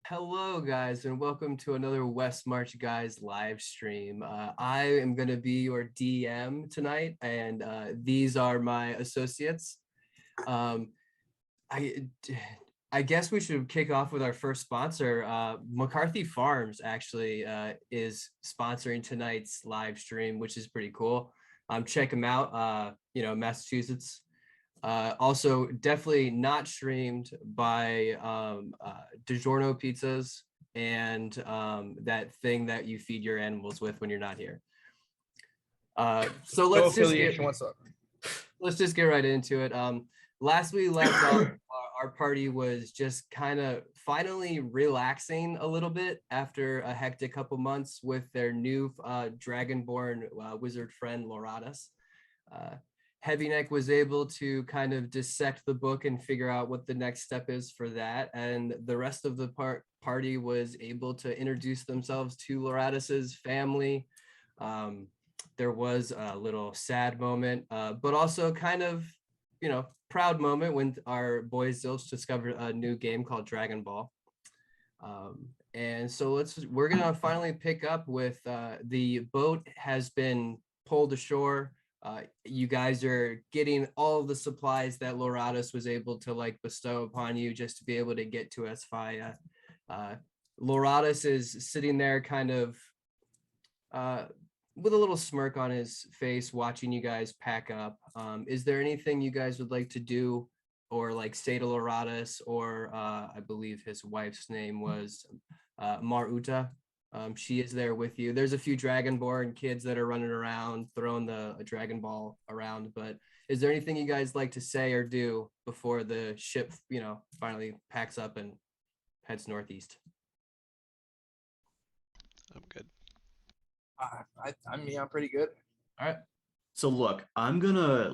Hello, guys, and welcome to another West March Guys live stream. I am going to be your DM tonight, and these are my associates. Um, I, I guess we should kick off with our first sponsor. McCarthy Farms actually is sponsoring tonight's live stream, which is pretty cool. Check them out. Massachusetts. Also, definitely not streamed by DiGiorno pizzas and that thing that you feed your animals with when you're not here. So No affiliation whatsoever. Let's just get right into it. Last we left off, our party was just kind of finally relaxing a little bit after a hectic couple months with their new dragonborn wizard friend Loratus. Heavy Neck was able to kind of dissect the book and figure out what the next step is for that, and the rest of the party was able to introduce themselves to Loratus's family. There was a little sad moment, but also kind of, proud moment when our boy Zilch discovered a new game called Dragon Ball. And so we're gonna finally pick up with the boat has been pulled ashore. You guys are getting all of the supplies that Loratus was able to bestow upon you just to be able to get to Asfa'eia. Loratus is sitting there kind of with a little smirk on his face watching you guys pack up. Is there anything you guys would like to do or say to Loratus, or I believe his wife's name was Maruta? She is there with you. There's a few Dragonborn kids that are running around throwing a Dragon Ball around, but is there anything you guys like to say or do before the ship, finally packs up and heads northeast? I'm good. I'm pretty good. All right. So look, I'm gonna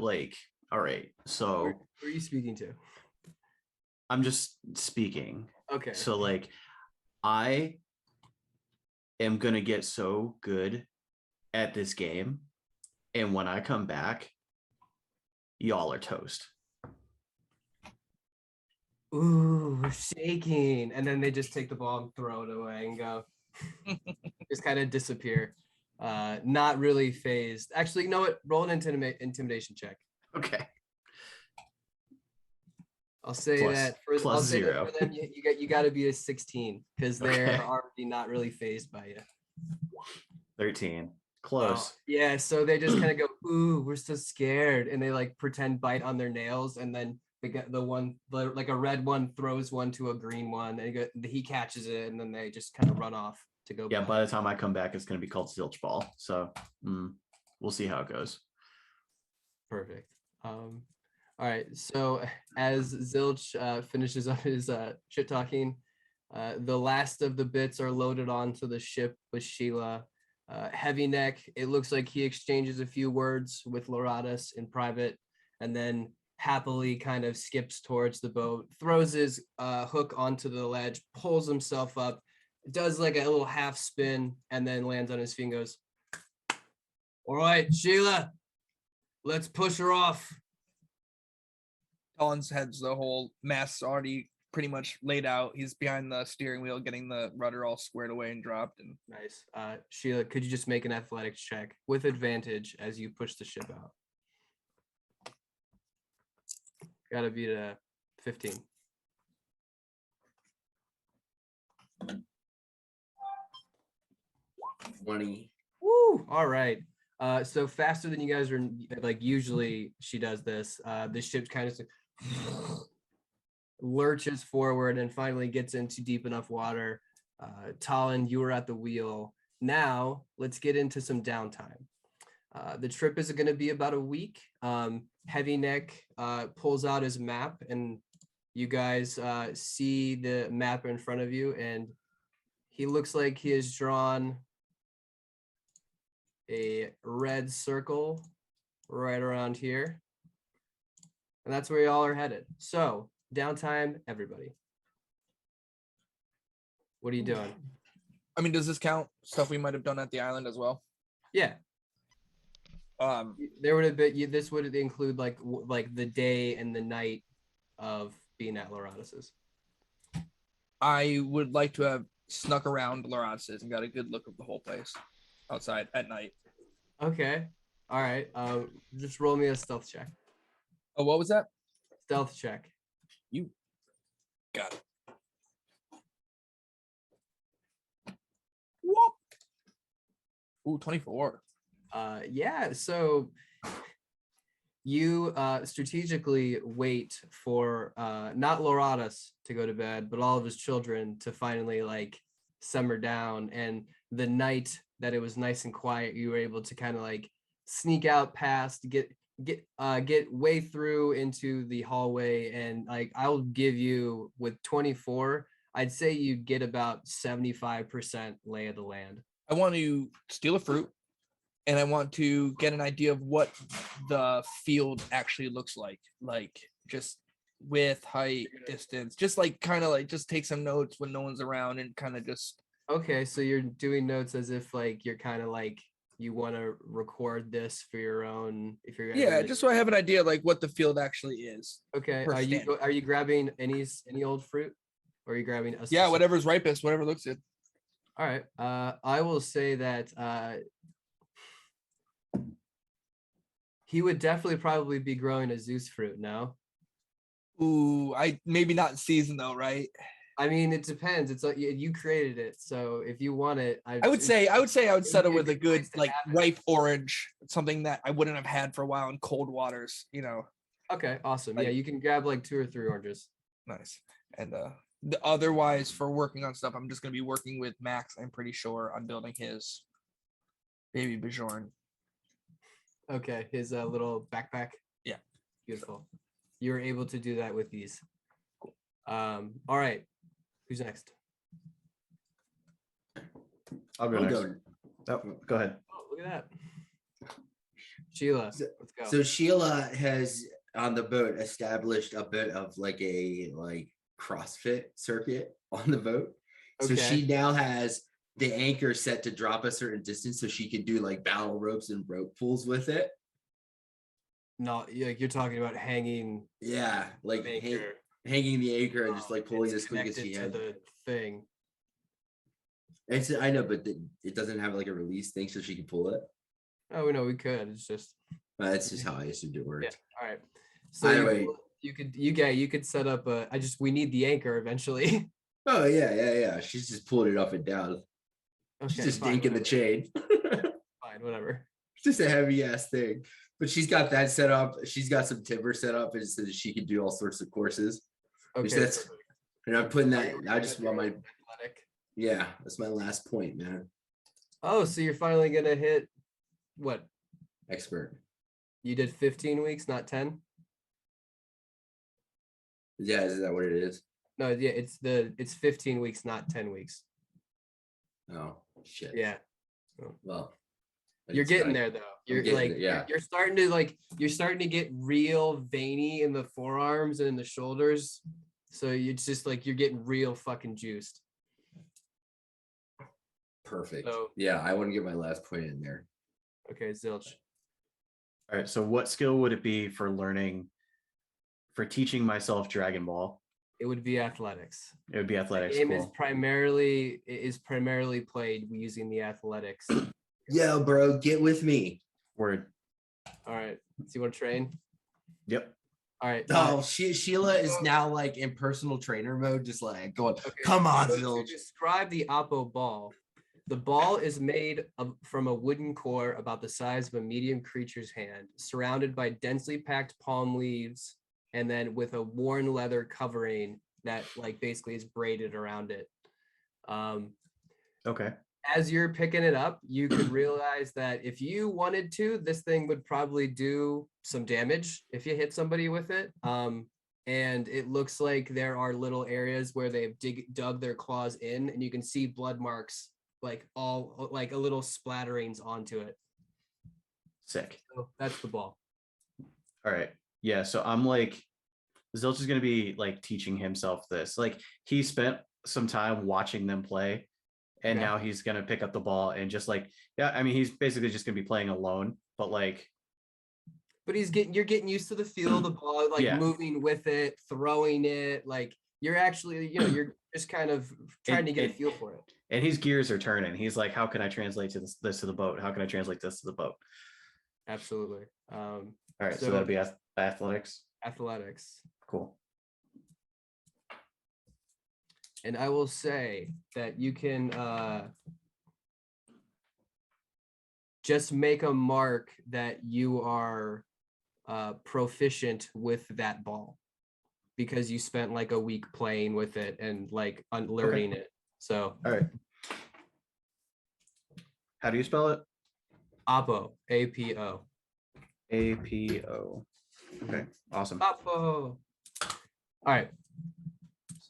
all right. Who So are you speaking to? I'm just speaking. Okay. So I am gonna get so good at this game, and when I come back, y'all are toast. Ooh, we're shaking. And then they just take the ball and throw it away and go. Just kind of disappear. Not really phased. Actually, you know what? Roll an intimidation check. Okay. I'll say that for them, you got to be a 16 because they're already not really phased by you. 13. Close. Yeah, so they just kind of go, ooh, we're so scared, and they pretend bite on their nails, and then they get a red one throws one to a green one, and he catches it, and then they just kind of run off to go. Yeah, by the time I come back, it's going to be called Zilch Ball. So we'll see how it goes. Perfect. All right. So as Zilch finishes up his shit talking, the last of the bits are loaded onto the ship with Sheila. Heavy Neck, it looks like he exchanges a few words with Loratus in private, and then happily kind of skips towards the boat, throws his hook onto the ledge, pulls himself up, does a little half spin, and then lands on his feet and goes, all right, Sheila, let's push her off. Collins has the whole mast already pretty much laid out. He's behind the steering wheel, getting the rudder all squared away and dropped. And nice. Sheila, could you just make an athletics check with advantage as you push the ship out? Gotta be to 15. Woo! All right. So faster than you guys are usually she does this. The ship kind of lurches forward and finally gets into deep enough water. Talon, you were at the wheel. Now let's get into some downtime. The trip is going to be about a week. Heavy Neck pulls out his map, and you guys see the map in front of you, and he looks like he has drawn a red circle right around here. And that's where y'all are headed. So, downtime, everybody. What are you doing? I mean, does this count stuff we might have done at the island as well? Yeah. There would have been, this would include like the day and the night of being at Loratus's. I would like to have snuck around Lawrence's and got a good look of the whole place outside at night. Okay. All right. Just roll me a stealth check. Oh, what was that? Stealth check. You got it. Whoop. Ooh, 24. Yeah. So you strategically wait for not Loratus to go to bed, but all of his children to finally like simmer down. And the night that it was nice and quiet, you were able to kind of like sneak out past, get way through into the hallway, and like I'll give you with 24, I'd say you get about 75% lay of the land. I want to steal a fruit, and I want to get an idea of what the field actually looks like just width, height, distance, just like kind of like just take some notes when no one's around and kind of just. Okay, so you're doing notes as if like you're kind of like you want to record this for your own if you're Yeah, just so I have an idea like what the field actually is. okay. per Are you standard. are you grabbing any old fruit, or are you grabbing a Yeah, specific- whatever's ripest, whatever looks good. All right. I will say that he would definitely probably be growing a Zeus fruit now. Ooh, I maybe not season though, right? I mean, it depends. It's like you created it, so if you want it, I would say I would settle be a with a good good place to like have it. ripe orange, something that I wouldn't have had for a while in cold waters, you know. Okay, awesome. Like- Yeah, you can grab like 2 or 3 oranges. Nice. And otherwise for working on stuff, I'm just gonna be working with Max, I'm pretty sure, on building his baby Bjorn. Okay, his little backpack. Yeah. Beautiful. You were able to do that with these. All right. Who's next? I'll go I'll next. go. Oh, go ahead. Oh, look at that. Sheila, So- let's go. So Sheila has on the boat established a bit of like a CrossFit circuit on the boat. So Okay. she now has the anchor set to drop a certain distance so she can do like battle ropes and rope pulls with it. No, you're talking about hanging Yeah, like anchor. hanging the anchor and just like pulling It's as quick as connected she to can. the thing. It's, I know, but it doesn't have like a release thing so she can pull it. Oh no, we could. It's just That's just how I assumed it worked. yeah. All right. So Either you, way. you could set up a. We need the anchor eventually. Oh yeah. She's just pulling it up and down. She's Okay, just fine, dinking the whatever. chain. Fine, whatever. It's just a heavy ass thing. But she's got that set up. She's got some timber set up and so that she can do all sorts of courses. Which Okay. that's perfect. and I'm putting Are that. you I just gonna want do my athletic? yeah. That's my last point, man. Oh, so you're finally gonna hit what? Expert. You did 15 weeks, not 10? Yeah, is that what it is? No, yeah, it's 15 weeks, not 10 weeks. Oh shit. Yeah. Well, I You're just getting gotta- there though. You're getting like there, yeah. you're starting to get real veiny in the forearms and in the shoulders. So it's just like you're getting real fucking juiced. Perfect. So- Yeah, I want to get my last point in there. Okay, Zilch. All right. So what skill would it be for teaching myself Dragon Ball? It would be athletics. It would be athletics. Game Cool. is primarily played using the athletics. Yo, bro, get with me. Word. All right. So you want to train? Yep. All right. Oh, Sheila is now like in personal trainer mode, just like going, Okay, come on, so to Zilch. describe the Oppo ball. The ball is made from a wooden core about the size of a medium creature's hand, surrounded by densely packed palm leaves, and then with a worn leather covering that like basically is braided around it. Okay. As you're picking it up, you could realize that if you wanted to, this thing would probably do some damage if you hit somebody with it. And it looks like there are little areas where they've dug their claws in, and you can see blood marks, like all like a little splatterings onto it. Sick. So that's the ball. All right. Yeah. So I'm like, Zilch is going to be like teaching himself this. Like he spent some time watching them play, and Okay. now he's going to pick up the ball and just like, yeah, I mean, he's basically just going to be playing alone, but like, But you're getting used to the feel of the ball, like Yeah. moving with it, throwing it, like you're actually, you're just kind of trying to get a feel for it. And his gears are turning. He's like, how can I translate this to the boat? How can I translate this to the boat? Absolutely. All right, so that'll be athletics. Athletics. Cool. And I will say that you can just make a mark that you are proficient with that ball because you spent like a week playing with it and like learning it. So all right. How do you spell it? Apo, A-P-O. A-P-O. Okay, awesome. Apo. All right.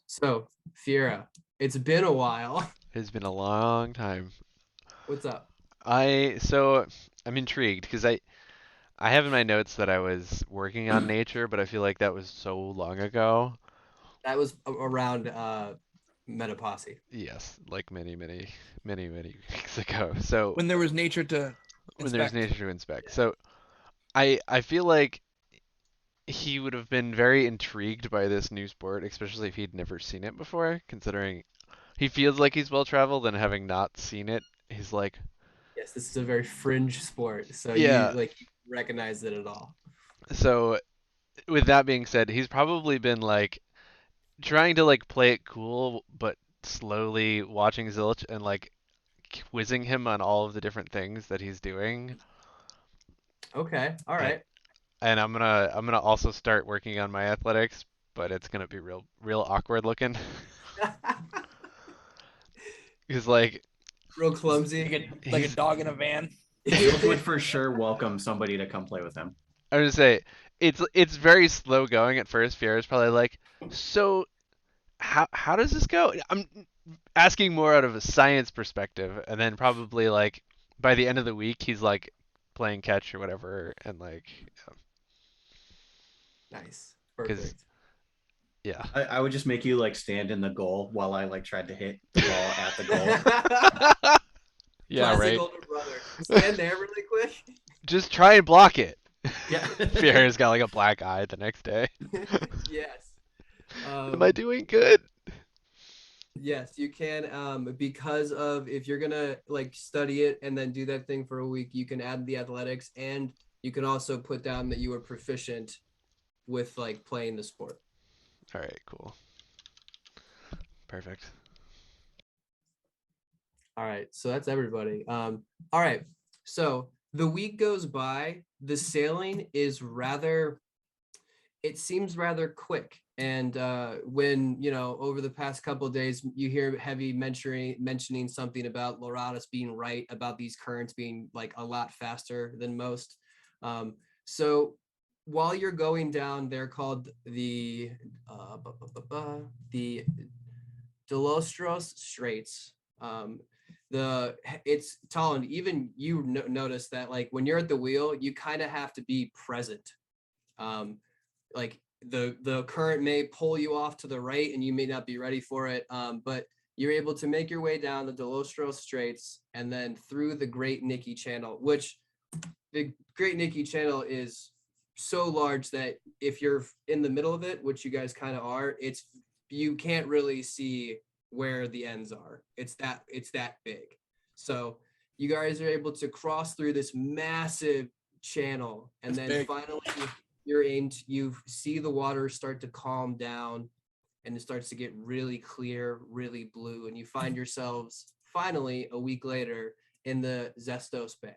So, Fiera, it's been a while. It's been a long time. What's up? So I'm intrigued because I have in my notes that I was working on nature, but I feel like that was so long ago. That was around Metaposse. Yes, like many weeks ago. So When there was nature to when there's inspect. nature to inspect. So I feel like he would have been very intrigued by this new sport, especially if he'd never seen it before, considering he feels like he's well traveled and having not seen it, he's like, Yes, this is a very fringe sport, so yeah. you recognize it at all. So with that being said, he's probably been like trying to like play it cool, but slowly watching Zilch and like quizzing him on all of the different things that he's doing. Okay, all right. And I'm gonna also start working on my athletics, but it's gonna be real awkward looking. He's like Real clumsy. Like a dog in a van. Zilch would for sure welcome somebody to come play with him. I was gonna say it's very slow going at first. Fiera's probably like, so how does this go? I'm asking more out of a science perspective, and then probably like by the end of the week he's like playing catch or whatever, and like Nice, because perfect. yeah. I would just make you like stand in the goal while I like tried to hit the ball at the goal. Yeah, Classic right. older brother. Stand there really quick. Just try and block it. Yeah. Fiera's got like a black eye the next day. Yes. Am I doing good? Yes, you can. Because of if you're gonna like study it and then do that thing for a week, you can add the athletics, and you can also put down that you are proficient with like playing the sport. All right, cool. Perfect. All right, so that's everybody. All right, so the week goes by. The sailing is it seems rather quick. And when, over the past couple of days, you hear Heavy mentioning something about Loratus being right about these currents being like a lot faster than most. So while you're going down, they're called the Delostros Straits. It's tall, and even you notice that like when you're at the wheel, you kind of have to be present. Like the current may pull you off to the right and you may not be ready for it, but you're able to make your way down the Delostros Straits and then through the Great Nicky Channel, which the Great Nicky Channel is so large that if you're in the middle of it, which you guys kind of are, you can't really see where the ends are. It's that big. So you guys are able to cross through this massive channel, and That's then big. finally you see the water start to calm down, and it starts to get really clear, really blue, and you find yourselves finally a week later in the Zestos Bay.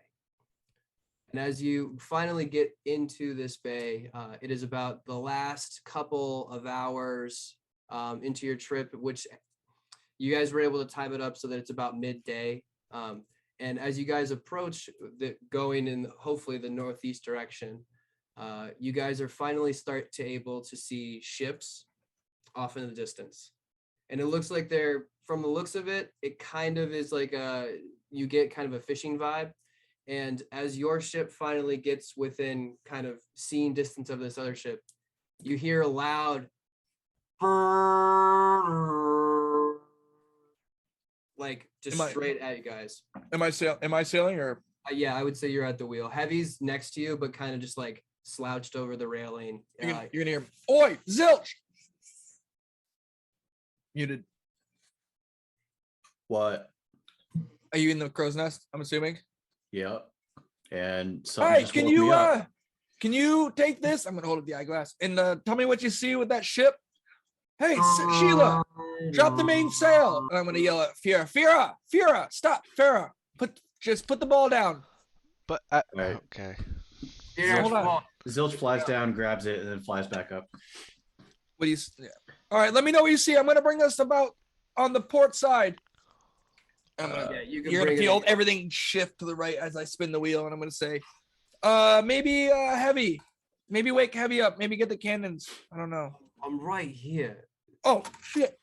And as you finally get into this bay, it is about the last couple of hours into your trip, which you guys were able to time it up so that it's about midday. And as you guys approach going in hopefully the northeast direction, you guys are finally able to see ships off in the distance. And it looks like from the looks of it, it kind of is like you get kind of a fishing vibe. And as your ship finally gets within kind of seeing distance of this other ship, you hear a loud like just straight at you guys. Am I sailing or? Yeah, I would say you're at the wheel. Heavy's next to you, but kind of just like slouched over the railing. You're gonna hear, "Oi, Zilch!" Muted. What? Are you in the crow's nest? I'm assuming. Yep. And All something right, just can woke me you up. can you take this? I'm gonna hold up the eyeglass and tell me what you see with that ship. Hey, Sheila, drop the main sail. And I'm gonna yell at Fira, stop, Farah. Just put the ball down. But Right. okay. Yeah, Hold on. Zilch flies down, grabs it, and then flies back up. What do you? Yeah. All right, let me know what you see. I'm gonna bring us about on the port side. I'm gonna, Yeah, you can you're gonna bring it feel in. everything shift to the right as I spin the wheel, and I'm gonna say, maybe heavy, maybe wake heavy up, maybe get the cannons. I don't know. I'm right here. Oh shit!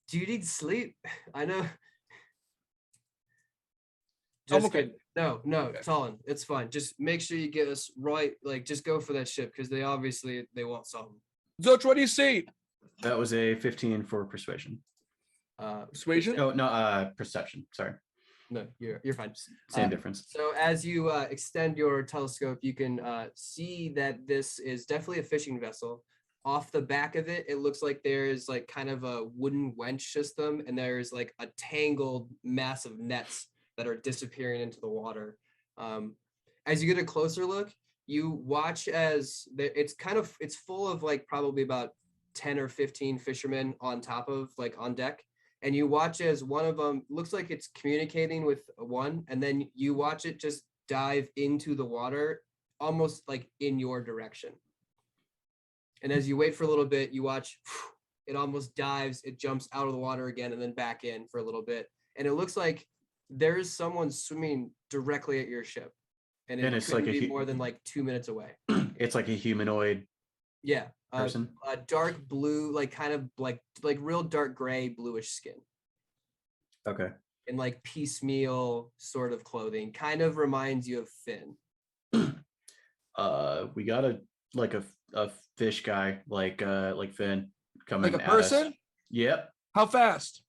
Do you need sleep? I know. I'm Just okay. kidding. No, Okay. Talon, it's fine. Just make sure you get us right. Like, just go for that ship because they want something. Zoch, what do you see? That was a 15 for persuasion. Persuasion. Oh no, perception. Sorry, No, you're fine. same difference. So as you extend your telescope, you can see that this is definitely a fishing vessel. Off the back of it, it looks like there's like kind of a wooden wench system, and there's like a tangled mass of nets that are disappearing into the water. As you get a closer look, you watch as it's full of like probably about 10 or 15 fishermen on top of like on deck. And you watch as one of them looks like it's communicating with one, and then you watch it just dive into the water, almost like in your direction. And as you wait for a little bit, you watch it almost dives, it jumps out of the water again, and then back in for a little bit. And it looks like there's someone swimming directly at your ship, and And it's couldn't like be more than like 2 minutes away. It's like a humanoid Yeah, person. a dark blue, like kind of like real dark gray, bluish skin, Okay. and like piecemeal sort of clothing. Kind of reminds you of Finn. We got a fish guy like Finn coming Like a at us. person? Yep. How fast?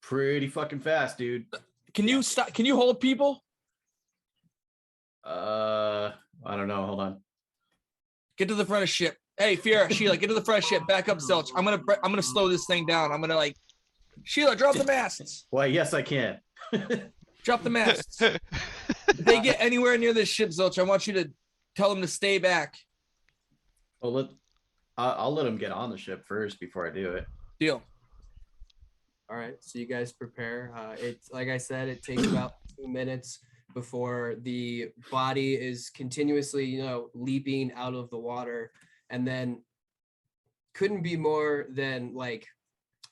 Pretty fucking fast, dude. Can you stop? Can you hold people? I don't know. Hold on. Get to the front of ship. Hey, Fiera, Sheila, get to the front of ship. Back up, Zilch. I'm gonna slow this thing down. I'm gonna like, Sheila, drop the masts. Why, yes, I can. Drop the masts. If they get anywhere near this ship, Zilch, I want you to tell them to stay back. Well, I'll let him get on the ship first before I do it. Deal. All right, so you guys prepare. It's like I said, it takes about 2 minutes before the body is continuously, leaping out of the water, and then couldn't be more than like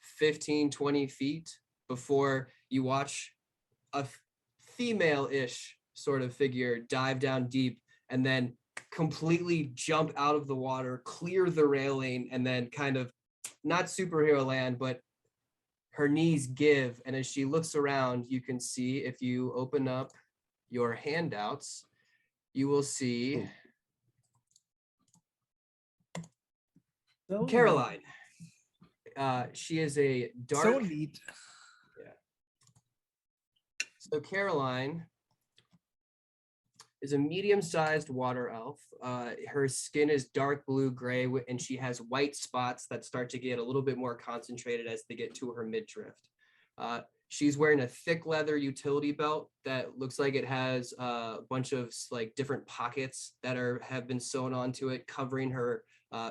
15, 20 feet before you watch a female-ish sort of figure dive down deep and then completely jump out of the water, clear the railing, and then kind of not superhero land, but her knees give. And as she looks around, you can see, if you open up your handouts, you will see Caroline. She is a dark. So neat. So Caroline is a medium-sized water elf. Her skin is dark blue-gray, and she has white spots that start to get a little bit more concentrated as they get to her midriff. She's wearing a thick leather utility belt that looks like it has a bunch of like different pockets that have been sewn onto it, covering her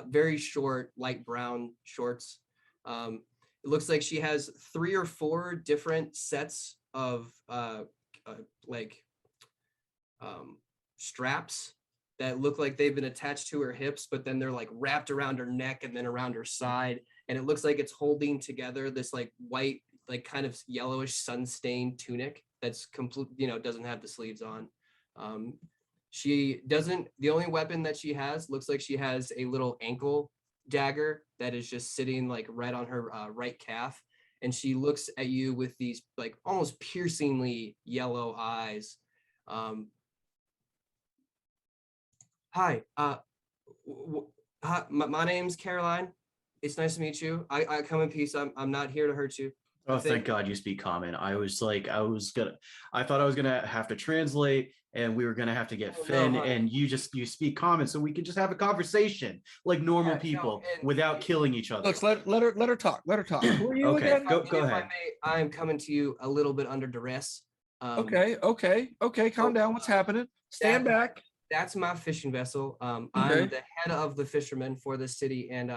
very short light brown shorts. It looks like she has 3 or 4 different sets of straps that look like they've been attached to her hips, but then they're like wrapped around her neck and then around her side. And it looks like it's holding together this like white, like kind of yellowish sun-stained tunic that's complete, doesn't have the sleeves on. The only weapon that she has looks like she has a little ankle dagger that is just sitting like right on her right calf. And she looks at you with these like almost piercingly yellow eyes. Hi, hi, my name's Caroline. It's nice to meet you. I come in peace. I'm not here to hurt you. Oh, thank God you speak common. I thought I was gonna have to translate, and we were gonna have to get Finn, and you speak common, so we can just have a conversation like normal people without killing each other. Let's let her talk. Let her talk. Who are you Okay, again? go ahead. I am coming to you a little bit under duress. Okay. Calm down. What's happening? Stand back. That's my fishing vessel. I'm Okay. the head of the fishermen for the city, and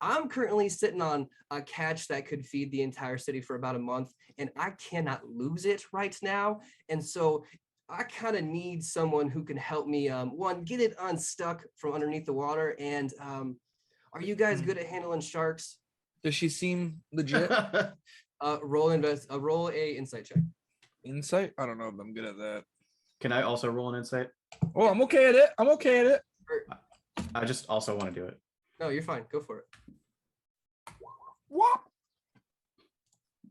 I'm currently sitting on a catch that could feed the entire city for about a month, and I cannot lose it right now. And so I kind of need someone who can help me, one, get it unstuck from underneath the water, and are you guys good at handling sharks? Does she seem legit? Roll a insight check. Insight? I don't know if I'm good at that. Can I also roll an insight? Oh, I'm okay at it. I just also want to do it. No, you're fine. Go for it. What?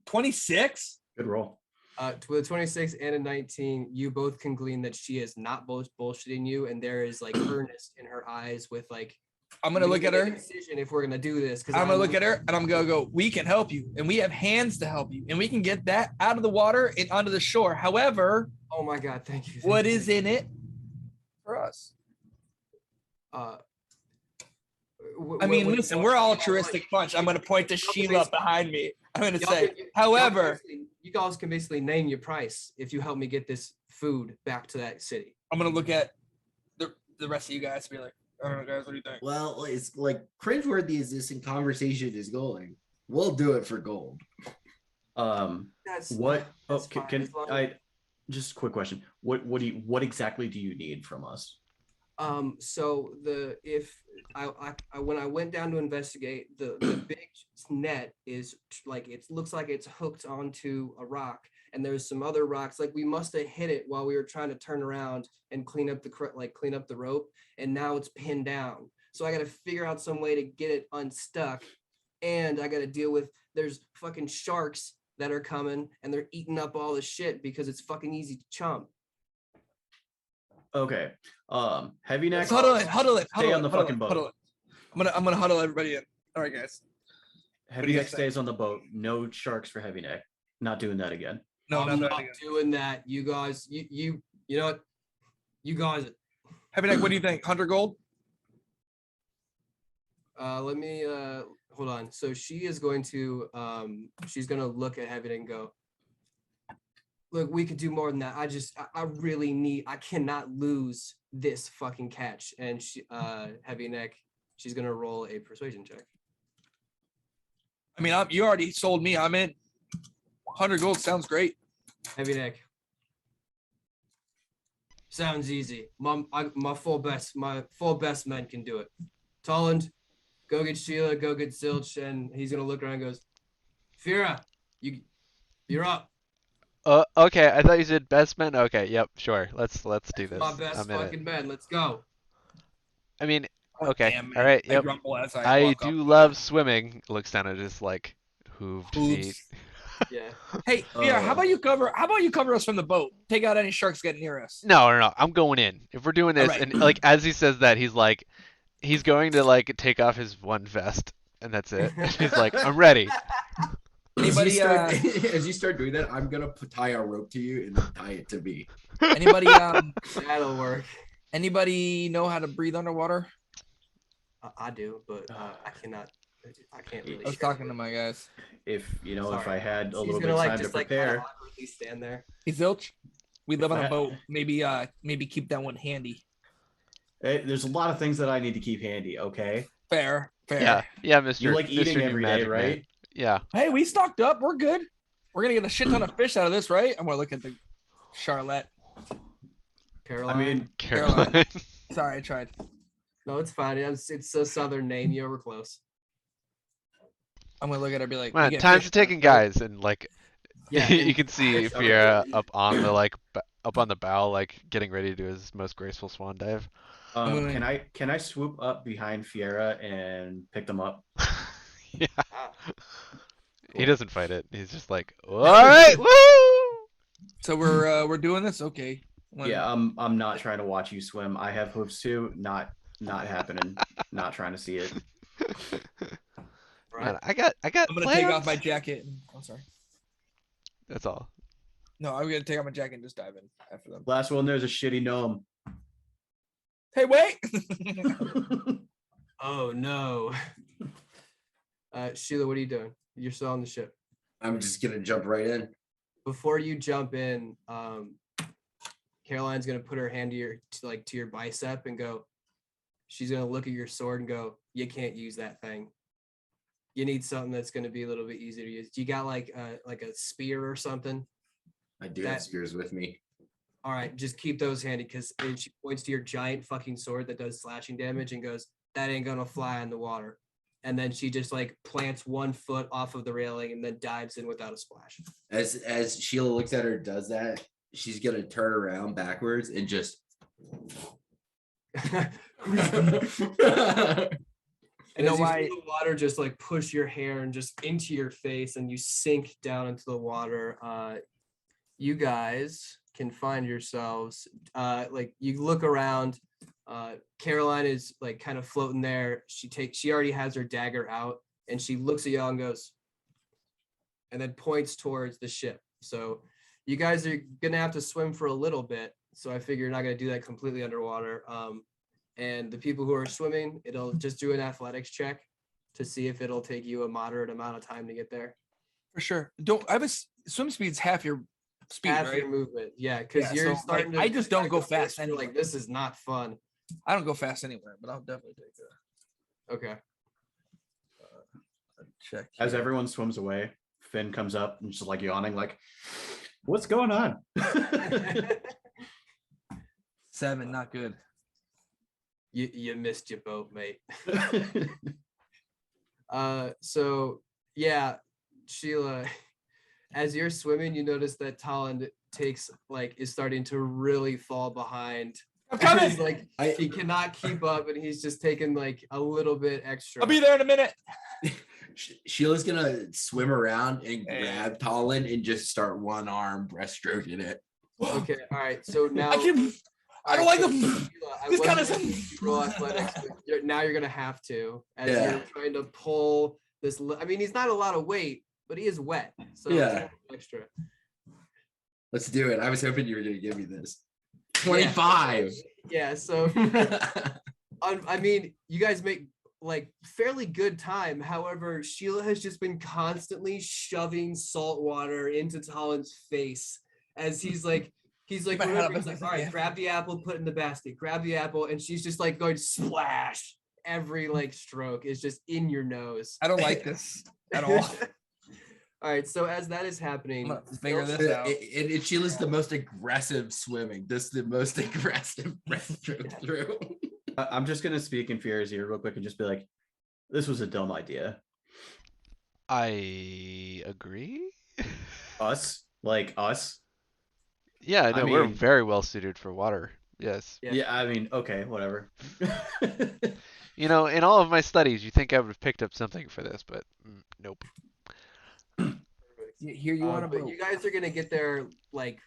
26? Good roll. With a 26 and a 19, you both can glean that she is not bullshitting you, and there is like earnest in her eyes with like, I'm gonna look at her. Decision if we're gonna do this, because I'm gonna look at her and I'm gonna go, we can help you, and we have hands to help you, and we can get that out of the water and onto the shore. However, oh my God, thank you. What is in it for us? I mean, listen, we're altruistic bunch. I'm gonna point to Sheila behind me. I'm gonna say, however, you guys can basically name your price if you help me get this food back to that city. I'm gonna look at the rest of you guys and be like, I don't know, guys, what do you think? Well, it's like cringeworthy as this conversation is going. We'll do it for gold. What? Oh, can I? Just a quick question. What exactly do you need from us? So when I went down to investigate, the big net is like, it looks like it's hooked onto a rock, and there's some other rocks, like we must have hit it while we were trying to turn around and clean up the rope, and now it's pinned down. So I got to figure out some way to get it unstuck, and I got to deal with, there's fucking sharks that are coming, and they're eating up all the shit because it's fucking easy to chomp. Okay. Heavy neck. Huddle it. Stay on the fucking boat. I'm gonna huddle everybody in. All right, guys. Heavy neck stays on the boat. No sharks for heavy neck. Not doing that again. No, I'm not doing that. You guys, you know what? You guys. Heavy neck, what do you think? 100 gold? Let me hold on. So she is going to she's gonna look at Heavy Neck and go, look, we could do more than that. I really need, I cannot lose this fucking catch. And she Heavy Neck, she's gonna roll a persuasion check. I mean, you already sold me. I'm in. 100 gold sounds great. Heavy Neck. Sounds easy. My four best men can do it. Tolland, go get Sheila, go get Zilch, and he's gonna look around and goes, Fira, you're up. Okay. I thought you said best men. Okay. Yep. Sure. Let's do this. My best fucking men. Let's go. I mean, okay. Damn, All right. I Yep. grumble as I walk do up. love swimming. Looks down at his like hooved Hooves. feet. Yeah. Hey, yeah. How about you cover us from the boat? Take out any sharks getting near us. No. I'm going in. If we're doing this, Alright. and like as he says that, he's going to like take off his one vest, and that's it. He's like, I'm ready. Anybody? As you start doing that, I'm gonna tie a rope to you and then tie it to me. Anybody? That'll work. Anybody know how to breathe underwater? I do, but I cannot. I can't really. I was talking to my guys. If Sorry. I had a He's little bit gonna of like time to just like prepare. kind of awkwardly stand there. Hey, Zilch, we live on a What? boat. Maybe keep that one handy. There's a lot of things that I need to keep handy. Okay. Fair. Yeah. Mr. You like eating Mr. every day, Magic Man. right? Yeah. Hey, we stocked up. We're good. We're gonna get a shit ton of fish out of this, right? I'm gonna look at the Charlotte. Caroline. I mean, Caroline. Sorry, I tried. no, it's fine. It's a southern name. You were close. I'm gonna look at her and be like, Come on, "We get times fish are ticking, guys, and like, Yeah, you can see fish are Fiera really- up on the like up on the bow, like getting ready to do his most graceful swan dive. can I swoop up behind Fiera and pick them up? Yeah. Ah. He doesn't fight it. He's just like, all right, woo! So we're doing this, okay? Yeah, I'm not trying to watch you swim. I have hooves too. Not happening. Not trying to see it. Right. Man, I got I'm gonna take off plans. my jacket. I'm sorry. That's all. No, I'm gonna take out my jacket and just dive in after them. Last one, there's a shitty gnome. Hey, wait! Oh no. Sheila, what are you doing? You're still on the ship. I'm just gonna jump right in. Before you jump in, Caroline's gonna put her hand to your bicep and go. She's gonna look at your sword and go, "You can't use that thing. You need something that's gonna be a little bit easier to use. Do you got like a spear or something?" I do have spears with me. All right, just keep those handy because she points to your giant fucking sword that does slashing damage and goes, "That ain't gonna fly in the water." And then she just like plants 1 foot off of the railing and then dives in without a splash. As Sheila looks at her, does that, she's gonna turn around backwards and just And You know as why- you feel the water just like push your hair and just into your face and you sink down into the water, you guys can find yourselves like you look around. Caroline is like kind of floating there. She already has her dagger out and she looks at y'all and goes, and then points towards the ship. So you guys are gonna have to swim for a little bit. So I figure you're not gonna do that completely underwater. And the people who are swimming, it'll just do an athletics check to see if it'll take you a moderate amount of time to get there. For sure. Swim speed's half your speed, Half right? your movement, yeah, because Yeah, you're so, starting like, to. I just don't go fast You're anyway. like, this is not fun. I don't go fast anywhere, but I'll definitely take Okay. a check. As here. everyone swims away, Finn comes up and just like yawning, like, "What's going on?" 7, not good. You missed your boat, mate. So yeah, Sheila, as you're swimming, you notice that Talon is starting to really fall behind. I'm coming. He's like he cannot keep up, and he's just taking like a little bit extra. I'll be there in a minute. Sheila's gonna swim around and grab Talon and just start one arm breaststroking it. Okay, all right. So now I don't like them. This kind of roll athletics. But now you're gonna have to, as you're trying to pull this. I mean, he's not a lot of weight, but he is wet, so Yeah. extra. Let's do it. I was hoping you were gonna give me this. 25. Yeah. So I mean, you guys make like fairly good time. However, Sheila has just been constantly shoving salt water into Talon's face as he's like, whatever, he's like, all right, grab the apple, put it in the basket, grab the apple, and she's just like going splash. Every like stroke is just in your nose. I don't like this at all. All right, so as that is I'm happening, gonna figure this out. Sheila's the most aggressive swimming. This is the most aggressive breaststroke through. I'm just gonna speak in Fierre's ear real quick and just be like, "This was a dumb idea." I agree. Us. Yeah, no, we're mean- very well suited for water. Yes. Yeah. I mean, okay, whatever. You know, in all of my studies, you think I would have picked up something for this, but nope. Here you want to but you guys are gonna get there like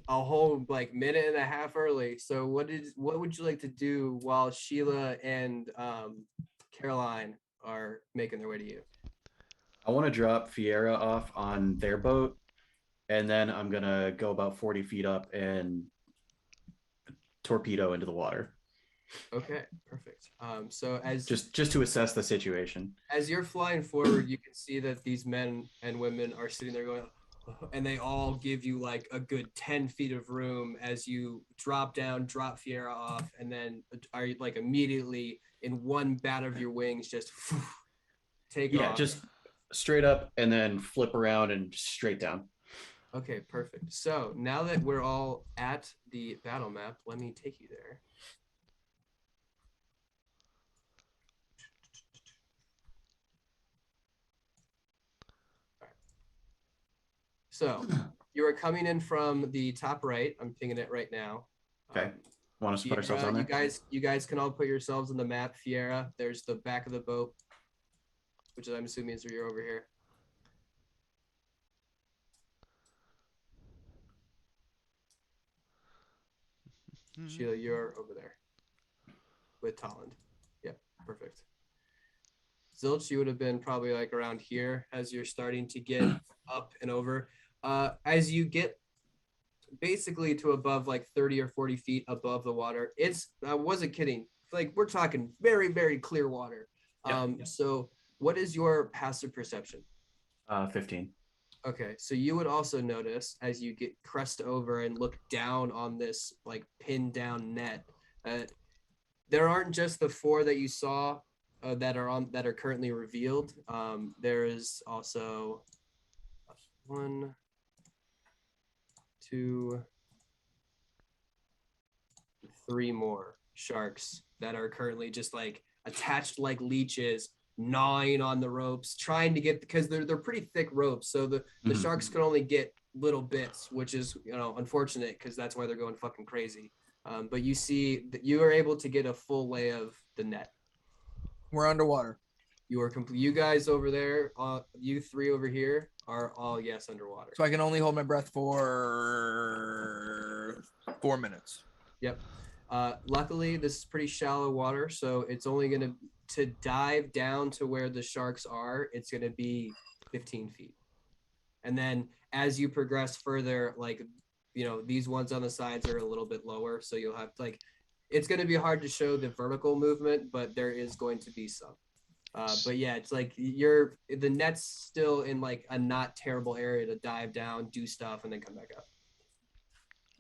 a whole like minute and a half early. So what would you like to do while Sheila and Caroline are making their way to you? I want to drop Fierre off on their boat, and then I'm gonna go about 40 feet up and torpedo into the water. Okay, perfect. So as Just to assess the situation. as you're flying forward, you can see that these men and women are sitting there going, and they all give you like a good 10 feet of room as you drop down, drop Fierre off, and then are like immediately in one bat of your wings, just take off. Just straight up and then flip around and straight down. Okay, perfect. So now that we're all at the battle map, let me take you there. So you are coming in from the top right. I'm pinging it right now. Okay. Want us to put ourselves on there? You guys can all put yourselves on the map. Fierre, there's the back of the boat, which I'm assuming is where you're over here. Sheila, you're over there with Tolland. Yep, perfect. Zilch, you would have been probably like around here as you're starting to get up and over. As you get basically to above like 30 or 40 feet above the water, I wasn't kidding. Like we're talking very, very clear water. So what is your passive perception? 15. Okay, so you would also notice as you get crest over and look down on this like pinned down net, there aren't just the 4 that you saw that are currently revealed. There is also 1, 2, 3 more sharks that are currently just like attached like leeches, gnawing on the ropes, trying to get, because they're pretty thick ropes, so the sharks can only get little bits, which is unfortunate because that's why they're going fucking crazy. But you see that you are able to get a full lay of the net. We're underwater. You are complete. You guys over there, you 3 over here are all underwater. So I can only hold my breath for 4 minutes. Yep. Luckily, this is pretty shallow water, so it's only going to dive down to where the sharks are. It's going to be 15 feet. And then as you progress further, like, these ones on the sides are a little bit lower. So you'll have it's going to be hard to show the vertical movement, but there is going to be some. But yeah, it's like the net's still in like a not terrible area to dive down, do stuff, and then come back up.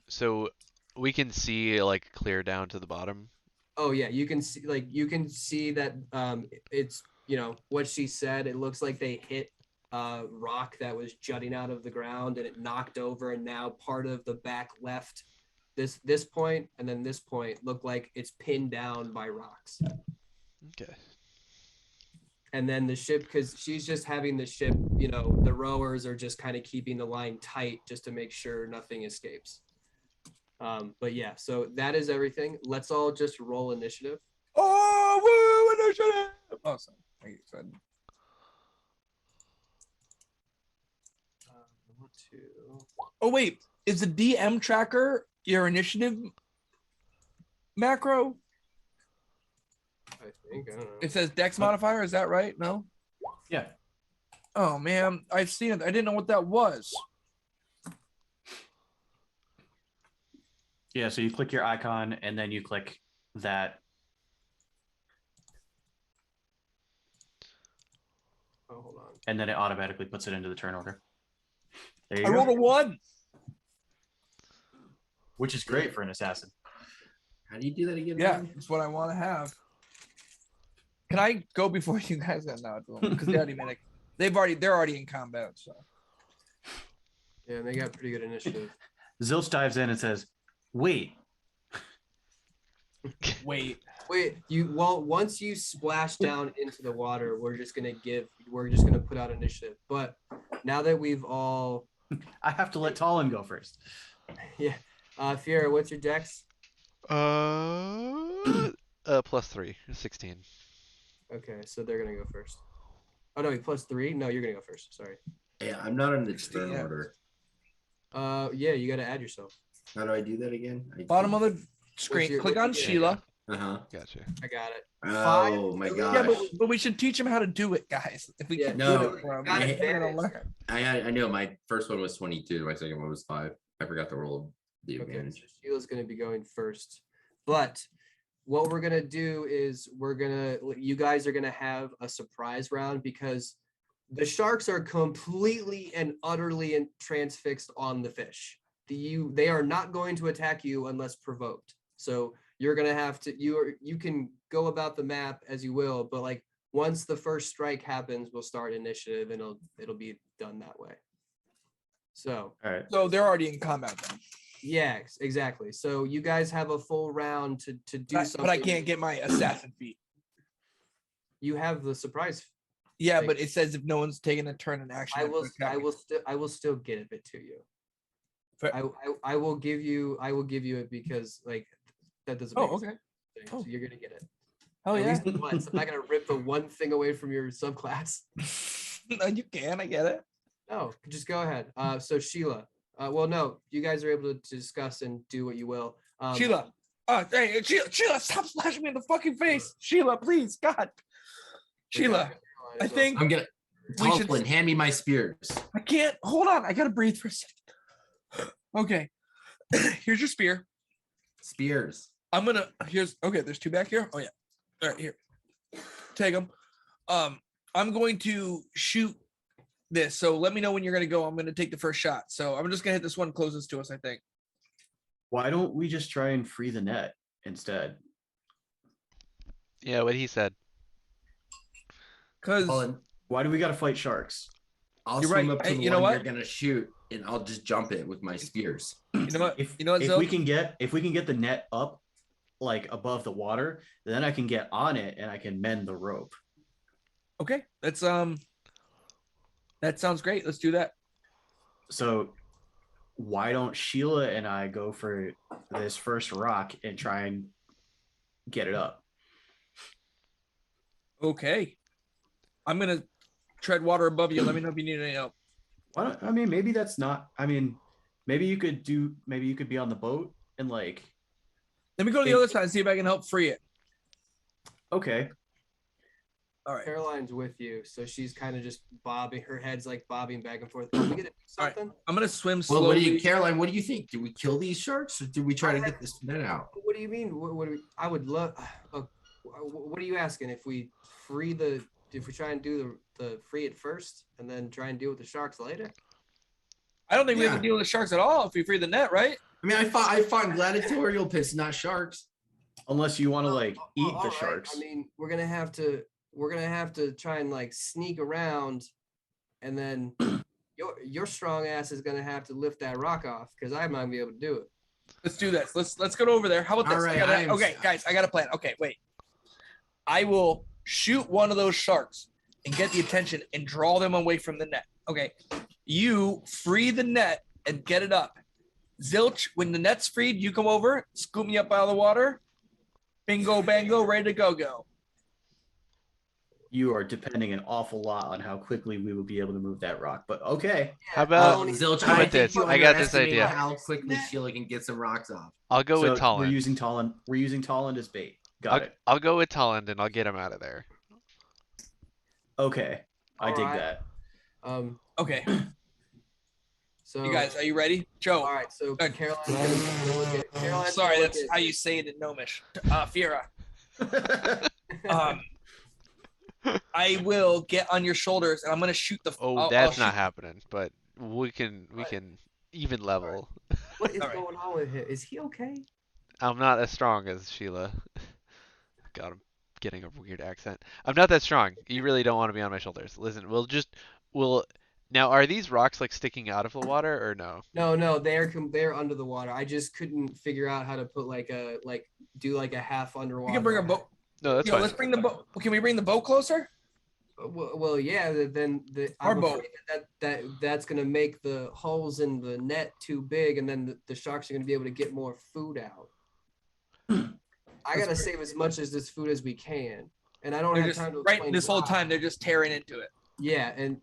So we can see like clear down to the bottom. Oh yeah, you can see that it's what she said. It looks like they hit rock that was jutting out of the ground and it knocked over, and now part of the back left this point and then this point look like it's pinned down by rocks. Okay. And then the ship, because she's just having the ship, the rowers are just kind of keeping the line tight just to make sure nothing escapes. But yeah, so that is everything. Let's all just roll initiative. Oh, woo, initiative! Oh, sorry. Thank you. Oh, wait. Is the DM tracker your initiative macro? I think. I don't know. It says Dex modifier. Is that right? No? Yeah. Oh, man. I've seen it. I didn't know what that was. Yeah, so you click your icon and then you click that. Oh, hold on. And then it automatically puts it into the turn order. There you I go. rolled a 1. Which is great for an assassin. How do you do that again? Yeah, Ryan? that's what I want to have. Can I go before you guys? No, because they already made it. They're already in combat. So. Yeah, and they got pretty good initiative. Zilch dives in and says, "Wait, once you splash down into the water, we're just gonna put out initiative. But now that we've all, I have to let Talon go first." Yeah. Fiora, what's your dex? +3, 16. Okay, so they're gonna go first. Oh no, +3? No, you're gonna go first. Sorry. Yeah, I'm not in the turn order. Yeah, you gotta add yourself. How do I do that again? Bottom of the screen. Click on Sheila. Gotcha. I got it. Oh my gosh. Yeah, but we should teach him how to do it, guys. If we can No, do it for him, they're gonna learn. I know my first one was 22. My second one was 5. I forgot to roll the advantage. So Sheila's gonna be going first, but what we're gonna do is you guys are gonna have a surprise round because the sharks are completely and utterly transfixed on the fish. They are not going to attack you unless provoked. So you're gonna have to you can go about the map as you will, but like once the first strike happens, we'll start initiative and it'll be done that way. So all right. So they're already in combat then. Yeah, exactly. So you guys have a full round to do something. But I can't get my assassin feat. You have the surprise. Yeah, thing. but it says if no one's taking a turn in action. I will still give it to you. I will give you it because like that doesn't make sense. So you're gonna get it. Oh yeah. At least once. I'm not gonna rip the one thing away from your subclass. No, you can. I get it. No, just go ahead. So Sheila. Well, no, you guys are able to discuss and do what you will. Sheila. Hey, Sheila, stop slashing me in the fucking face. Sheila, please, God. Sheila, I think Tolkien, hand me my spears. I can't. Hold on. I gotta breathe for a second. Okay. Here's your spear. Spears. I'm gonna. Okay. There's 2 back here. Oh yeah. All right, here. Take them. I'm going to shoot this. So let me know when you're gonna go. I'm gonna take the first shot. So I'm just gonna hit this one closest to us, I think. Why don't we just try and free the net instead? Yeah, what he said. Because Colin, Why do we gotta fight sharks? I'll You're swim right. up to Hey, the you know one what? you're gonna shoot, and I'll just jump it with my spears. you know what? If You know what, if Zil? we can get the net up like above the water, then I can get on it and I can mend the rope. Okay. That sounds great. Let's do that. So why don't Sheila and I go for this first rock and try and get it up? Okay. I'm gonna tread water above you. Let me know if you need any help. Why don't, I mean, maybe that's not. I mean, maybe you could be on the boat and like. Let me go to the other side and see if I can help free it. Okay. All right. Caroline's with you, so she's kind of just bobbing. Her head's like bobbing back and forth. Are we gonna do All right. something? I'm gonna swim Well, slowly. Caroline? What do you think? Do we kill these sharks, or do we try to get this net out? What do you mean? What do we, I would love. What are you asking? If we try and do the free it first, and then try and deal with the sharks later? I don't think we have Yeah. to deal with the sharks at all if we free the net, right? I mean, I find gladiatorial piss, not sharks. Unless you want to like eat All the right. sharks. I mean, we're gonna have to try and like sneak around, and then your strong ass is gonna have to lift that rock off because I might be able to do it. Let's do this. Let's go over there. How about this? All right, Okay, guys, I got a plan. Okay, wait. I will shoot one of those sharks and get the attention and draw them away from the net. Okay. You free the net and get it up. Zilch, when the net's freed, you come over, scoop me up out of the water. Bingo, bango, ready to go. You are depending an awful lot on how quickly we will be able to move that rock. But okay. How about Zilch, how I about think this? you I got this underestimate idea. How quickly Sheila can get some rocks off. I'll go with So Tolland. we're using Tolland as bait. Got it. I'll go with Tolland and I'll get him out of there. Okay. I dig Alright. that. Okay. So You guys, are you ready? Joe. all right. So Good. Caroline's gonna look at. Caroline's Sorry, gonna look that's at- how you say it in Gnomish. Fiera. I will get on your shoulders and I'm gonna shoot the. Oh, I'll that's shoot- not happening. But we can even level. What is All right. going on with him? Is he okay? I'm not as strong as Sheila. God, I'm getting a weird accent. I'm not that strong. You really don't want to be on my shoulders. Listen, we'll. Now, are these rocks like sticking out of the water or no? No, they're under the water. I just couldn't figure out how to put do a half underwater. We can bring a boat. No, that's Yo, fine. let's bring the boat. Can we bring the boat closer? Well, yeah. Then Our I'm boat. afraid that's gonna make the holes in the net too big, and then the sharks are gonna be able to get more food out. I gotta save as much as this food as we can, and I don't They're have just time to right explain this whole why. time. They're just tearing into it. Yeah, and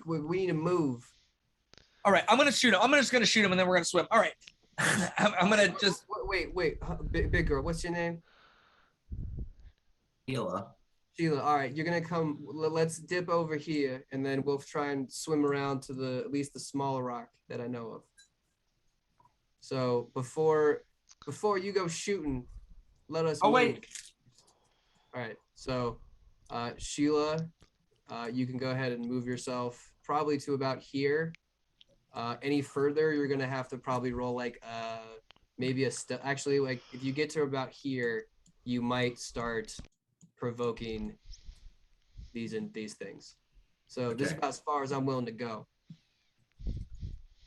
we need to move. All right, I'm gonna shoot him. I'm just gonna shoot him, and then we're gonna swim. All right, I'm gonna just. Wait, big girl. What's your name? Sheila. Sheila. All right, you're gonna come. Let's dip over here, and then we'll try and swim around to at least the smaller rock that I know of. So before you go shooting, let us. Oh move. wait. All right. So, Sheila, you can go ahead and move yourself probably to about here. Any further, you're gonna have to probably roll like maybe actually, like if you get to about here, you might start provoking these things. So this is Okay. about as far as I'm willing to go.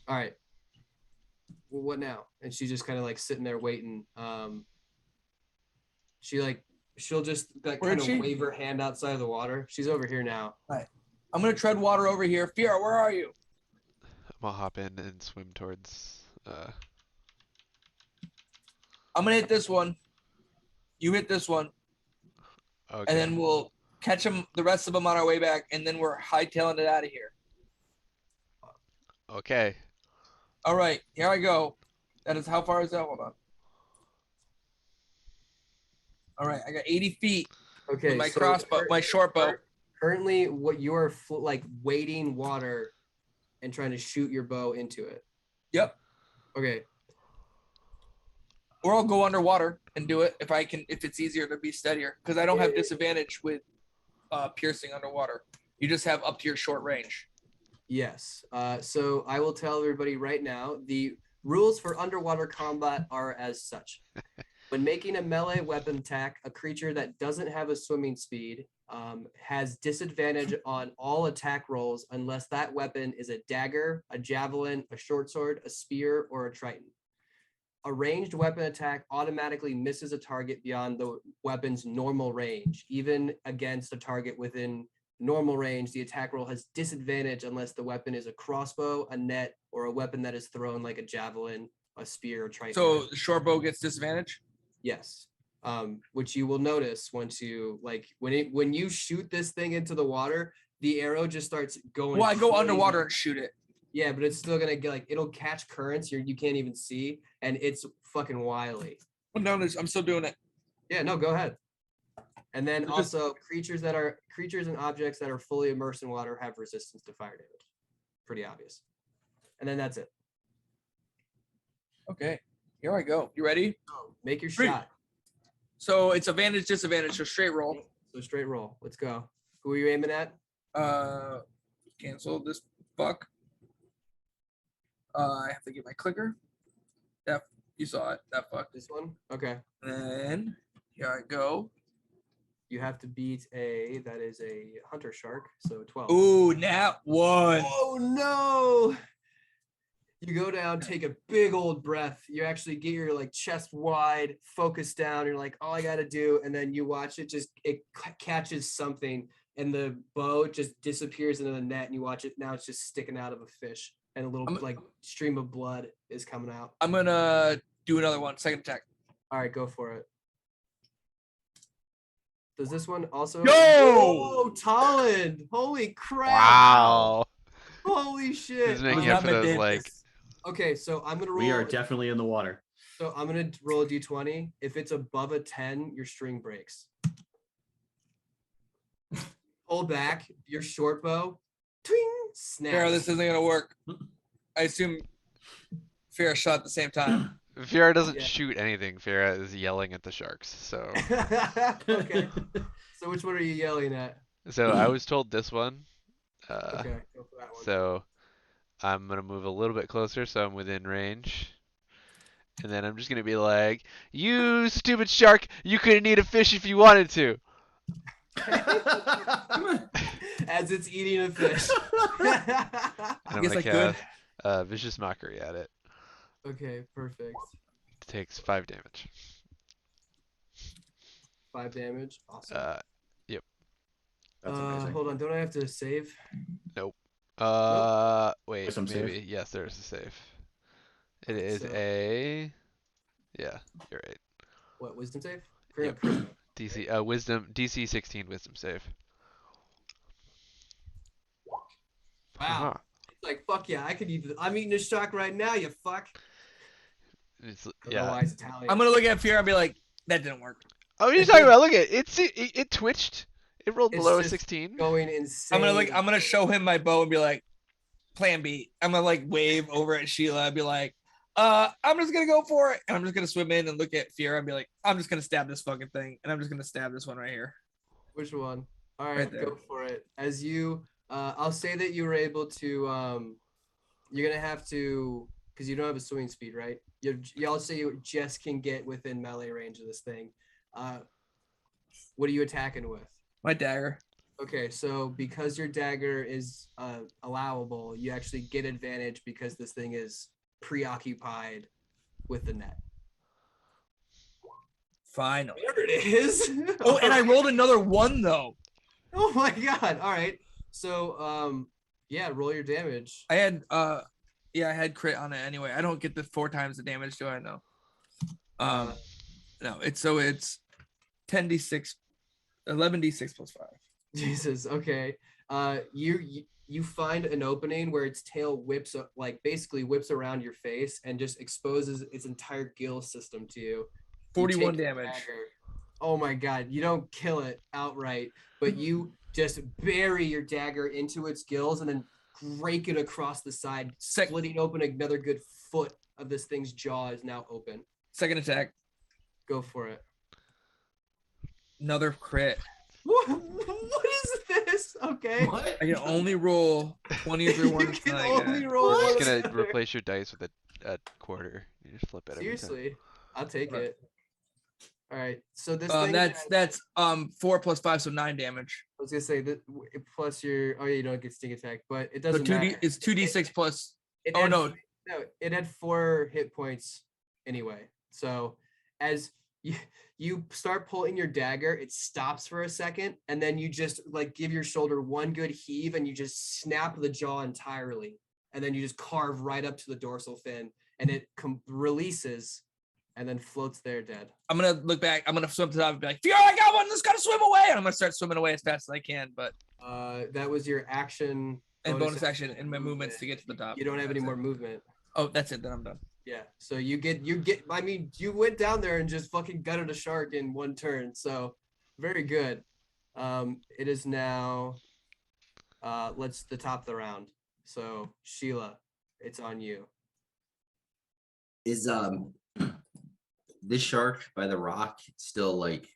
All right. Well, what now? And she's just kind of like sitting there waiting. She'll just like Where'd kind she? of wave her hand outside of the water. She's over here now. I'm gonna tread water over here. Fiera, where are you? I'm gonna hop in and swim towards. I'm gonna hit this one. You hit this one, Okay. and then we'll catch them. The rest of them on our way back, and then we're hightailing it out of here. Okay. All right, here I go. That is how far is that? Hold on. All right, I got 80 feet Okay. with my so crossbow, my short bow. Currently, what you're like wading water and trying to shoot your bow into it. Yep. Okay. Or I'll go underwater and do it if it's easier to be steadier, because I don't have disadvantage with piercing underwater. You just have up to your short range. Yes. So I will tell everybody right now, the rules for underwater combat are as such. When making a melee weapon attack, a creature that doesn't have a swimming speed has disadvantage on all attack rolls unless that weapon is a dagger, a javelin, a short sword, a spear, or a trident. A ranged weapon attack automatically misses a target beyond the weapon's normal range. Even against a target within normal range, the attack roll has disadvantage unless the weapon is a crossbow, a net, or a weapon that is thrown like a javelin, a spear, or trident. So the short bow gets disadvantage? Yes. Which you will notice once you like when you shoot this thing into the water, the arrow just starts going. Well, I go crazy. underwater and shoot it. Yeah, but it's still gonna get like it'll catch currents you can't even see, and it's fucking wily. I'm still doing it. Yeah, no, go ahead. And then also creatures and objects that are fully immersed in water have resistance to fire damage. Pretty obvious. And then that's it. Okay, here I go. You ready? Oh, make your 3. shot. So it's advantage, disadvantage, so straight roll. So straight roll. Let's go. Who are you aiming at? Cancel this fuck. I have to get my clicker. That you saw it. That fuck. This one? Okay. And here I go. You have to beat that is a hunter shark, so 12. Ooh, nat 1. Oh no! You go down, take a big old breath. You actually get your like chest wide, focus down. You're like, all I gotta do, and then you watch it catches something, and the bow just disappears into the net, and you watch it. Now it's just sticking out of a fish, and a little like stream of blood is coming out. I'm gonna do another one. Second attack. All right, go for it. Does this one also? Yo! Oh, Tolland! Holy crap! Wow. Holy shit! He's making up for those like. Okay, so I'm gonna roll. We are definitely in the water. So I'm gonna roll a d20. If it's above a 10, your string breaks. Pull back your short bow. Twing! Snap. Farrah, this isn't gonna work. I assume Farrah shot at the same time. Farrah doesn't shoot anything. Farrah is yelling at the sharks. So. Okay. So which one are you yelling at? So I was told this one. Okay, go for that one. So I'm gonna move a little bit closer, so I'm within range. And then I'm just gonna be like, "You stupid shark! You couldn't eat a fish if you wanted to." As it's eating a fish. And I'm guess gonna I could. cast vicious mockery at it. Okay, perfect. It takes 5 damage. 5 damage. Awesome. Yep. That's amazing. Hold on, don't I have to save? Nope. Wait, Wisdom maybe. save? Yes, there is a save. It is So- yeah, you're right. What, wisdom save? Yep. DC wisdom DC 16 wisdom save. Wow. Uh-huh. It's like, fuck yeah, I'm eating a shark right now, you fuck. It's, yeah. Otherwise, Italian. I'm gonna look at Farrah and be like, that didn't work. Oh, what are you talking about? Look at it. It twitched. It rolled It's below a just 16. going insane. I'm gonna show him my bow and be like, plan B. I'm gonna like wave over at Sheila and be like, I'm just gonna go for it. And I'm just gonna swim in and look at Farrah and be like, I'm just gonna stab this fucking thing. And I'm just gonna stab this one right here. Which one? All right, Right there. go for it. As you, I'll say that you were able to, you're gonna have to, because you don't have a swimming speed, right? Y'all say you just can get within melee range of this thing. What are you attacking with? My dagger. Okay, so because your dagger is allowable, you actually get advantage because this thing is preoccupied with the net. Final. There it is. Oh, and I rolled another 1 though. Oh my god! All right. So yeah, roll your damage. I had I had crit on it anyway. I don't get the 4 times the damage, do I? No. No, it's 10d6, 11d6 plus 5. Jesus. Okay. You find an opening where its tail whips up, like basically whips around your face and just exposes its entire gill system to you. 41 take your damage. dagger. Oh my god! You don't kill it outright, but you just bury your dagger into its gills and then rake it across the side, splitting open another good foot of this thing's jaw is now open. Second attack. Go for it. Another crit. What is this? Okay. What? I can only roll 20 or more. You can only roll I'm one just gonna center. replace your dice with a quarter. You just flip it. every time. Seriously, I'll take it. All right, so this That's 4 plus 5, so 9 damage. I was gonna say that plus your you don't get sneak attack, but it So doesn't matter. it's 2d6 plus. It Oh had- no, no, it had 4 hit points anyway. So as you start pulling your dagger, it stops for a second, and then you just like give your shoulder one good heave, and you just snap the jaw entirely, and then you just carve right up to the dorsal fin, and it releases, and then floats there dead. I'm gonna look back. I'm gonna swim to the top and be like, Fiora, I got one. Let's gotta swim away. And I'm gonna start swimming away as fast as I can. But That was your action and bonus action and my movements to get to the top. You don't have any more movement. Oh, that's it. Then I'm done. Yeah, so you get. I mean, you went down there and just fucking gutted a shark in one turn. So, very good. It is now. Let's the top of the round. So Sheila, it's on you. Is this shark by the rock still like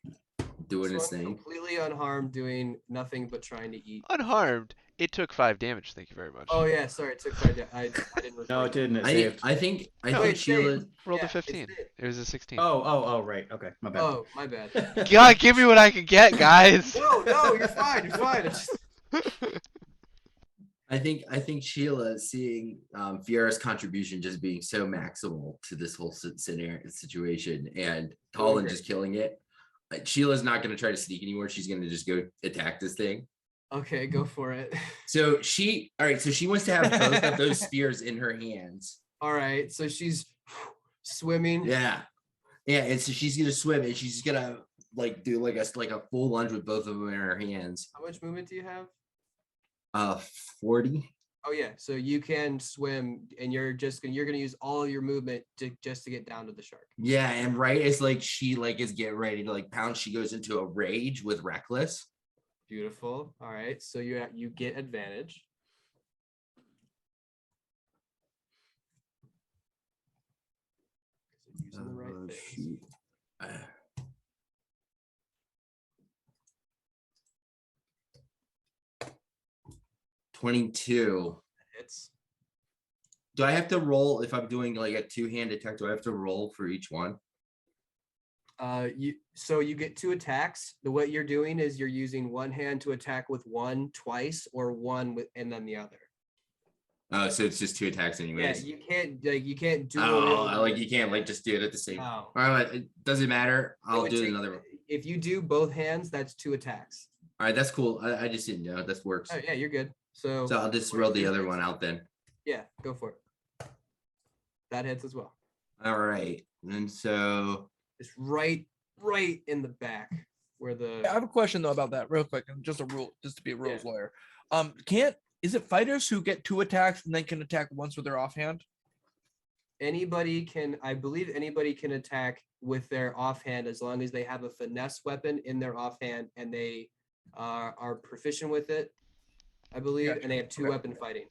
doing So his I'm thing? completely unharmed, doing nothing but trying to eat. Unharmed. It took 5 damage. Thank you very much. Oh yeah, sorry, it took 5 damage. I didn't. No, it didn't. It I saved. think No, it Sheila. saved. Rolled Yeah, a 15. it. It was a 16. Oh, right. Okay, my bad. Oh, my bad. God, give me what I can get, guys. No, you're fine. You're fine. It's just... I think Sheila seeing Fiora's contribution just being so maximal to this whole scenario situation, and Talon just killing it. Sheila's not going to try to sneak anymore. She's going to just go attack this thing. Okay, go for it. So she wants to have both of those spears in her hands. All right, so she's swimming. Yeah, and so she's gonna swim, and she's gonna like do like a full lunge with both of them in her hands. How much movement do you have? 40. Oh yeah, so you can swim, and you're gonna use all of your movement to get down to the shark. Yeah, and right as like she like is getting ready to like pounce, she goes into a rage with Reckless. Beautiful. All right, so you get advantage. Using the right things. Shoot. 22. Hits. Do I have to roll if I'm doing like a 2-hand attack? Do I have to roll for each one? You get 2 attacks. What you're doing is you're using one hand to attack with one twice, or one with and then the other. Oh, so it's just 2 attacks anyways. Yeah, you can't do. You can't like just do it at the same. No. All right, it doesn't matter. I'll do another one. If you do both hands, that's 2 attacks. All right, that's cool. I just didn't know. That works. Oh yeah, you're good. So So I'll just roll the other one out then. Yeah, go for it. That hits as well. All right, and so It's right in the back where the. I have a question though about that real quick, and just to be a rules lawyer. Is it fighters who get 2 attacks and then can attack once with their offhand? I believe anybody can attack with their offhand as long as they have a finesse weapon in their offhand and they are proficient with it, I believe, Gotcha. and they have 2 weapon fighting.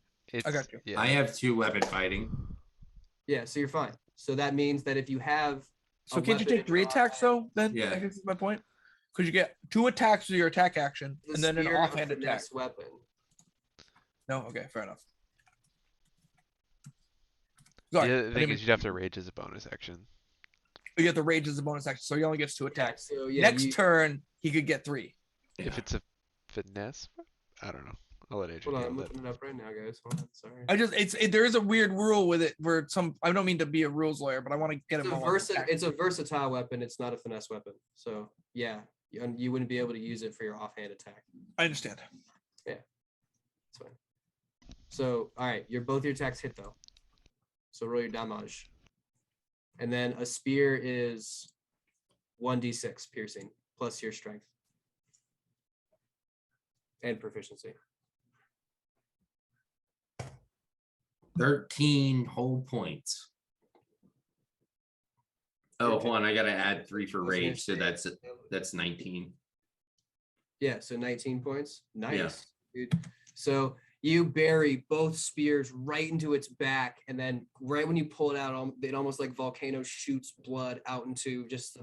I got you. Yeah. I have 2 weapon fighting. Yeah, so you're fine. So that means that if you have. So can't you take 3 attacks though? Then Yeah. I guess is my point. Because you get 2 attacks with your attack action, and then an offhand attack. Weapon. No, okay, fair enough. The Sorry, other thing is you'd have to rage as a bonus action. you have the rage as a bonus action, so he only gets 2 attacks. So yeah, Next turn, he could get 3. If it's a finesse, I don't know. I'll let Adrian Hold on, I'm handle it. looking it up right now, guys. Hold on, sorry. There is a weird rule with it where I don't mean to be a rules lawyer, but I want to get him. It's a versatile weapon. It's not a finesse weapon. So yeah, you wouldn't be able to use it for your offhand attack. I understand. It's fine. So all right, both your attacks hit though. So roll your damage. And then a spear is 1d6 piercing plus your strength and proficiency. 13 whole points. Oh, hold on. I gotta add 3 for rage, so that's 19. Yeah, so 19 points. Yeah. Nice, dude. So you bury both spears right into its back, and then right when you pull it out, it almost like volcano shoots blood out into just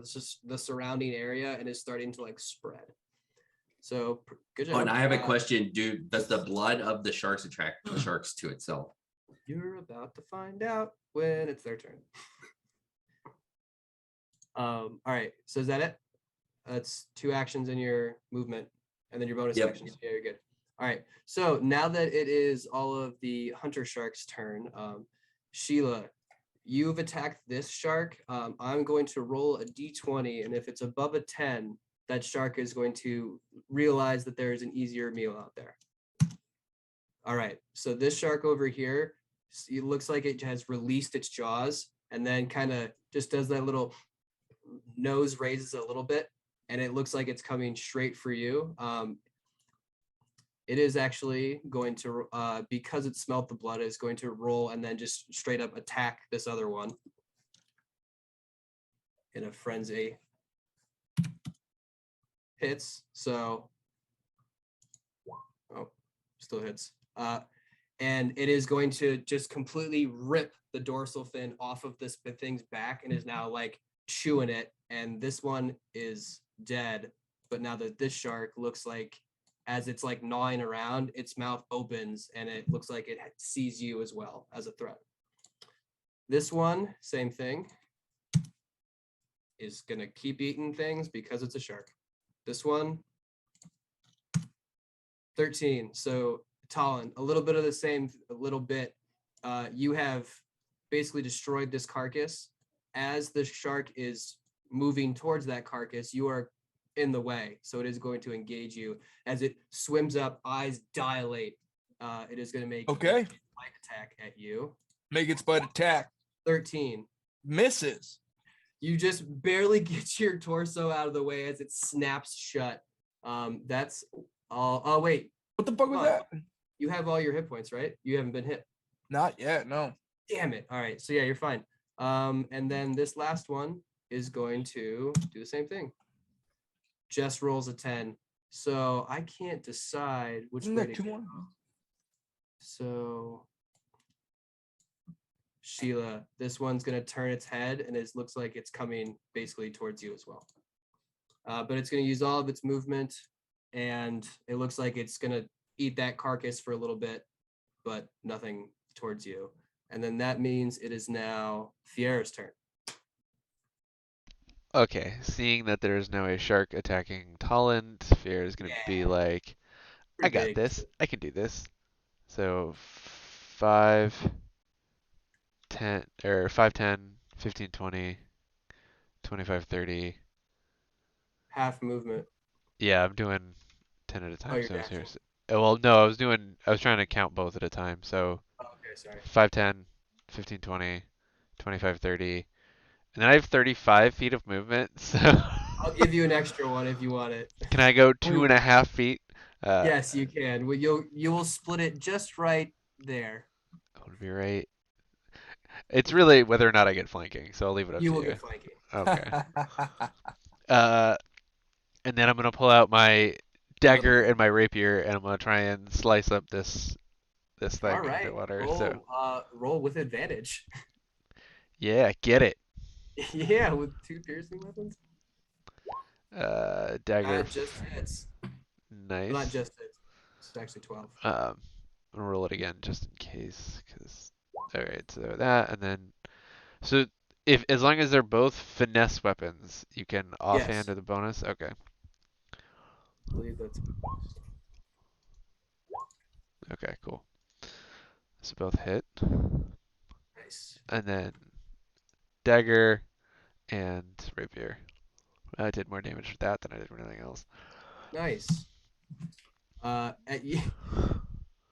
the surrounding area and is starting to like spread. So good job. Oh, and I have a question, dude. Does the blood of the sharks attract the sharks to itself? You're about to find out when it's their turn. All right. So is that it? That's 2 actions in your movement, and then your bonus Yep. actions. Yeah, you're good. All right. So now that it is all of the hunter shark's turn, Sheila, you've attacked this shark. I'm going to roll a d20, and if it's above a 10, that shark is going to realize that there is an easier meal out there. All right. So this shark over here, it looks like it has released its jaws and then kind of just does that little nose raises a little bit, and it looks like it's coming straight for you. It is actually going to, because it smelt the blood, is going to roll and then just straight up attack this other one in a frenzy. Hits, so, oh, still hits. And it is going to just completely rip the dorsal fin off of this thing's back and is now like chewing it. And this one is dead. But now that this shark looks like, as it's like gnawing around, its mouth opens and it looks like it sees you as well as a threat. This one, same thing, is gonna keep eating things because it's a shark. This one, 13. So Talon, a little bit of the same, a little bit. You have basically destroyed this carcass. As the shark is moving towards that carcass, you are in the way, so it is going to engage you. As it swims up, eyes dilate. It is going to make a bite attack at you. Make its bite attack. 13. Misses. You just barely get your torso out of the way as it snaps shut. That's all. Oh, wait. What the fuck was that? You have all your hit points, right? You haven't been hit. Not yet, no. Damn it. All right. So yeah, you're fine. And then this last one is going to do the same thing. Just rolls a 10. So I can't decide which way to go. So Sheila, this one's going to turn its head and it looks like it's coming basically towards you as well. But it's going to use all of its movement, and it looks like it's going to eat that carcass for a little bit, but nothing towards you. And then that means it is now Fiera's turn. Okay, seeing that there is now a shark attacking Talon, Fiera is going to be like, I got this. I can do this. So 5, 10, or 5, 10, 15, 20, 25, 30. Half movement. Yeah, I'm doing 10 at a time. Oh, you're So dashing. seriously. Well, no, I was trying to count both at a time. So Oh, okay, sorry. 5, 10, 15, 20, 25, 30. And then I have 35 feet of movement. So I'll give you an extra one if you want it. can I go 2.5 feet? Yes, you can. Well, you will split it just right there. That would be right. It's really whether or not I get flanking, so I'll leave it up to you. You will get flanking. Okay. And then I'm gonna pull out my dagger and my rapier, and I'm gonna try and slice up this thing All right. into water. Roll, So roll with advantage. yeah, get it. Yeah, with 2 piercing weapons. Dagger. Just hits. Nice. Not just hits. It's actually 12. I'm gonna roll it again just in case, all right. So that, and then so if as long as they're both finesse weapons, you can offhand or the bonus. Okay. I believe that's. Okay, cool. So both hit. Nice. And then dagger and rapier. I did more damage with that than I did with anything else. Nice.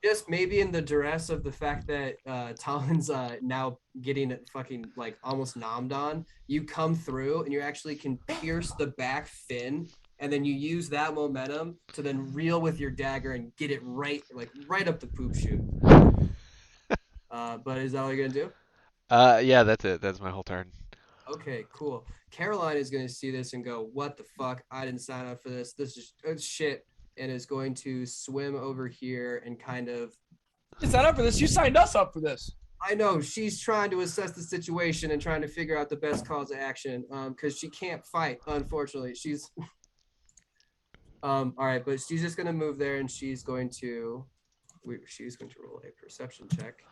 Just maybe in the duress of the fact that Talon's now getting it fucking like almost nommed on, you come through and you actually can pierce the back fin, and then you use that momentum to then reel with your dagger and get it right up the poop chute. But is that all you're gonna do? Yeah, that's it. That's my whole turn. Okay, cool. Caroline is gonna see this and go, "What the fuck? I didn't sign up for this. This is shit. and is going to swim over here and kind of. You signed up for this. You signed us up for this. I know she's trying to assess the situation and trying to figure out the best cause of action. Because she can't fight, unfortunately. She's. All right, but she's just gonna move there, and she's going to roll a perception check.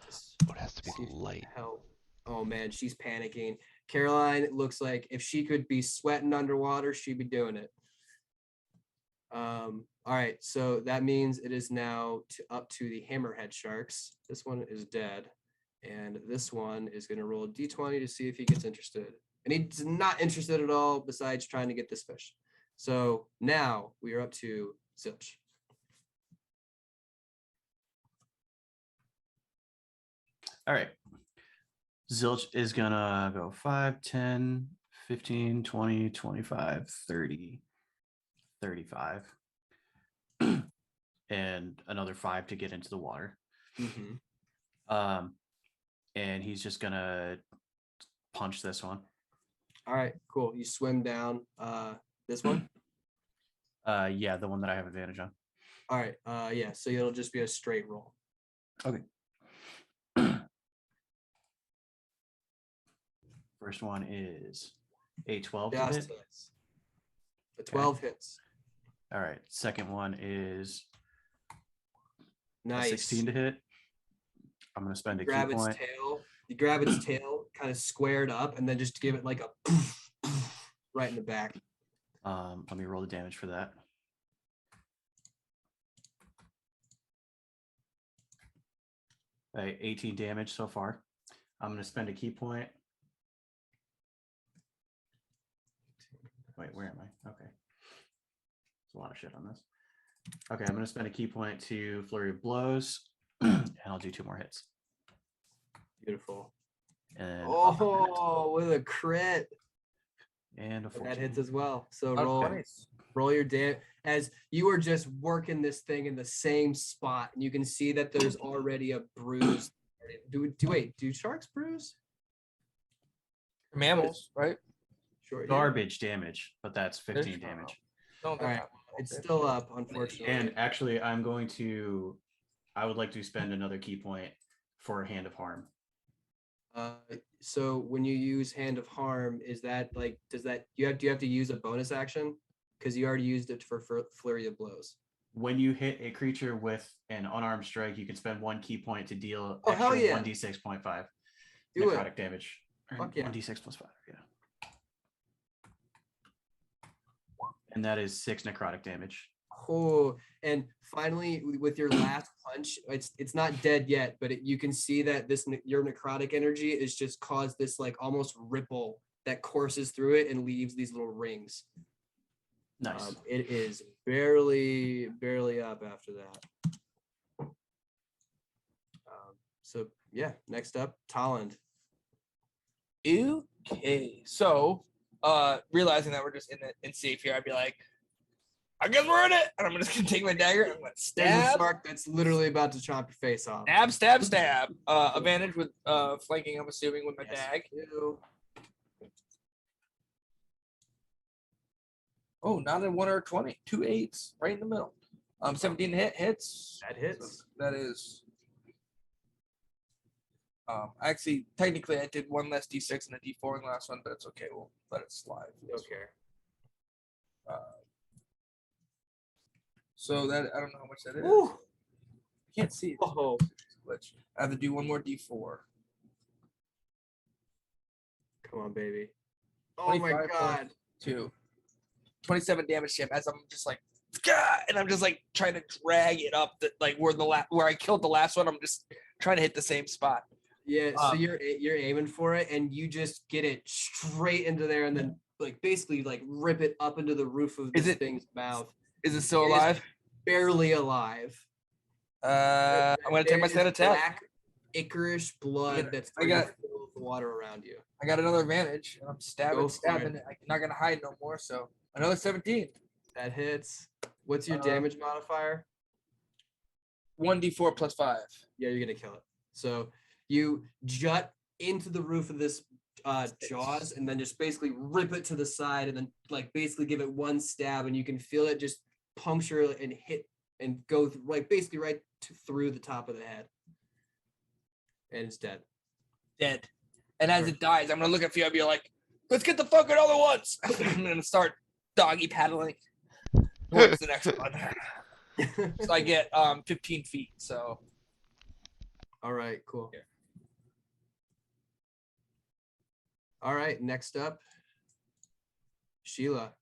Oh, it has to be light. Help. Oh man, she's panicking. Caroline, it looks like if she could be sweating underwater, she'd be doing it. All right, so that means it is now up to the Hammerhead Sharks. This one is dead, and this one is gonna roll a d20 to see if he gets interested. And he's not interested at all, besides trying to get this fish. So now we are up to Zilch. All right. Zilch is gonna go 5, 10, 15, 20, 25, 30, 35. And another 5 to get into the water. Mm-hmm. And he's just gonna punch this one. All right, cool. You swim down. This one? Yeah, the one that I have advantage on. All right. Yeah, so it'll just be a straight roll. Okay. First one is a 12 to hit. Hits. The 12 hits. All right. Second one is nice. A 16 to hit. I'm gonna spend a key point. You grab its tail, kind of squared up, and then just give it like a poof, poof, right in the back. Let me roll the damage for that. All right, 18 damage so far. I'm gonna spend a key point. Wait, where am I? Okay. There's a lot of shit on this. Okay, I'm gonna spend a key point to Flurry of Blows, and I'll do 2 more hits. Beautiful. And with a crit. And a 14. That hits as well. So Okay. roll your damage as you are just working this thing in the same spot, and you can see that there's already a bruise. Do sharks bruise? Mammals, right? Sure. Garbage damage, but that's 15 damage. No, All right. It's still up, unfortunately. And actually, I would like to spend another key point for a Hand of Harm. So when you use Hand of Harm, is that like, do you have to use a bonus action? Because you already used it for Flurry of Blows. When you hit a creature with an unarmed strike, you can spend 1 key point to deal Oh, extra hell yeah. 1d6.5 Do necrotic it. damage. Fuck yeah. 1d6 plus 5, yeah. And that is 6 necrotic damage. Oh, and finally, with your last punch, it's not dead yet, but you can see that your necrotic energy is just caused this like almost ripple that courses through it and leaves these little rings. Nice. It is barely up after that. So yeah, next up, Tolland. Okay, so realizing that we're just in safe here, I'd be like, I guess we're in it, and I'm just gonna take my dagger and I'm gonna There's a stab. shark that's literally about to chomp your face off. Stab. Advantage with flanking, I'm assuming, with my dag. Oh, not a 1 or a 20. 2 8s, right in the middle. 17 hits. That hits. So that is. Actually, technically, I did 1 less d6 and a d4 in the last one, but it's okay. We'll let it slide. Okay. So that I don't know how much that is. Ooh. I can't see it. Oh. Glitch. I have to do 1 more d4. Come on, baby. Oh my god. 2. 27 damage to him as I'm just like, Gah! And I'm just like trying to drag it up that like where I killed the last one. I'm just trying to hit the same spot. Yeah, so you're aiming for it, and you just get it straight into there, and then like basically like rip it up into the roof of this thing's mouth. Is it still alive? Barely alive. I'm gonna take my standard attack. Black, ichorish blood that's full of the water around you. I got another advantage. I'm stabbing it. I'm not gonna hide no more. So another 17. That hits. What's your damage modifier? 1d4 plus 5. Yeah, you're gonna kill it. So you jut into the roof of this jaws, and then just basically rip it to the side, and then like basically give it 1 stab, and you can feel it just puncture and hit and go basically right through the top of the head, and it's dead. Dead. And as it dies, I'm gonna look at you and be like, "Let's get the fucking other ones." I'm gonna start doggy paddling towards the next one. So I get 15 feet. So. All right, cool. All right, next up, Sheila.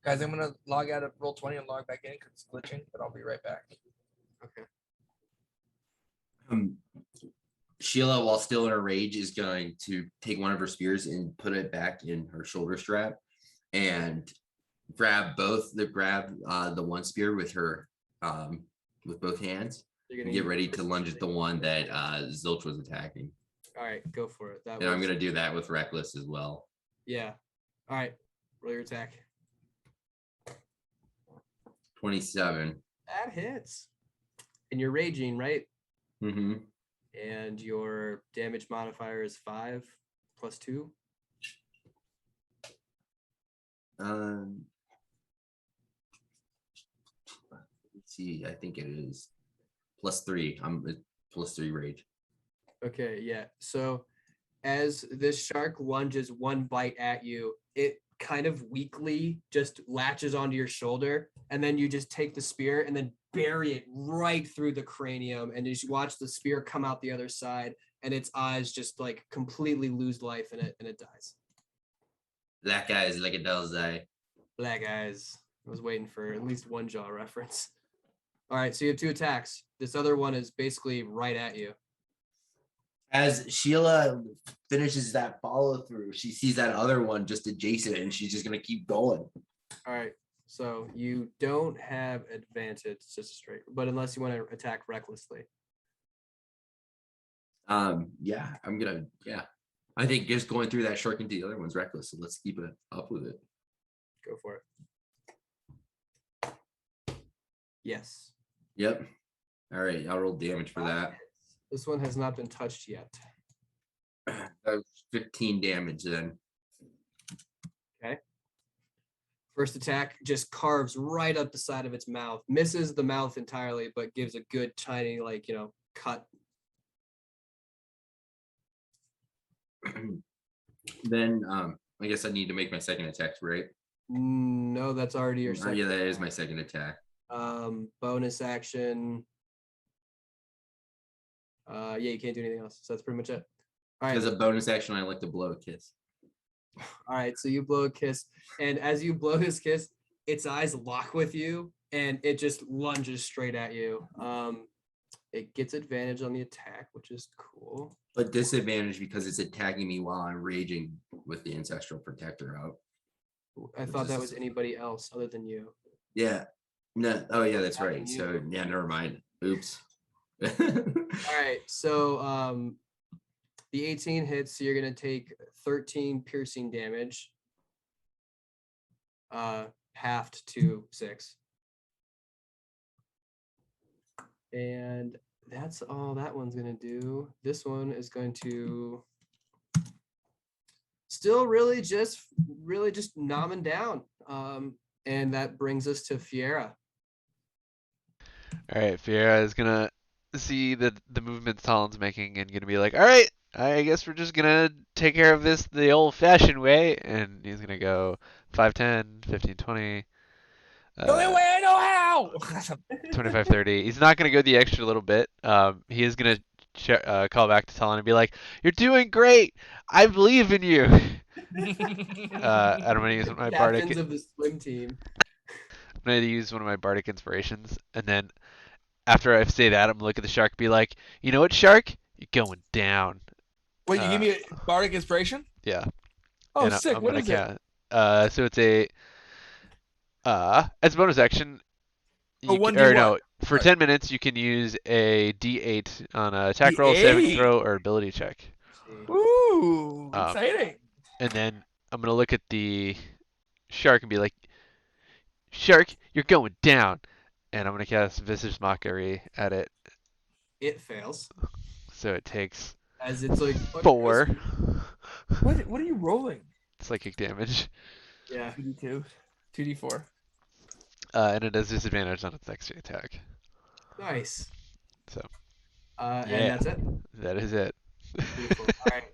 Guys, I'm gonna log out of Roll20 and log back in because it's glitching, but I'll be right back. Okay. Sheila, while still in a rage, is going to take one of her spears and put it back in her shoulder strap, and grab the one spear with her with both hands. And get ready to lunge at the one that Zilch was attacking. All right, go for it. And I'm gonna do that with Reckless as well. Yeah. All right, roll your attack. 27. That hits. And you're raging, right? Mm-hmm. And your damage modifier is 5 plus 2. Let's see. I think it is +3. I'm at +3 rage. Okay, yeah. So as this shark lunges one bite at you, it kind of weakly just latches onto your shoulder, and then you just take the spear and then bury it right through the cranium, and you watch the spear come out the other side, and its eyes just like completely lose life in it, and it dies. Black eyes like a doll's eye. Black eyes. I was waiting for at least one jaw reference. All right, so you have 2 attacks. This other one is basically right at you. As Sheila finishes that follow through, she sees that other one just adjacent, and she's just gonna keep going. All right, so you don't have advantage, it's just straight, but unless you want to attack recklessly. Yeah, I think just going through that shark into the other one's reckless, so let's keep it up with it. Go for it. Yes. Yep. All right, I'll roll damage for that. This one has not been touched yet. That was 15 damage then. Okay. First attack just carves right up the side of its mouth, misses the mouth entirely, but gives a good tiny, cut. Then I guess I need to make my second attack, right? No, that's already your second. Yeah, that is my second attack. Bonus action. Yeah, you can't do anything else. So that's pretty much it. All right. As a bonus action, I like to blow a kiss. All right, so you blow a kiss, and as you blow this kiss, its eyes lock with you, and it just lunges straight at you. It gets advantage on the attack, which is cool. But disadvantage because it's attacking me while I'm raging with the Ancestral Protector out. I thought that was anybody else other than you. Yeah. No. Oh, yeah, that's right. So, yeah, never mind. Oops. All right, so the 18 hits, so you're going to take 13 piercing damage, halved to 6. And that's all that one's going to do. This one is going to still really just nom him down. And that brings us to Fiera. All right, Fiera is gonna see the movements Talon's making and gonna be like, all right, I guess we're just gonna take care of this the old-fashioned way, and he's gonna go 5, 10, 15, 20. The only way I know how. 25, 30. He's not gonna go the extra little bit. He is gonna call back to Talon and be like, "You're doing great. I believe in you." I'm gonna use my bardic. Captains of the swim team. I'm gonna use one of my bardic inspirations, and then after I say that, I'm gonna look at the shark and be like, "You know what, shark? You're going down." Wait, you give me a bardic inspiration? Yeah. Oh, and sick. What is it? So it's a as a bonus action. For 10 minutes you can use a D8 on a attack roll, saving throw, or ability check. Ooh, exciting. And then I'm gonna look at the shark and be like, "Shark, you're going down," and I'm gonna cast Visage Mockery at it. It fails. So it takes as it's like 4. What are you rolling? Psychic damage. Yeah. 2d2, 2d4. and it has disadvantage on its next attack. Nice. So And yeah, that's it. that is it. Beautiful. All right.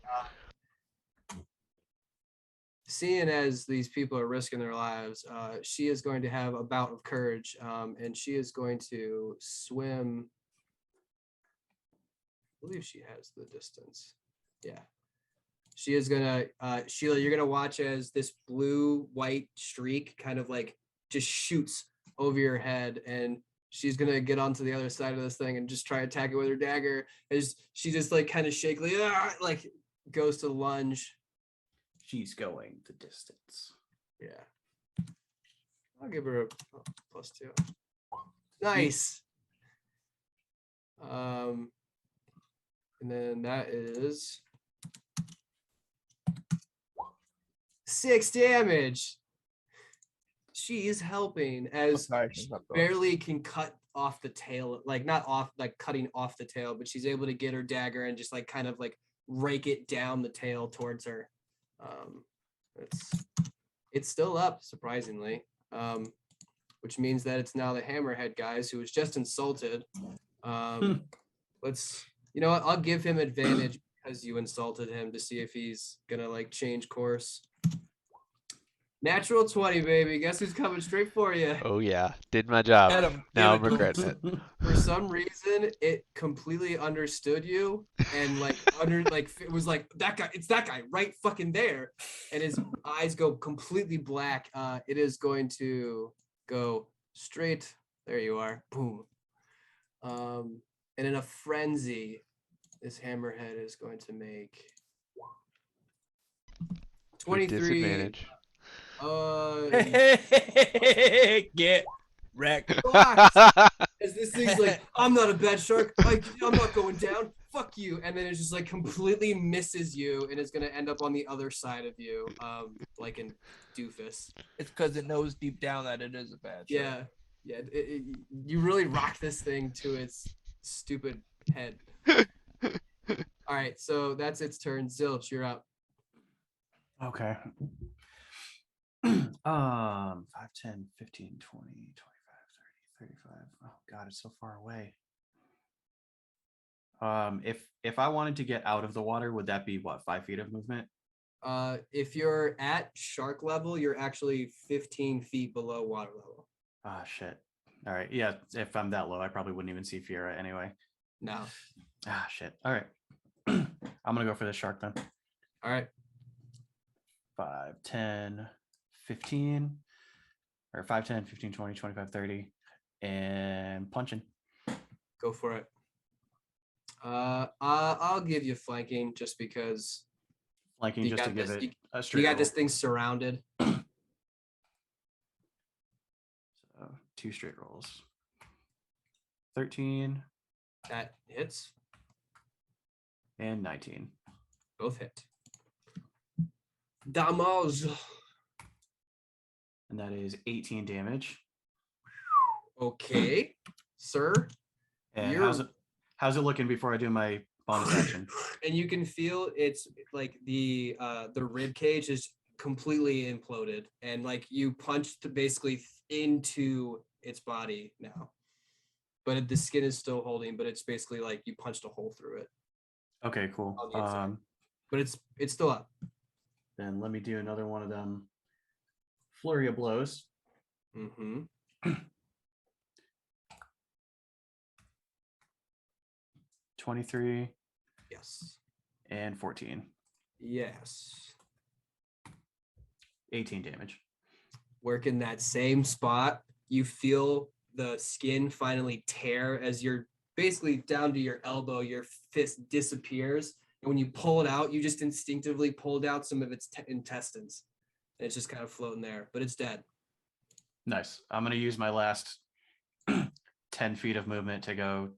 Seeing as these people are risking their lives, she is going to have a bout of courage, and she is going to swim. I believe she has the distance. Yeah. She is gonna, Sheila, you're gonna watch as this blue-white streak kind of like just shoots over your head, and she's gonna get onto the other side of this thing and just try to attack it with her dagger. As she just like kind of shakily, like goes to lunge. She's going the distance. Yeah. I'll give her a +2. Nice. And then that is 6 damage. She is helping as she barely can cut off the tail, like not off, like cutting off the tail, but she's able to get her dagger and just like kind of like rake it down the tail towards her. It's still up, surprisingly, which means that it's now the Hammerhead guys who was just insulted. Let's, you know what? I'll give him advantage because you insulted him to see if he's gonna like change course. Natural 20, baby. Guess who's coming straight for you? Oh yeah, did my job. Get him. Now Give I'm it to regretting it. For some reason, it completely understood you and like it was like that guy. It's that guy right fucking there, and his eyes go completely black. It is going to go straight. There you are. Boom. And in a frenzy, this Hammerhead is going to make With 23. disadvantage. Get wrecked. Blocked. As this thing's like, I'm not a bad shark. I'm not going down. Fuck you. And then it just like completely misses you and is gonna end up on the other side of you, like in doofus. It's because it knows deep down that it is a bad shark. Yeah. You really rock this thing to its stupid head. All right, so that's its turn. Zilch, you're up. Okay. 5, 10, 15, 20, 25, 30, 35. Oh God, it's so far away. If I wanted to get out of the water, would that be what, 5 feet of movement? If you're at shark level, you're actually 15 feet below water level. Ah, shit. All right. Yeah, if I'm that low, I probably wouldn't even see Fiera anyway. No. Ah, shit. All right. I'm gonna go for the shark then. All right. 5, 10, 15, or 5, 10, 15, 20, 25, 30, and punching. Go for it. I'll give you flanking just because Flanking you just to got give this. it a straight You got roll. this thing surrounded. So 2 straight rolls. 13 That hits. and 19. Both hit. Damage. And that is 18 damage. Okay, sir. And You're- how's it looking before I do my bonus action? And you can feel it's like the rib cage is completely imploded, and like you punched basically into its body now, but the skin is still holding. But it's basically like you punched a hole through it. Okay, cool. On the inside. But it's still up. Then let me do another one of them flurry of blows. Mm-hmm. 23 Yes. and 14. Yes. 18 damage. Work in that same spot. You feel the skin finally tear as you're basically down to your elbow. Your fist disappears. And when you pull it out, you just instinctively pulled out some of its intestines. And it's just kind of floating there, but it's dead. Nice. I'm going to use my last 10 feet of movement to go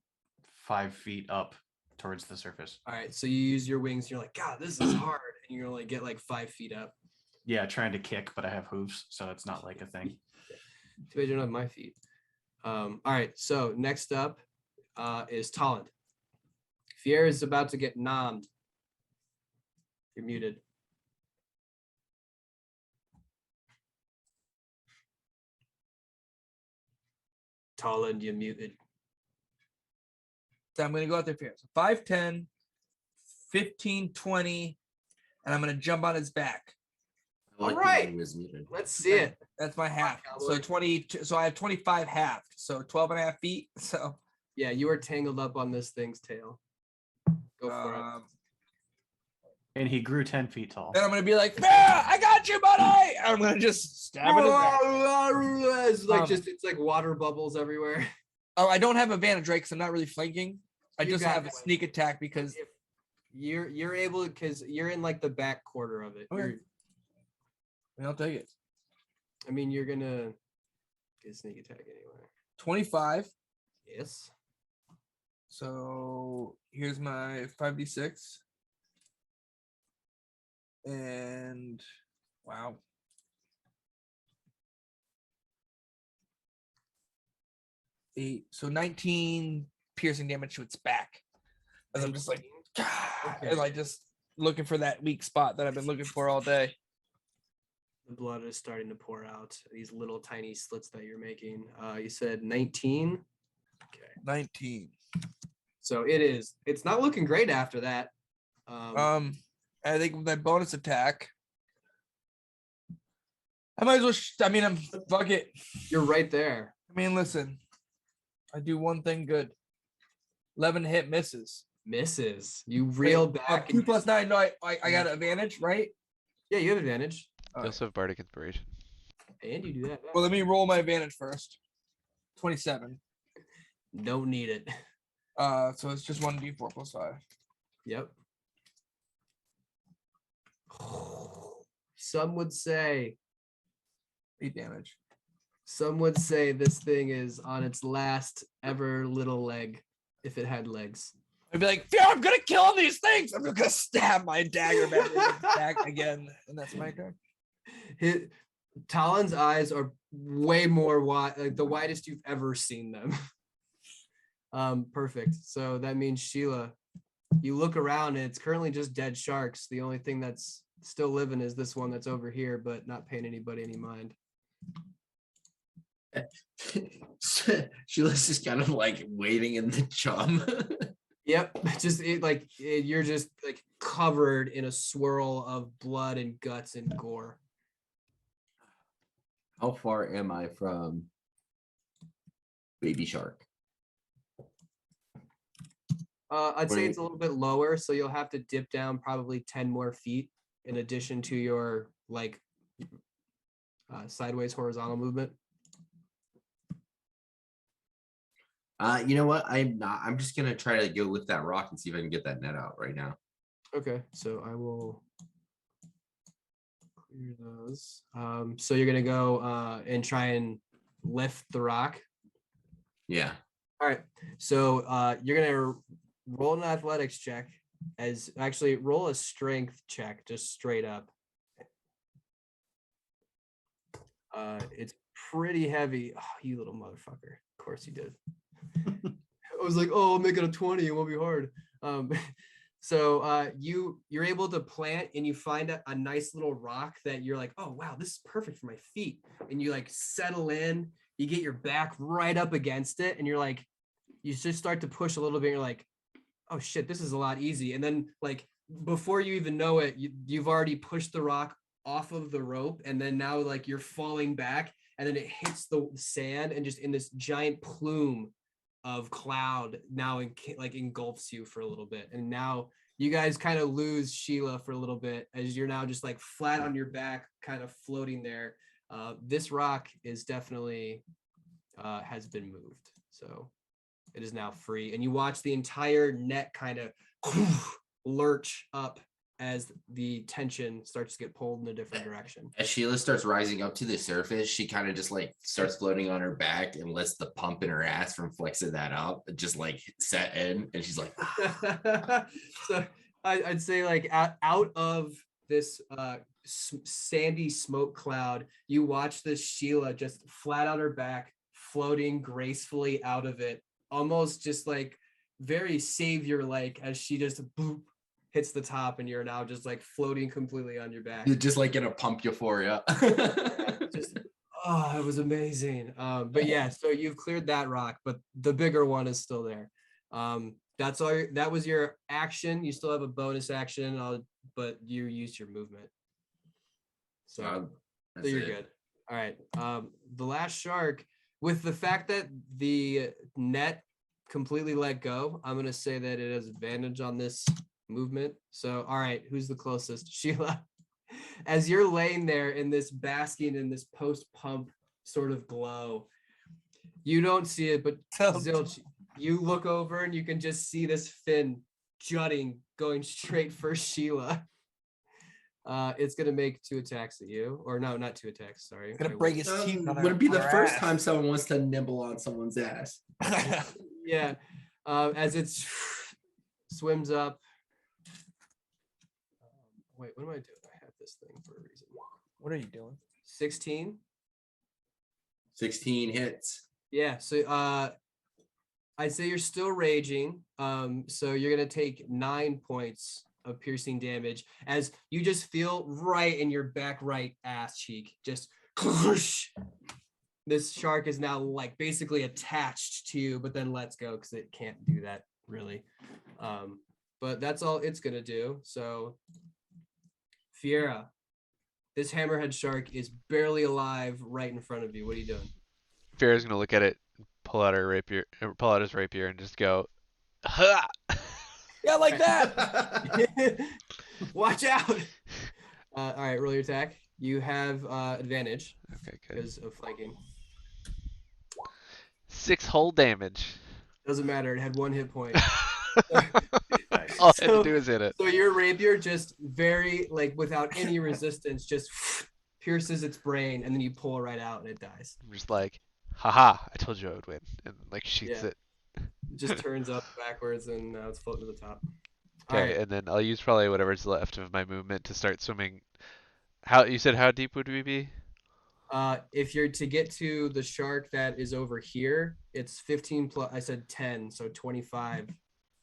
5 feet up towards the surface. All right. So you use your wings. You're like, God, this is hard. And you're only get like 5 feet up. Yeah, trying to kick, but I have hooves, so it's not like a thing. Too bad you don't have my feet. All right. So next up is Tolland. Fier is about to get nommed. You're muted. Talon, you muted. So I'm going to go out there for so 5, 10, 15, 20, and I'm going to jump on his back. I like All right. that he was muted. Let's see it. That's my half. Cowboy. So 20. So I have 25 halved. So 12 and a half feet. So Yeah, you are tangled up on this thing's tail. Go for it. And he grew 10 feet tall. Then I'm going to be like, yeah, I got you, buddy. I'm going to just stab it. It's like it's like water bubbles everywhere. Oh, I don't have advantage, right? Because I'm not really flanking. I You just got have a it. sneak attack because If you're able, because you're in like the back quarter of it. Okay. I'll take it. I mean, you're gonna get a sneak attack anyway. 25. Yes. So here's my 5d6. And wow. Eight. So 19 piercing damage to its back. As I'm just like, and like just looking for that weak spot that I've been looking for all day. The blood is starting to pour out. These little tiny slits that you're making. You said 19. Okay. 19. So it's not looking great after that. I think with that bonus attack, I might as well. I'm fuck it. You're right there. I mean, listen, I do one thing good. 11 hit misses. Misses. You reel back. 2 plus 9. No, I got an advantage, right? Yeah, you have advantage. You also have Bardic Inspiration. And you do that. Well, let me roll my advantage first. 27. Don't need it. So it's just 1d4 plus 5. Yep. Some would say 8 damage. Some would say this thing is on its last ever little leg, if it had legs. I'd be like, yeah, I'm gonna kill these things. I'm gonna stab my dagger back again, and that's my turn. Talon's eyes are way more wide, like the widest you've ever seen them. Perfect. So that means Sheila, you look around and it's currently just dead sharks. The only thing that's still living is this one that's over here, but not paying anybody any mind. Sheila's just kind of like waiting in the chum. Yep, you're just like covered in a swirl of blood and guts and gore. How far am I from Baby Shark? I'd say it's a little bit lower, so you'll have to dip down probably 10 more feet in addition to your sideways horizontal movement. You know what? I'm just gonna try to go lift that rock and see if I can get that net out right now. Okay, so I will clear those. So you're gonna go and try and lift the rock. Yeah. All right. So you're gonna roll an athletics check. Roll a strength check, just straight up. It's pretty heavy. Oh, you little motherfucker. Of course you did. I was like, oh, I'll make it a 20. It won't be hard. So you're able to plant and you find a nice little rock that you're like, oh, wow, this is perfect for my feet. And you like settle in, you get your back right up against it. And you're like, you just start to push a little bit. And you're like, oh shit, this is a lot easy. And then like, before you even know it, you've already pushed the rock off of the rope. And then now like you're falling back and then it hits the sand and just in this giant plume of cloud now engulfs you for a little bit. And now you guys kind of lose Sheila for a little bit as you're now just like flat on your back, kind of floating there. This rock is definitely has been moved. So it is now free. And you watch the entire net kind of lurch up as the tension starts to get pulled in a different direction. As Sheila starts rising up to the surface, she kind of just like starts floating on her back and lets the pump in her ass from flexing that up just like set in, and she's like So I'd say like out of this sandy smoke cloud, you watch this Sheila just flat on her back, floating gracefully out of it, almost just like very savior like, as she just boop hits the top and you're now just like floating completely on your back. You're just like in a pump euphoria. Just Oh, it was amazing. But yeah, so you've cleared that rock, but the bigger one is still there. That's all. That was your action. You still have a bonus action, but you used your movement. So you're good. All right. The last shark, with the fact that the net completely let go, I'm gonna say that it has advantage on this movement. So, all right, who's the closest? Sheila. As you're laying there in this basking in this post-pump sort of glow, you don't see it, but Zilch, you look over and you can just see this fin jutting, going straight for Sheila. It's gonna make 2 attacks at you, or no, not 2 attacks. Sorry, Gonna break his teeth. Would it be the first time someone wants to nibble on someone's ass? Yeah, as it swims up. Wait, what am I doing? I have this thing for a reason. What are you doing? 16. 16 hits. Yeah, so I'd say you're still raging. So you're gonna take 9 points of piercing damage as you just feel right in your back right ass cheek. Just this shark is now like basically attached to you, but then lets go because it can't do that really. But that's all it's gonna do. So Fiera, this hammerhead shark is barely alive right in front of you. What are you doing? Fiera's gonna look at it, pull out his rapier, and just go, ha! Yeah, like that. Watch out! All right, roll your attack. You have advantage. Okay, good. Because of flanking. 6 whole damage. Doesn't matter. It had 1 hit point. All I had to do is hit it. So your rapier just very like without any resistance just pierces its brain, and then you pull it right out and it dies. I'm just like, haha! I told you I would win, and like shoots it. It just turns up backwards and now it's floating to the top. Okay, and then I'll use probably whatever's left of my movement to start swimming. How you said? How deep would we be? If you're to get to the shark that is over here, it's 15 plus. I said 10, so 25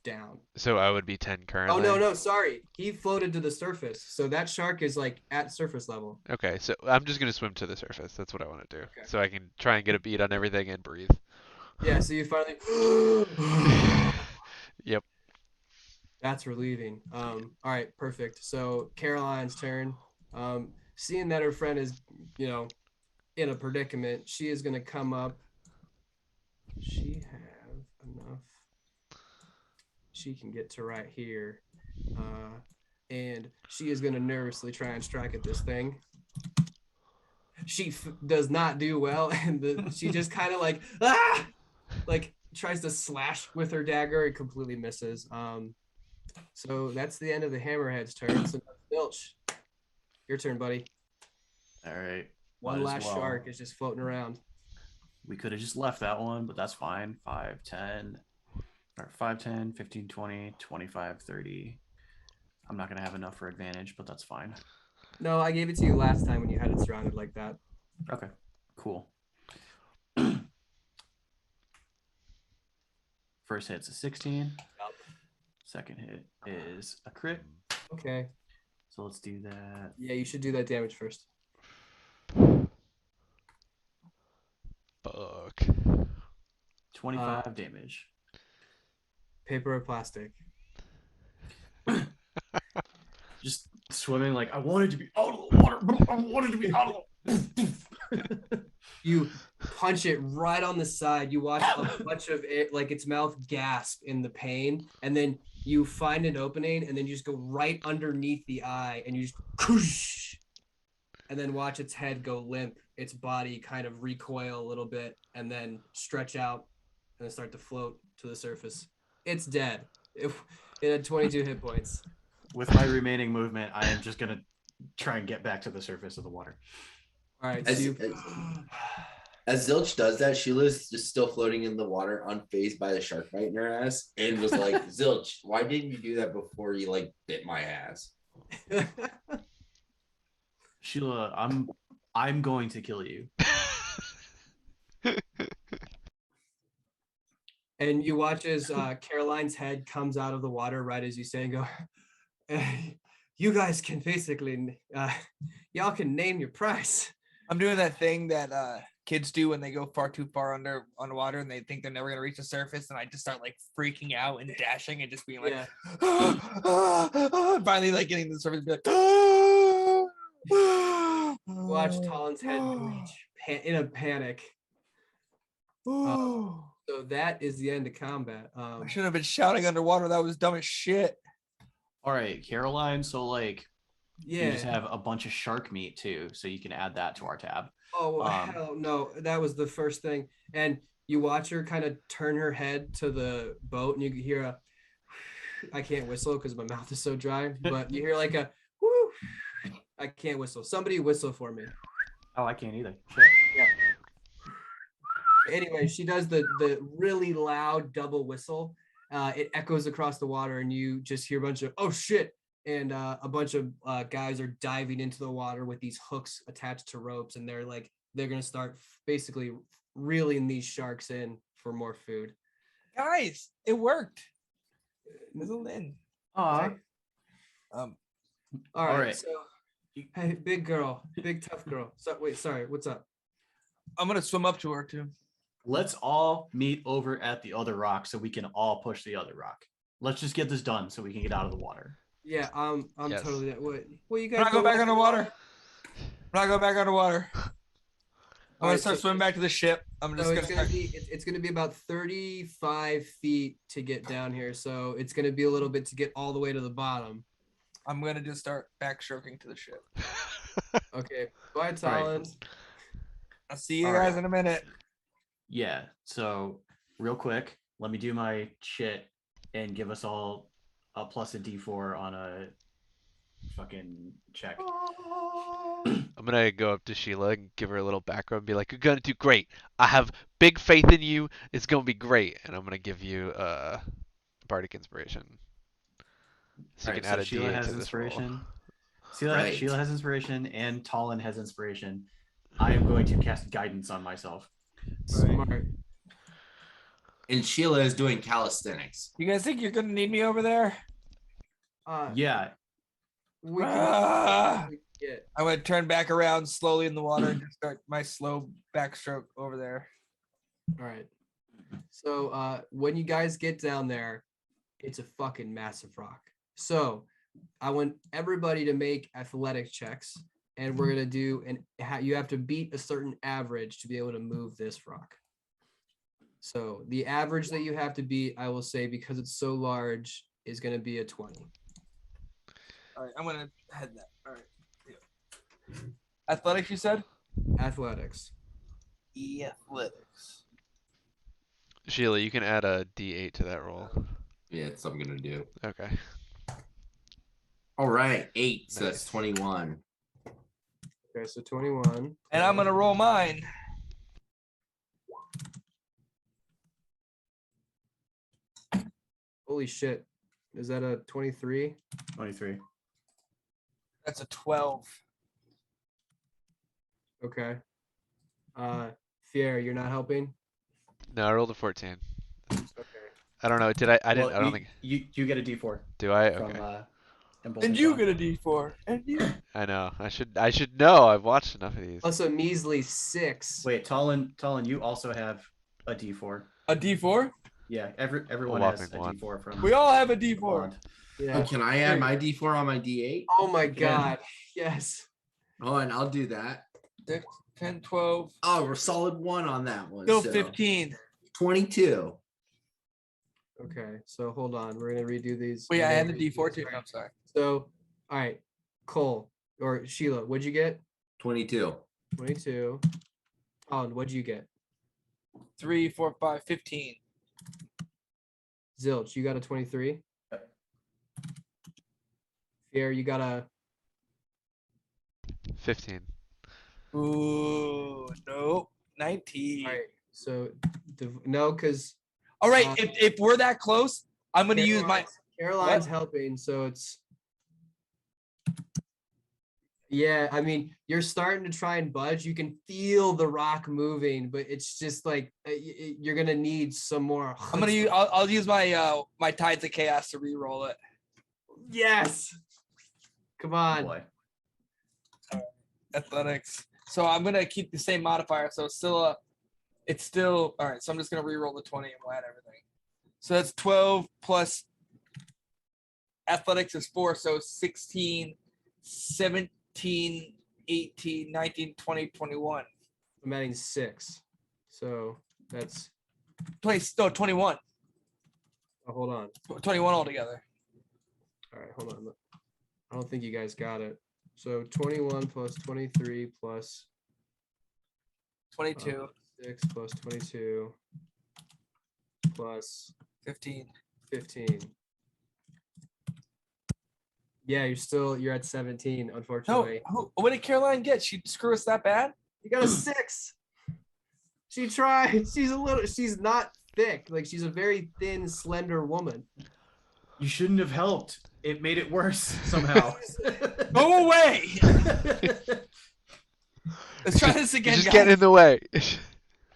down. So I would be 10 currently. Oh no, sorry. He floated to the surface, so that shark is like at surface level. Okay, so I'm just gonna swim to the surface. That's what I want to do, Okay. so I can try and get a beat on everything and breathe. Yeah. So you finally. Yep. That's relieving. All right, perfect. So Caroline's turn. Seeing that her friend is, in a predicament, she is gonna come up. She have enough. She can get to right here, and she is gonna nervously try and strike at this thing. She does not do well, and she just kind of like tries to slash with her dagger and completely misses. So that's the end of the hammerhead's turn. So Filch, your turn, buddy. All right. One last shark is just floating around. We could have just left that one, but that's fine. 5, 10, 15, 20, 25, 30. I'm not going to have enough for advantage, but that's fine. No, I gave it to you last time when you had it surrounded like that. Okay, cool. First hit's a 16. Second hit is a crit. Okay. So let's do that. Yeah, you should do that damage first. Fuck. 25 damage. Paper or plastic? Just swimming like I wanted to be out of the water. I wanted to be out of the You punch it right on the side. You watch a bunch of it, like its mouth gasp in the pain, and then you find an opening, and then you just go right underneath the eye, and you just whoosh, and then watch its head go limp, its body kind of recoil a little bit, and then stretch out, and then start to float to the surface. It's dead. It had 22 hit points. With my remaining movement, I am just gonna try and get back to the surface of the water. All right. As Zilch does that, Sheila's just still floating in the water, unfazed by the shark bite in her ass, and was like, "Zilch, why didn't you do that before you bit my ass?" Sheila, I'm going to kill you. And you watch as Caroline's head comes out of the water right as you say and go, you guys can basically, y'all can name your price. I'm doing that thing that kids do when they go far too far underwater and they think they're never gonna reach the surface, and I just start like freaking out and dashing and just being like, Yeah. finally like getting to the surface, and be like, Watch Talon's head breach in a panic. So that is the end of combat. I shouldn't have been shouting underwater. That was dumb as shit. All right, Caroline. So like, you Yeah. just have a bunch of shark meat too, so you can add that to our tab. Oh hell no! That was the first thing. And you watch her kind of turn her head to the boat, and you can hear a. I can't whistle because my mouth is so dry, but you hear like a whoo. I can't whistle. Somebody whistle for me. Oh, I can't either. Shit. Yeah. Anyway, she does the really loud double whistle. It echoes across the water, and you just hear a bunch of oh shit, and a bunch of guys are diving into the water with these hooks attached to ropes, and they're gonna start basically reeling these sharks in for more food. Guys, it worked. Fizzled in. Aw. All All right. right. So, hey, big girl, big tough girl. So wait, sorry, what's up? I'm gonna swim up to her too. Let's all meet over at the other rock so we can all push the other rock. Let's just get this done so we can get out of the water. Yeah, I'm Yes. totally. What you guys? When I go back watch underwater. water? When I go back underwater, I'm gonna Alright, start so- swimming back to the ship. I'm just So gonna start. it's gonna be about 35 feet to get down here. So it's gonna be a little bit to get all the way to the bottom. I'm gonna just start backstroking to the ship. Okay. Bye, Talon. I'll see you All guys right. in a minute. Yeah. So real quick, let me do my shit and give us all a plus a D4 on a fucking check. I'm gonna go up to Sheila and give her a little background and be like, "You're gonna do great. I have big faith in you. It's gonna be great." And I'm gonna give you bardic inspiration, so you Alright, can add a Sheila D8 has to this roll. inspiration. Right. Sheila has inspiration, and Talon has inspiration. I am going to cast guidance on myself. Smart. And Sheila is doing calisthenics. You guys think you're gonna need me over there? Yeah. We can Ah! get. I'm gonna turn back around slowly in the water and just start my slow backstroke over there. All right. So when you guys get down there, it's a fucking massive rock. So I want everybody to make athletic checks, and we're gonna do you have to beat a certain average to be able to move this rock. So the average that you have to beat, I will say, because it's so large, is gonna be a 20. All right, I'm gonna head that. All right. Yeah. Athletics, you said? Athletics. Athletics. Sheila, you can add a D8 to that roll. Yeah, that's what I'm gonna do. Okay. All right, 8. So that's Nice. 21. Okay, so 21. And I'm gonna roll mine. Holy shit. Is that a 23? 23. That's a 12. Okay. Fier, you're not helping? No, I rolled a 14. Okay. I don't know. Did I? I didn't. Well, I don't think. you get a D4 Do I? from Okay. And you get a D4. And you. I know. I should know. I've watched enough of these. Plus a measly 6. Wait, Talon, you also have a D4. A D4? Yeah, everyone A has a whopping one. D4 from We all have a D4. Bond. Yeah. Oh, can I add my D4 on my D8? Oh my god. Yes. Oh, and I'll do that. 6, 10, 12. Oh, we're solid 1 on that one. Still so 15. 22. Okay. So hold on. We're gonna redo these. Wait, I had the D4 too. I'm sorry. So all right. Cole or Sheila, what'd you get? 22. 22. Colin, what'd you get? 3, 4, 5, 15. Zilch, you got a 23. Fier, you got a 15. Ooh, nope. 19. all right. So no, because All right, if we're that close, I'm gonna use my. Caroline's What? helping, so it's yeah. I mean, you're starting to try and budge. You can feel the rock moving, but it's just like you're gonna need some more. I'm gonna use. I'll use my my Tides of Chaos to re-roll it. Yes. Come on. Boy. Athletics. So I'm gonna keep the same modifier. So it's still all right. So I'm just gonna re-roll the 20 and we'll add everything. So that's 12 plus athletics is 4, so 16, 17, 18, 19, 20, 21. I'm adding 6. So that's 21. oh, hold on. 21 altogether. All right, hold on. I don't think you guys got it. So 21 plus 23 plus 22. 6 plus 22 plus 15. 15. Yeah, you're at 17, unfortunately. No, what did Caroline get? She screw us that bad? You got a 6. She tried. She's not thick. Like, she's a very thin, slender woman. You shouldn't have helped. It made it worse somehow. Go away. Let's try this again. Just guys. get in the way.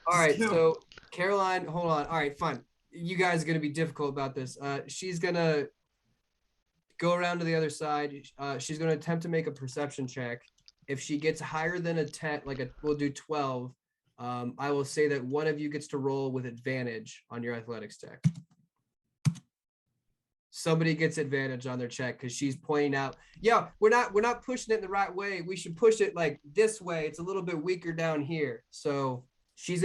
All right, so Caroline, hold on. All right, fine. You guys are gonna be difficult about this. She's gonna go around to the other side. She's gonna attempt to make a perception check. If she gets higher than a 10, we'll do 12. I will say that one of you gets to roll with advantage on your athletics check. Somebody gets advantage on their check because she's pointing out, yeah, we're not pushing it in the right way. We should push it like this way. It's a little bit weaker down here. So she's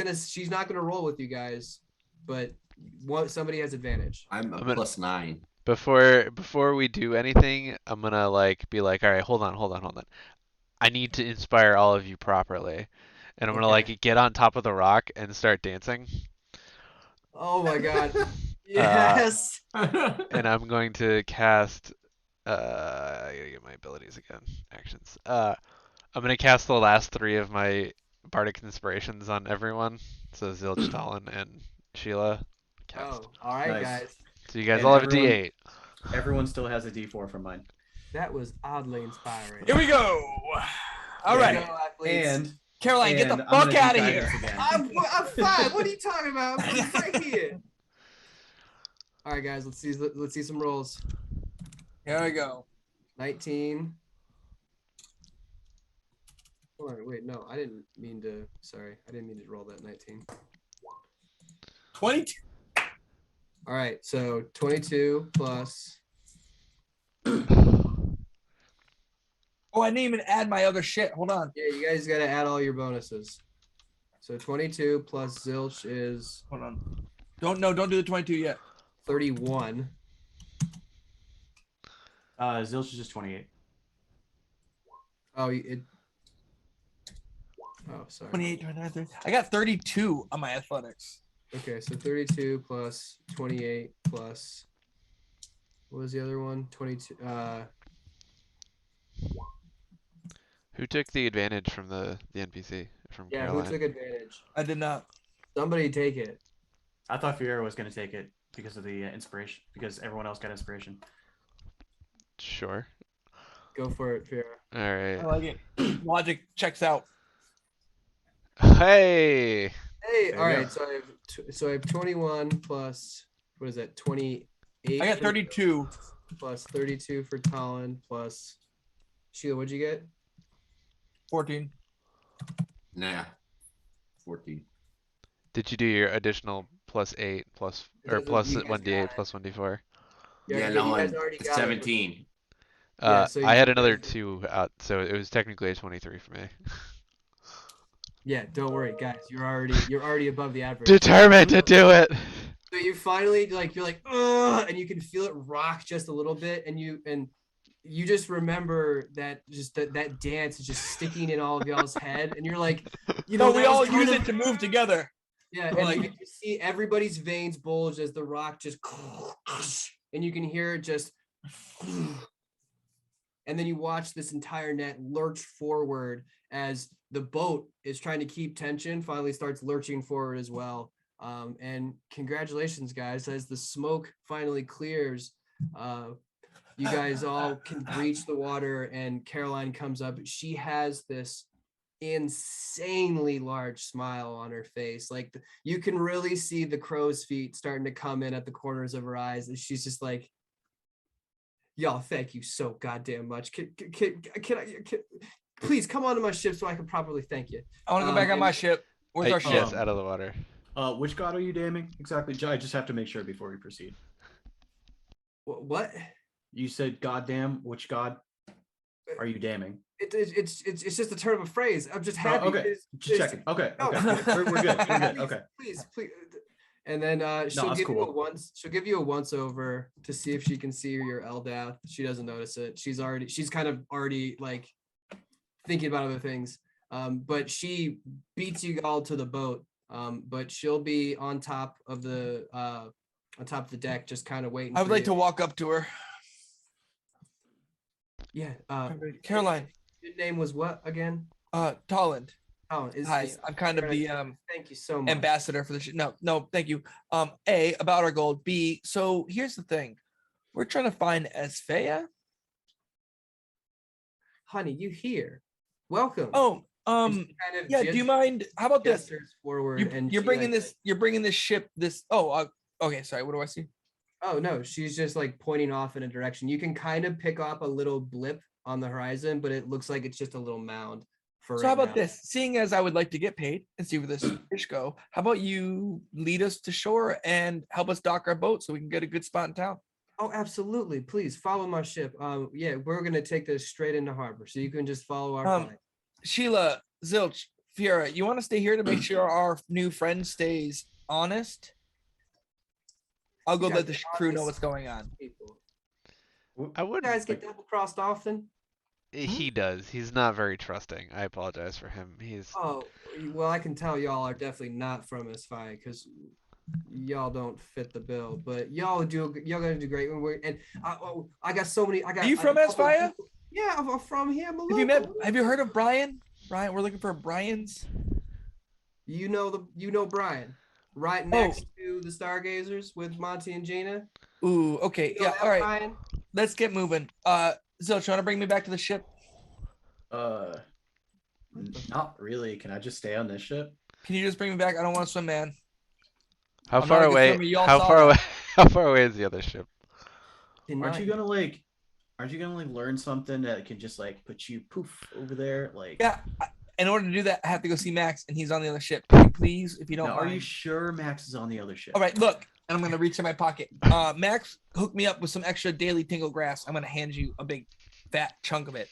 not gonna roll with you guys, but somebody has advantage. I'm a +9. Before we do anything, I'm gonna be like, all right, hold on. I need to inspire all of you properly, and I'm gonna get on top of the rock and start dancing. Oh my god. Yes. And I'm going to cast. I gotta get my abilities again. Actions. I'm gonna cast the last 3 of my bardic inspirations on everyone. So Zilch, Talon, and Sheila. Cast. Oh, all right, Nice. guys. So you guys And all have everyone- a D8. Everyone still has a D4 from mine. That was oddly inspiring. Here we go. All right. Go, athletes. And Caroline, get the and I'm fuck gonna do out of guidance here. again. I'm fine. What are you talking about? I'm right here. All right, guys. Let's see some rolls. Here we go. 19. Hold on, wait, no, I didn't mean to. Sorry, I didn't mean to roll that 19. 22. All right, so 22 plus. Oh, I didn't even add my other shit. Hold on. Yeah, you guys got to add all your bonuses. So 22 plus Zilch is Hold on. Don't do the 22 yet. 31. Zilch is just 28. Oh, oh, sorry. 28, 29, 30. I got 32 on my athletics. Okay, so 32 plus 28 plus. What was the other one? 22. Who took the advantage from the NPC from Yeah, Caroline? who took advantage? I did not. Somebody take it. I thought Fiora was going to take it because of the inspiration, because everyone else got inspiration. Sure. Go for it, Fiora. All I right. like it. Logic checks out. Hey. Hey, There all you right. go. So I have 21 plus what is that? 28. I got for- 32. plus 32 for Colin plus Sheila. What'd you get? 14. Nah. 14. Did you do your additional +8 plus or That's what plus you guys 1d8 got. plus 1d4? Yeah, you no, guys I'm already got it. 17. Yeah, so I you had guys another did. 2 out, so it was technically a 23 for me. Yeah, don't worry, guys. You're already above the average. Determined to do it. So you finally you're like, ugh, and you can feel it rock just a little bit, and you just remember that that dance is just sticking in all of y'all's head, and you're like, No, we that was all kind use of- it to move together. Yeah, We're and like- you see everybody's veins bulge as the rock just, and you can hear it just, and then you watch this entire net lurch forward as the boat is trying to keep tension, finally starts lurching forward as well. And congratulations, guys, as the smoke finally clears. You guys all can reach the water, and Caroline comes up. She has this insanely large smile on her face. Like you can really see the crow's feet starting to come in at the corners of her eyes. And she's just like, y'all, thank you so goddamn much. please come onto my ship so I can properly thank you. I want to go back on my ship. Where's our ship? Yes, out of the water. Which god are you damning exactly? I just have to make sure before we proceed. What? You said goddamn. Which god are you damning? It's just a turn of a phrase. I'm just happy. Okay, just checking. Okay, we're good. We're good. Okay. Please. And then she'll give you a once. She'll give you a once over to see if she can see your LDAP. She doesn't notice it. She's kind of already like thinking about other things. But she beats you all to the boat. But she'll be on top of the deck, just kind of waiting. I would like to walk up to her. Yeah. Caroline. Your name was what again? Tolland. Oh, Hi, I'm kind of the thank you so much. ambassador for the ship. No, thank you. A, about our gold. B, so here's the thing. We're trying to find Asfa'eia. Honey, you here? Welcome. Oh, Kind of yeah. Do you mind? How about this? gestures forward, and You're she, bringing like, this. You're bringing this ship. This. Oh, okay. Sorry. What do I see? Oh no, she's just like pointing off in a direction. You can kind of pick up a little blip on the horizon, but it looks like it's just a little mound. So how about this? Seeing as I would like to get paid and see where this fish go, how about you lead us to shore and help us dock our boat so we can get a good spot in town? Oh, absolutely. Please follow my ship. Yeah, we're gonna take this straight into harbor, so you can just follow our flight. Sheila, Zilch, Fiora, you want to stay here to make sure our new friend stays honest? I'll go let the crew know what's going on. I You wouldn't. guys get double crossed often? He does. He's not very trusting. I apologize for him. He's. Oh, well, I can tell y'all are definitely not from Asfa'eia because y'all don't fit the bill. But y'all gonna do great. And I got so many. Are you from Asfa'eia? Yeah, I'm from here. Have you heard of Brian? Brian, we're looking for Brian's. You know Brian, right next to the Stargazers with Monty and Gina. Ooh, okay, You know yeah, all right. Brian? Let's get moving. Zilch, you want to bring me back to the ship? Not really. Can I just stay on this ship? Can you just bring me back? I don't want to swim, man. How I'm far not a good away? swimmer, y'all How saw far that. away? How far away is the other ship? Aren't you gonna learn something that can just like put you poof over there? Like, Yeah. In order to do that, I have to go see Max, and he's on the other ship. Can you please, if you don't now, mind? are you sure Max is on the other ship? All right, look, and I'm gonna reach in my pocket. Max, hook me up with some extra daily tingle grass. I'm gonna hand you a big fat chunk of it.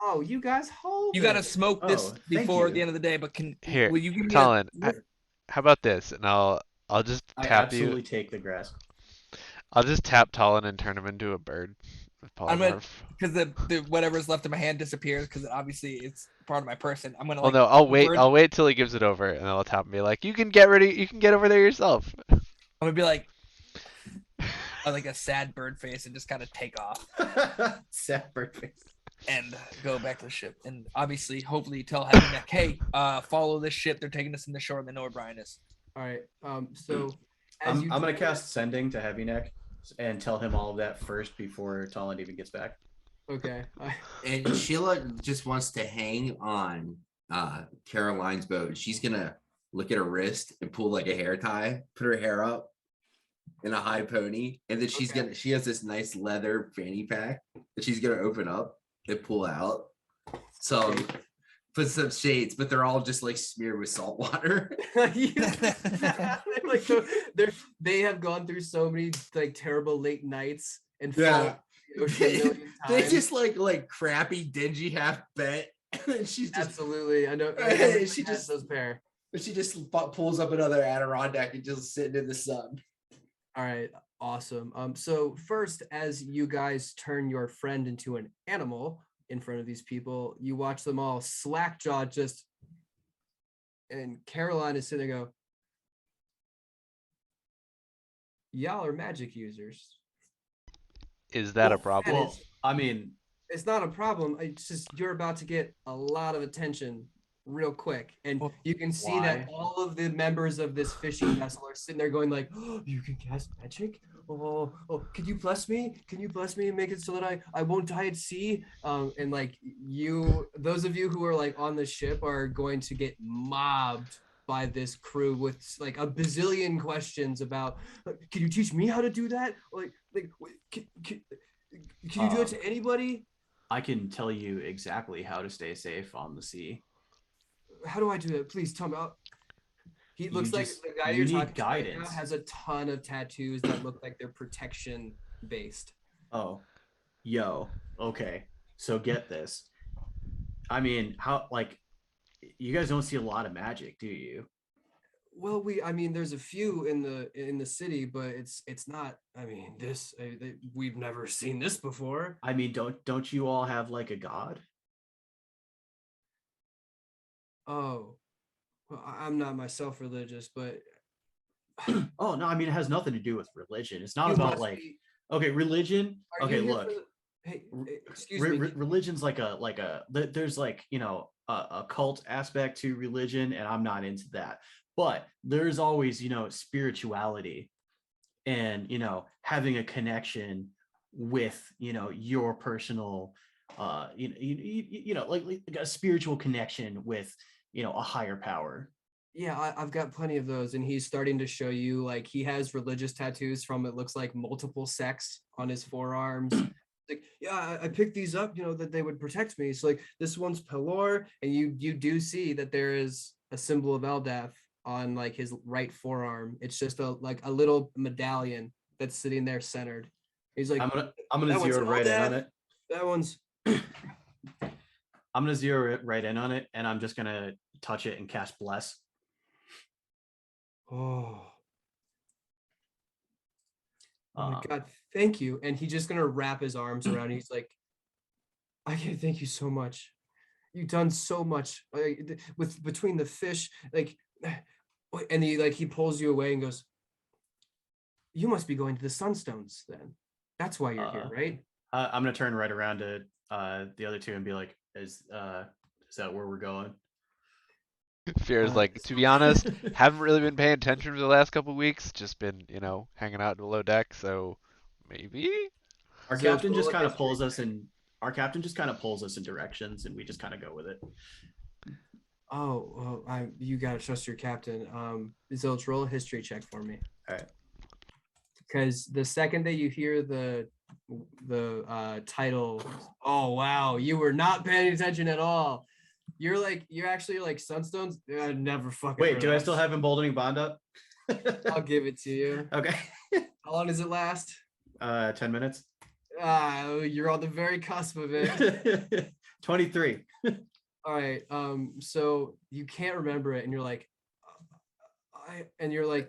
Oh, you guys hold. You gotta smoke this thank before you. the end of the day. But Here, will you give me Colin. How about this? And I'll just I tap absolutely you. take the grass. I'll just tap Talon and turn him into a bird. With I'm gonna polymorph. because the whatever's left in my hand disappears because obviously it's part of my person. I'm gonna Well, like. no, I'll wait. bird- I'll wait till he gives it over, and I'll tap and be like, "You can get ready. You can get over there yourself." I'm gonna be like a sad bird face and just kind of take off Sad bird face. and go back to the ship. And obviously, hopefully, tell Heavy Neck, hey, follow this ship. They're taking us in the shore, and they know where Brian is. All right. So I'm gonna cast sending to Heavy Neck and tell him all of that first before Talon even gets back. Okay. And Sheila just wants to hang on Caroline's boat. She's gonna look at her wrist and pull like a hair tie, put her hair up in a high pony, and then she has this nice leather fanny pack that she's gonna open up and pull out. So put some shades, but they're all just like smeared with salt water. They have gone through so many like terrible late nights and Yeah. They times. just like crappy, dingy half bet. And she's just Absolutely. I know. She just- those pair. she just pulls up another Adirondack and just sitting in the sun. All right. Awesome. So first, as you guys turn your friend into an animal in front of these people, you watch them all slack-jawed just, and Caroline is sitting there go, y'all are magic users. Is that a Well, problem? that is- I mean, It's not a problem. It's just you're about to get a lot of attention real quick, and Well, you can see that why? all of the members of this fishing vessel are sitting there going like, oh, you can cast magic. Oh, can you bless me? Can you bless me and make it so that I won't die at sea? And like those of you who are like on the ship are going to get mobbed by this crew with like a bazillion questions about, can you teach me how to do that? Can you do it to anybody? I can tell you exactly how to stay safe on the sea. How do I do it? Please tell me. He You looks like just the guy you you're need talking to right now guidance. has a ton of tattoos that look like they're protection based. Oh, yo, okay. So get this. I mean, how like you guys don't see a lot of magic, do you? Well, I mean, there's a few in the city, but it's not. I mean, we've never seen this before. I mean, don't you all have like a god? Oh, well, I'm not myself religious, but Oh no, I mean it has nothing to do with religion. It's not you about must like be. okay, religion. Are you Okay, here look, for the? Hey, excuse me. religion's like there's like a cult aspect to religion, and I'm not into that. But there's always spirituality and having a connection with your personal like a spiritual connection with a higher power. Yeah, I've got plenty of those, and he's starting to show you like he has religious tattoos from it looks like multiple sects on his forearms. Like, yeah, I picked these up, that they would protect me. So like this one's Pelor, and you do see that there is a symbol of Eldath on like his right forearm. It's just a little medallion that's sitting there centered. He's like, I'm gonna that one's zero right in on Eldath. it. That one's I'm gonna zero it right in on it, and I'm just gonna touch it and cast bless. oh. Oh my God, thank you. And he's just gonna wrap his arms around it. He's like, I can't thank you so much. You've done so much with between the fish, like, and he pulls you away and goes, you must be going to the Sunstones then. That's why you're here, right? I'm gonna turn right around to the other two and be like, is that where we're going? Fear's like, to be honest, haven't really been paying attention for the last couple weeks. Just been, hanging out below deck. So maybe Our So captain roll just a kind of history pulls us check. in. Our captain just kind of pulls us in directions, and we just kind of go with it. Oh, well, you gotta trust your captain. Zilch, roll a history check for me. All right. Because the second that you hear the title, oh wow, you were not paying attention at all. You're actually like Sunstones. I never fucking Wait, heard do of I that. still have emboldening bond up? I'll give it to you. Okay. How long does it last? 10 minutes. You're on the very cusp of it. 23. All right. So you can't remember it, and you're like,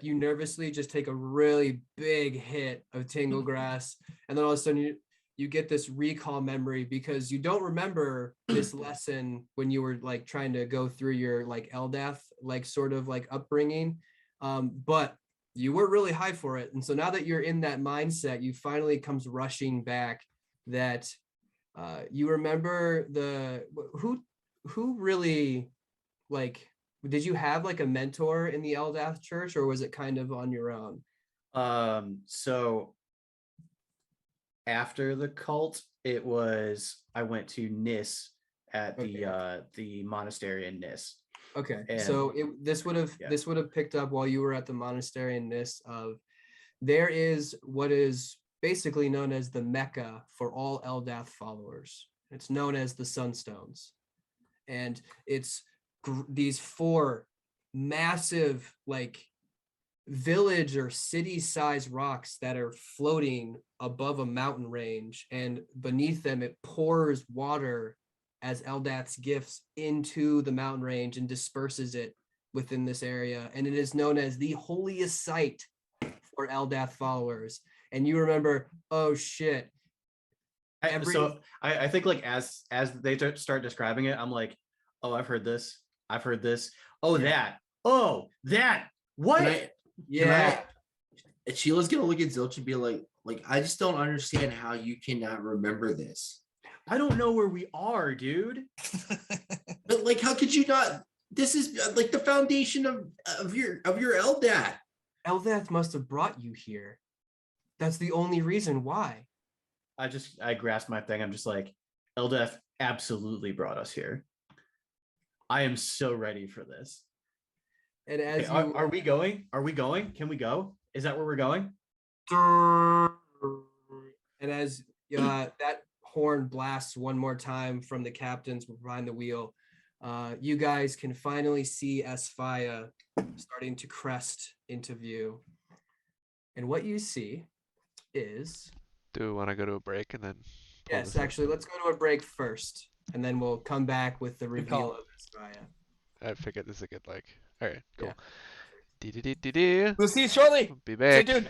you nervously just take a really big hit of Tingle Grass, and then all of a sudden you get this recall memory because you don't remember this lesson when you were like trying to go through your like Eldath like sort of like upbringing, but you were really high for it, and so now that you're in that mindset, you finally comes rushing back that you remember who really like did you have like a mentor in the Eldath church, or was it kind of on your own? So after the cult, I went to Nis at the monastery in Nis. Okay, And so this would have picked up while you were at the monastery in Nis. There is what is basically known as the Mecca for all Eldath followers. It's known as the Sunstones, and it's these 4 massive like village or city-sized rocks that are floating above a mountain range, and beneath them it pours water as Eldath's gifts into the mountain range and disperses it within this area, and it is known as the holiest site for Eldath followers. And you remember, oh shit, I think like as they start describing it, I'm like, oh, I've heard this. Oh, yeah. that. What? Yeah. Sheila's gonna look at Zilch and be like, I just don't understand how you cannot remember this. I don't know where we are, dude. But like, how could you not? This is like the foundation of your Eldath. Eldath must have brought you here. That's the only reason why. I grasped my thing. I'm just like, Eldath absolutely brought us here. I am so ready for this. And as are we going? Are we going? Can we go? Is that where we're going? And as that horn blasts one more time from the captains behind the wheel, you guys can finally see Asfa'eia starting to crest into view. And what you see is... Do we want to go to a break and then pull Yes, this up? actually, let's go to a break first, and then we'll come back with the reveal call. of Asfa'eia. I figured this is a good like. All right, cool. Yeah. Dee-dee-dee-dee-dee. We'll see you shortly. Be Stay back. tuned.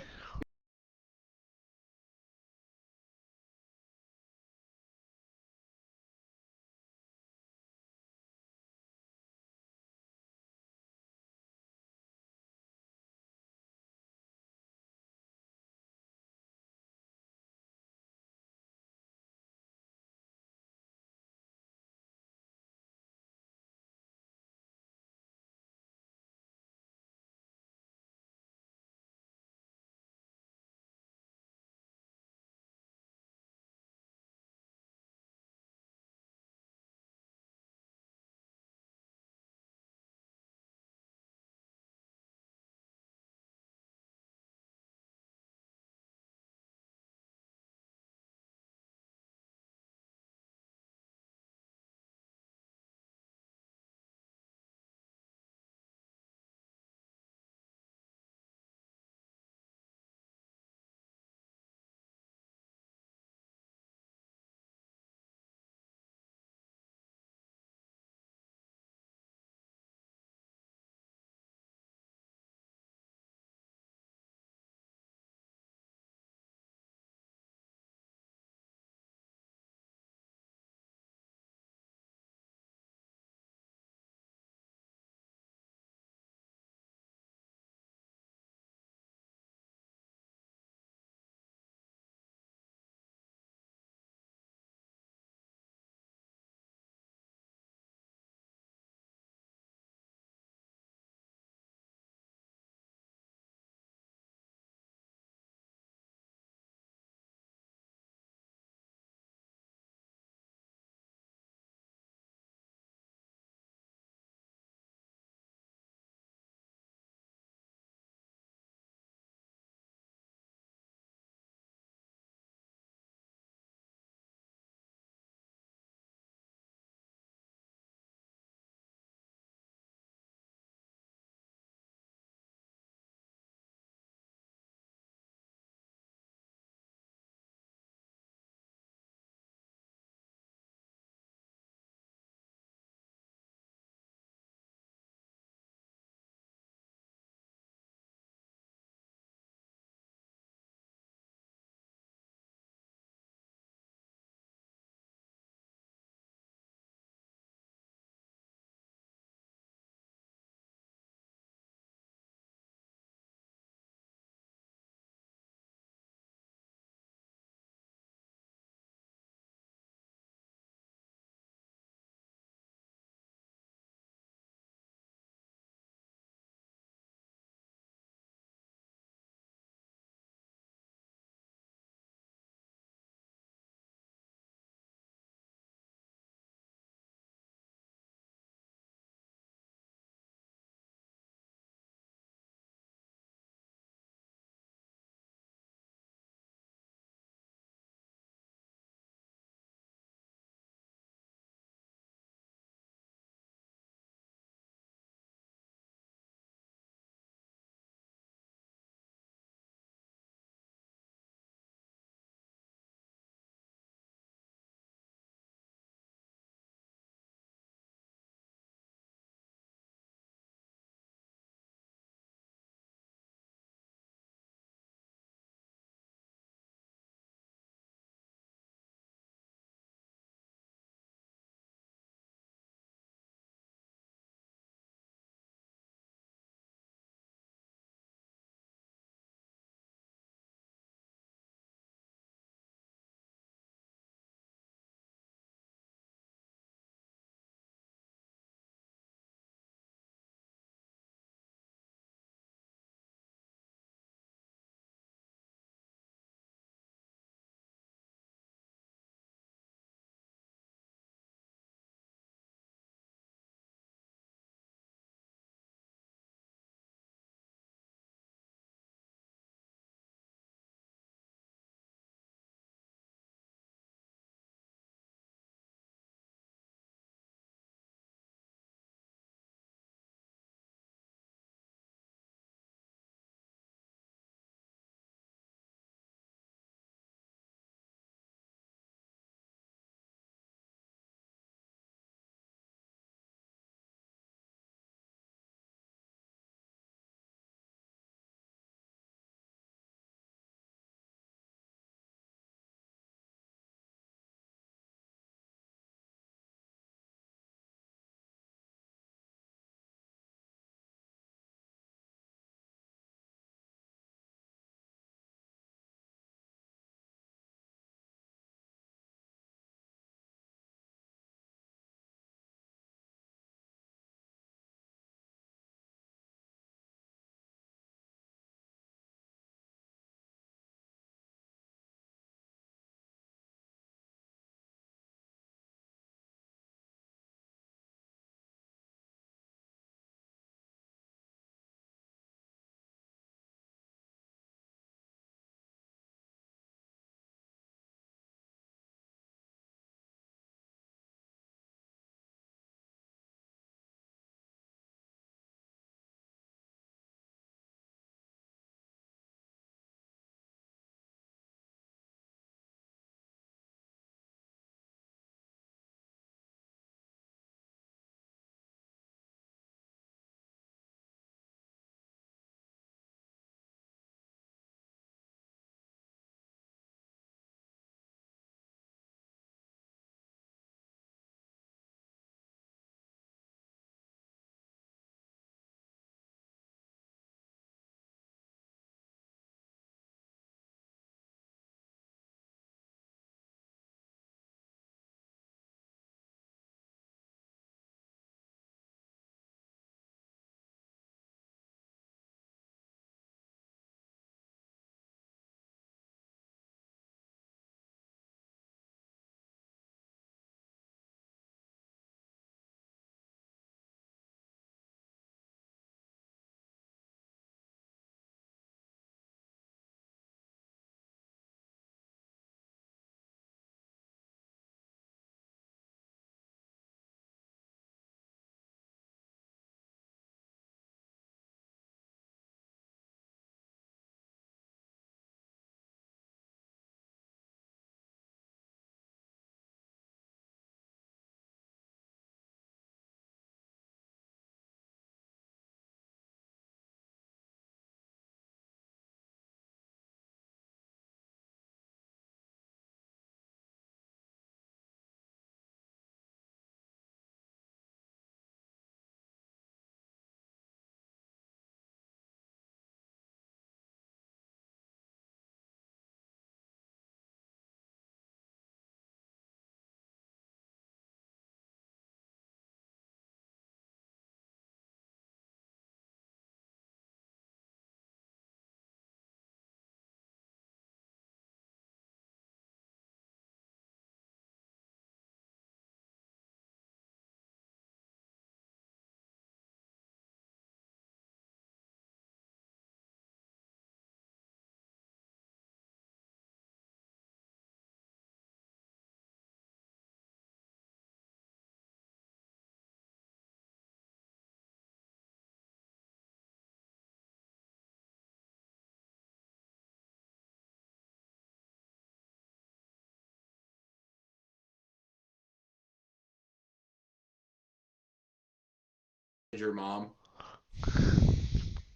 your mom.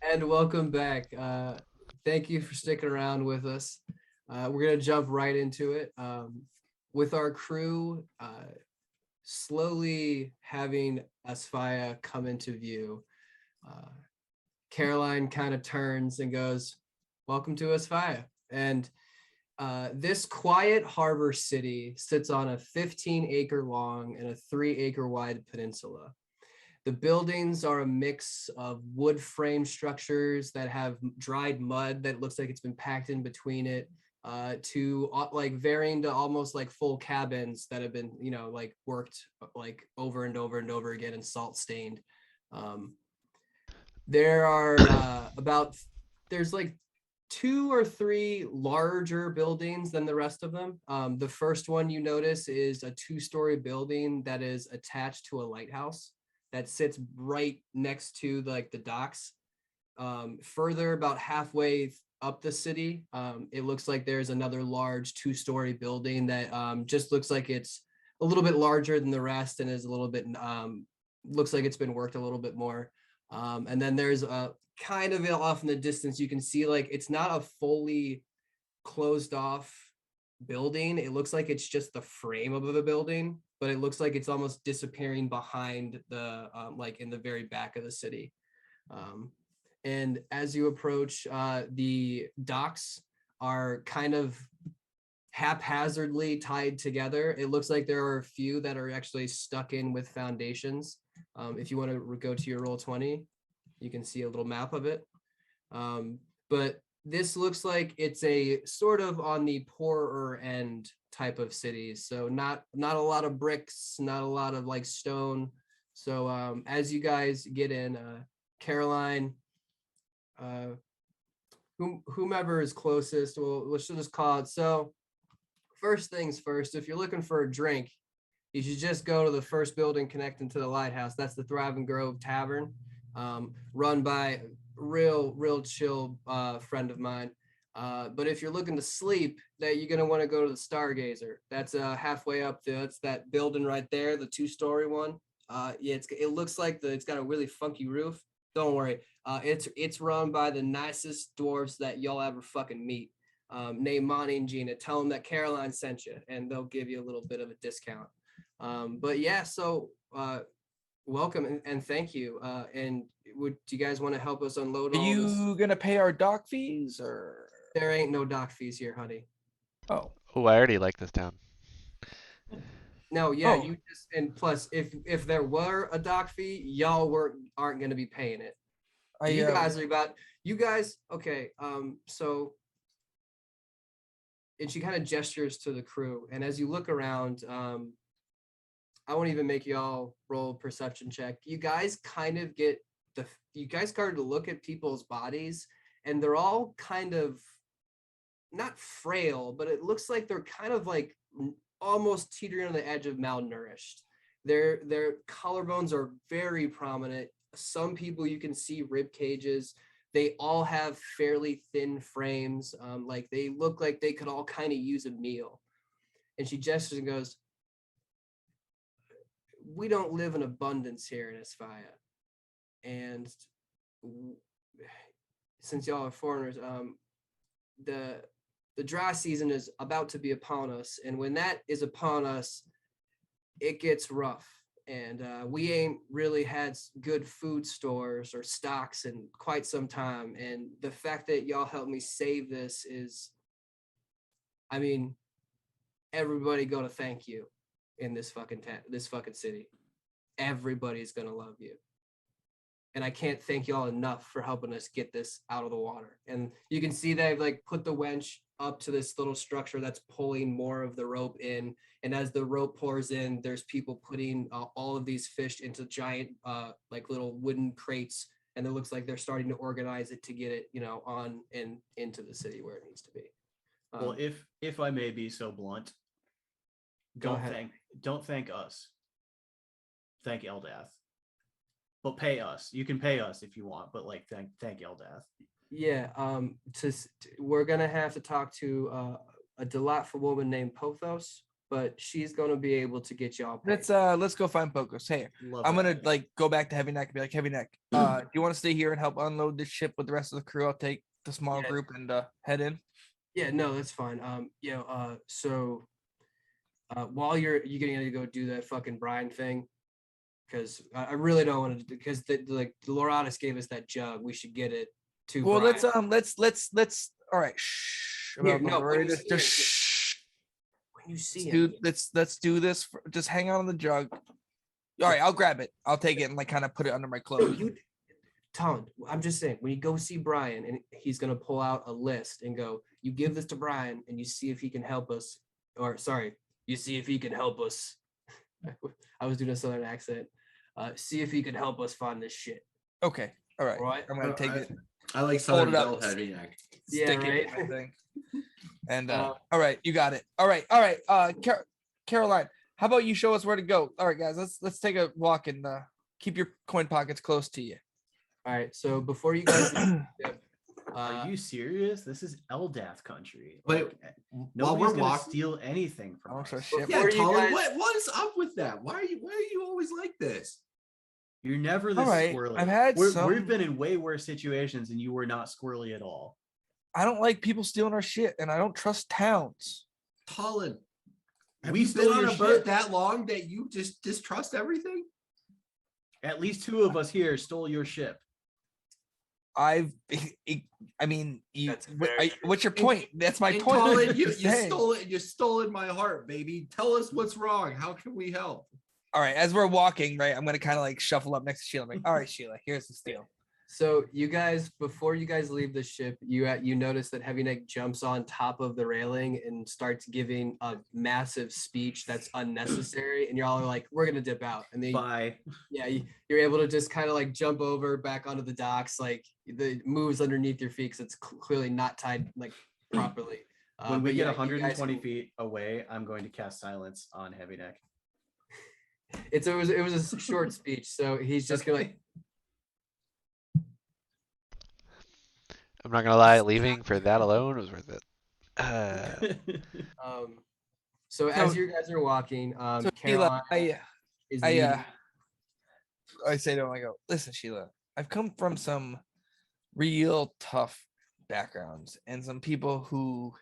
And welcome back. Thank you for sticking around with us. We're gonna jump right into it. With our crew slowly having Asfa'eia come into view, Caroline kind of turns and goes, "Welcome to Asfa'eia." And this quiet harbor city sits on a 15-acre long and a 3-acre wide peninsula. The buildings are a mix of wood frame structures that have dried mud that looks like it's been packed in between it, to like varying to almost like full cabins that have been, like worked like over and over and over again and salt stained. There are there's like 2 or 3 larger buildings than the rest of them. The first one you notice is a 2-story building that is attached to a lighthouse that sits right next to like the docks. Further, about halfway up the city, it looks like there's another large 2-story building that just looks like it's a little bit larger than the rest and is a little bit looks like it's been worked a little bit more. And then there's a kind of off in the distance, you can see like it's not a fully closed off building. It looks like it's just the frame of the building, but it looks like it's almost disappearing behind the like in the very back of the city. And as you approach, the docks are kind of haphazardly tied together. It looks like there are a few that are actually stuck in with foundations. If you want to go to your roll 20, you can see a little map of it. But this looks like it's a sort of on the poorer end type of city. So not a lot of bricks, not a lot of like stone. So as you guys get in, Caroline, whomever is closest, let's just call it. So first things first, if you're looking for a drink, you should just go to the first building connecting to the Lighthouse. That's the Thriving Grove Tavern, run by a real chill friend of mine. But if you're looking to sleep, that you're gonna want to go to the Stargazer. That's halfway up there. That's that building right there, the 2-story one. Yeah, it looks like it's got a really funky roof. Don't worry, it's run by the nicest dwarves that y'all ever fucking meet. Named Monty and Gina. Tell them that Caroline sent you, and they'll give you a little bit of a discount. But yeah, so welcome and thank you. And do you guys want to help us unload Are all this? you gonna pay our dock fees or? There ain't no dock fees here, honey. Oh, Oh, I already like this town. No, yeah, Oh. you just, and plus, if there were a dock fee, y'all aren't going to be paying it. You guys, okay. So, and she kind of gestures to the crew, and as you look around, I won't even make y'all roll a perception check. You guys kind of started to look at people's bodies, and they're all kind of not frail, but it looks like they're kind of like almost teetering on the edge of malnourished. Their collarbones are very prominent. Some people you can see rib cages. They all have fairly thin frames. Like they look like they could all kind of use a meal. And she gestures and goes, "We don't live in abundance here in Asfa'eia. And since y'all are foreigners, the dry season is about to be upon us. And when that is upon us, it gets rough. And we ain't really had good food stores or stocks in quite some time. And the fact that y'all helped me save this is, I mean, everybody gonna thank you in this fucking city. Everybody's gonna love you. And I can't thank y'all enough for helping us get this out of the water." And you can see they've like put the winch up to this little structure that's pulling more of the rope in. And as the rope pours in, there's people putting all of these fish into giant, like little wooden crates. And it looks like they're starting to organize it to get it, on and into the city where it needs to be. Well, if I may be so blunt, Go ahead. don't thank us. Thank Eldath. But pay us. You can pay us if you want, but like thank Eldath. Yeah, we're gonna have to talk to a delightful woman named Pothos. but she's gonna be able to get y'all paid. Let's go find Pocos. Hey, Love I'm gonna that. like go back to Heavy Neck and be like, Heavy Neck, do you want to stay here and help unload this ship with the rest of the crew? I'll take the small Yeah. group and head in. Yeah, no, that's fine. So while you're getting ready to go do that fucking Brian thing, because I really don't want to, because the Loratus gave us that jug. We should get it to Well, Brian. let's all right. Shh. Here, About the no, when you Loratus, see just him, shh. when you see Let's him, do let's do this. Just hang on the jug. All right, I'll grab it. I'll take it and like kind of put it under my clothes. Tom, I'm just saying, when you go see Brian and he's gonna pull out a list and go, you give this to Brian and you see if he can help us, or sorry, you see if he can help us. I was doing a southern accent. See if he can help us find this shit. Okay, all right. Right? I'm gonna take it. I like Hold Southern it up. Belle Heavy Neck. Yeah, Stick it in right. my thing. And Uh, all right, you got it. All right. Caroline, how about you show us where to go? All right, guys, let's take a walk and keep your coin pockets close to you. All right, so before you guys Are you serious? This is Eldath country. Wait, Like, while nobody's we're gonna walking, steal anything from Oh, us. so shit. yeah, Before you Colin, guys- what is up with that? Why are you always like this? You're never this right, squirrely. I've had We've some- been in way worse situations, and you were not squirrely at all. I don't like people stealing our shit, and I don't trust towns. Colin, have We you been stole on your a boat shit. that long that you just distrust everything? At least two of us here stole your ship. I mean, That's very true. what's your point? That's my And point. Colin, you Hey. stole it. You stole in my heart, baby. Tell us what's wrong. How can we help? All right, as we're walking, right, I'm gonna kind of like shuffle up next to Sheila. I'm like, all right, Sheila, here's the steal. So you guys, before you guys leave the ship, you notice that Heavy Neck jumps on top of the railing and starts giving a massive speech that's unnecessary, and you're all like, "We're gonna dip out," and then Bye. you're able to just kind of like jump over back onto the docks, like the moves underneath your feet because it's clearly not tied like properly. When we but get yeah, you guys 120 can- feet away, I'm going to cast silence on Heavy Neck. it was a short speech, so he's just gonna like. I'm not gonna lie, leaving for that alone was worth it. So as you guys are walking, So Caroline Sheila, is I leading- say to him, I go, listen, Sheila, I've come from some real tough backgrounds and some people who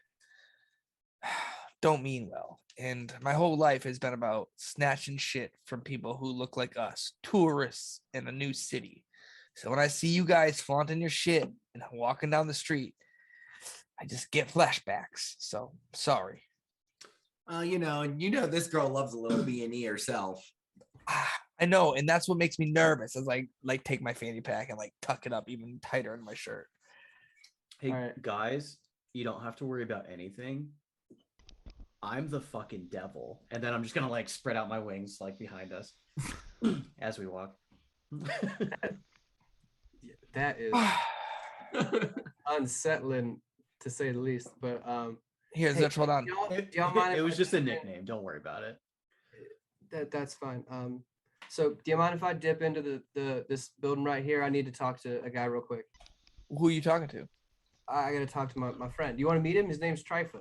don't mean well. And my whole life has been about snatching shit from people who look like us, tourists in a new city. So when I see you guys flaunting your shit and walking down the street, I just get flashbacks. So sorry. You know, this girl loves a little B&E herself. I know, and that's what makes me nervous as I like take my fanny pack and like tuck it up even tighter in my shirt. Hey, Alright. guys, you don't have to worry about anything. I'm the fucking devil. And then I'm just going to like spread out my wings like behind us as we walk. that is unsettling to say the least. But Here's hey, that. Hold on. do y'all mind It if was I just a dip in? nickname. Don't worry about it. That's fine. So do you mind if I dip into this building right here? I need to talk to a guy real quick. Who are you talking to? I gotta talk to my friend. Do you want to meet him? His name's Trifa.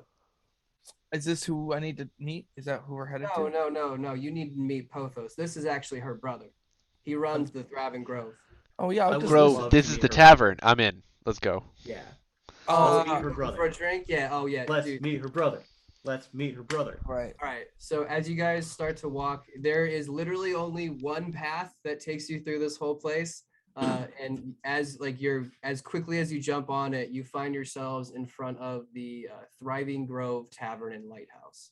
Is this who I need to meet? Is that who we're headed No, to? no. You need to meet Pothos. This is actually her brother. He runs the Thriving Grove. Oh yeah, I I'll would just Bro, love this to is meet the her. tavern. I'm in. Let's go. Yeah. Uh, Let's meet her brother. For a drink? Yeah. Oh yeah. Let's dude. meet her brother. Let's meet her brother. right. All right. So as you guys start to walk, there is literally only one path that takes you through this whole place. And as quickly as you jump on it, you find yourselves in front of the Thriving Grove Tavern and Lighthouse.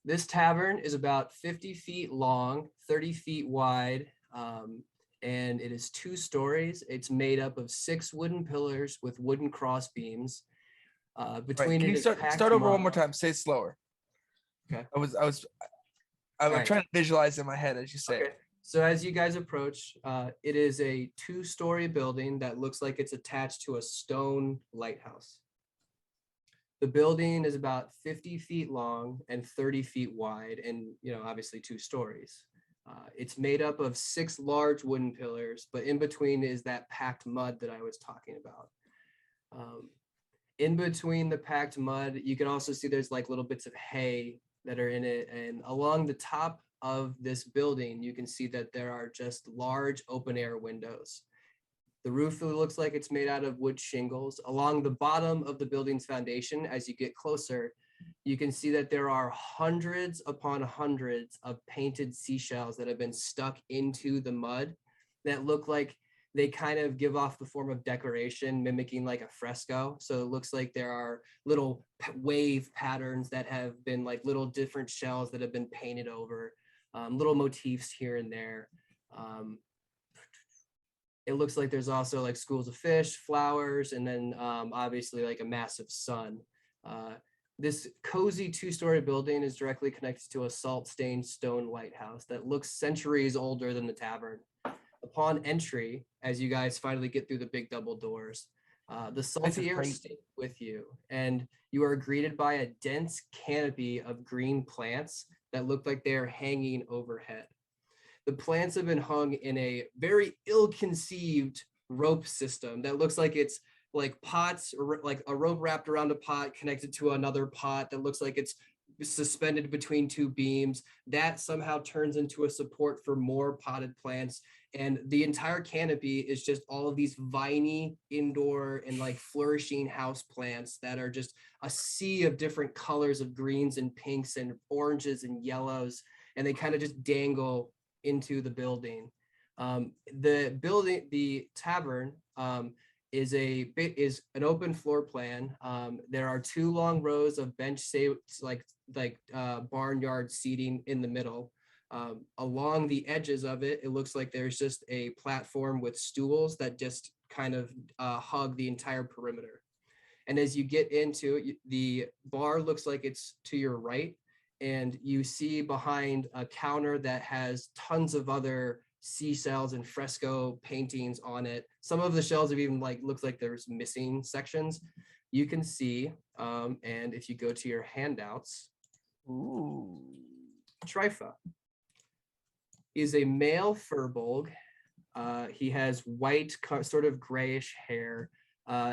This tavern is about 50 feet long, 30 feet wide, and it is 2 stories. It's made up of 6 wooden pillars with wooden cross beams. Right. Between Can it you is start packed over one mud. more time? Say it slower. Okay. I'm Alright. trying to visualize in my head as you say Okay. it. So as you guys approach, it is a 2-story building that looks like it's attached to a stone lighthouse. The building is about 50 feet long and 30 feet wide, and obviously 2 stories. It's made up of 6 large wooden pillars, but in between is that packed mud that I was talking about. In between the packed mud, you can also see there's like little bits of hay that are in it. And along the top of this building, you can see that there are just large open air windows. The roof looks like it's made out of wood shingles. Along the bottom of the building's foundation, as you get closer, you can see that there are hundreds upon hundreds of painted seashells that have been stuck into the mud that look like they kind of give off the form of decoration, mimicking like a fresco. So it looks like there are little wave patterns that have been like little different shells that have been painted over, little motifs here and there. It looks like there's also like schools of fish, flowers, and then obviously like a massive sun. This cozy 2-story building is directly connected to a salt-stained stone lighthouse that looks centuries older than the tavern. Upon entry, as you guys finally get through the big double doors, the salty air stays with you, and you are greeted by a dense canopy of green plants that look like they are hanging overhead. The plants have been hung in a very ill-conceived rope system that looks like it's like pots, or like a rope wrapped around a pot connected to another pot that looks like it's suspended between two beams. That somehow turns into a support for more potted plants. And the entire canopy is just all of these viney indoor and like flourishing house plants that are just a sea of different colors of greens and pinks and oranges and yellows. And they kind of just dangle into the building. The tavern is an open floor plan. There are 2 long rows of bench like barnyard seating in the middle. Along the edges of it, it looks like there's just a platform with stools that just kind of hug the entire perimeter. And as you get into it, the bar looks like it's to your right, and you see behind a counter that has tons of other seashells and fresco paintings on it. Some of the shells have even looks like there's missing sections. You can see, and if you go to your handouts, Trypha is a male furbolg. He has white, sort of grayish hair.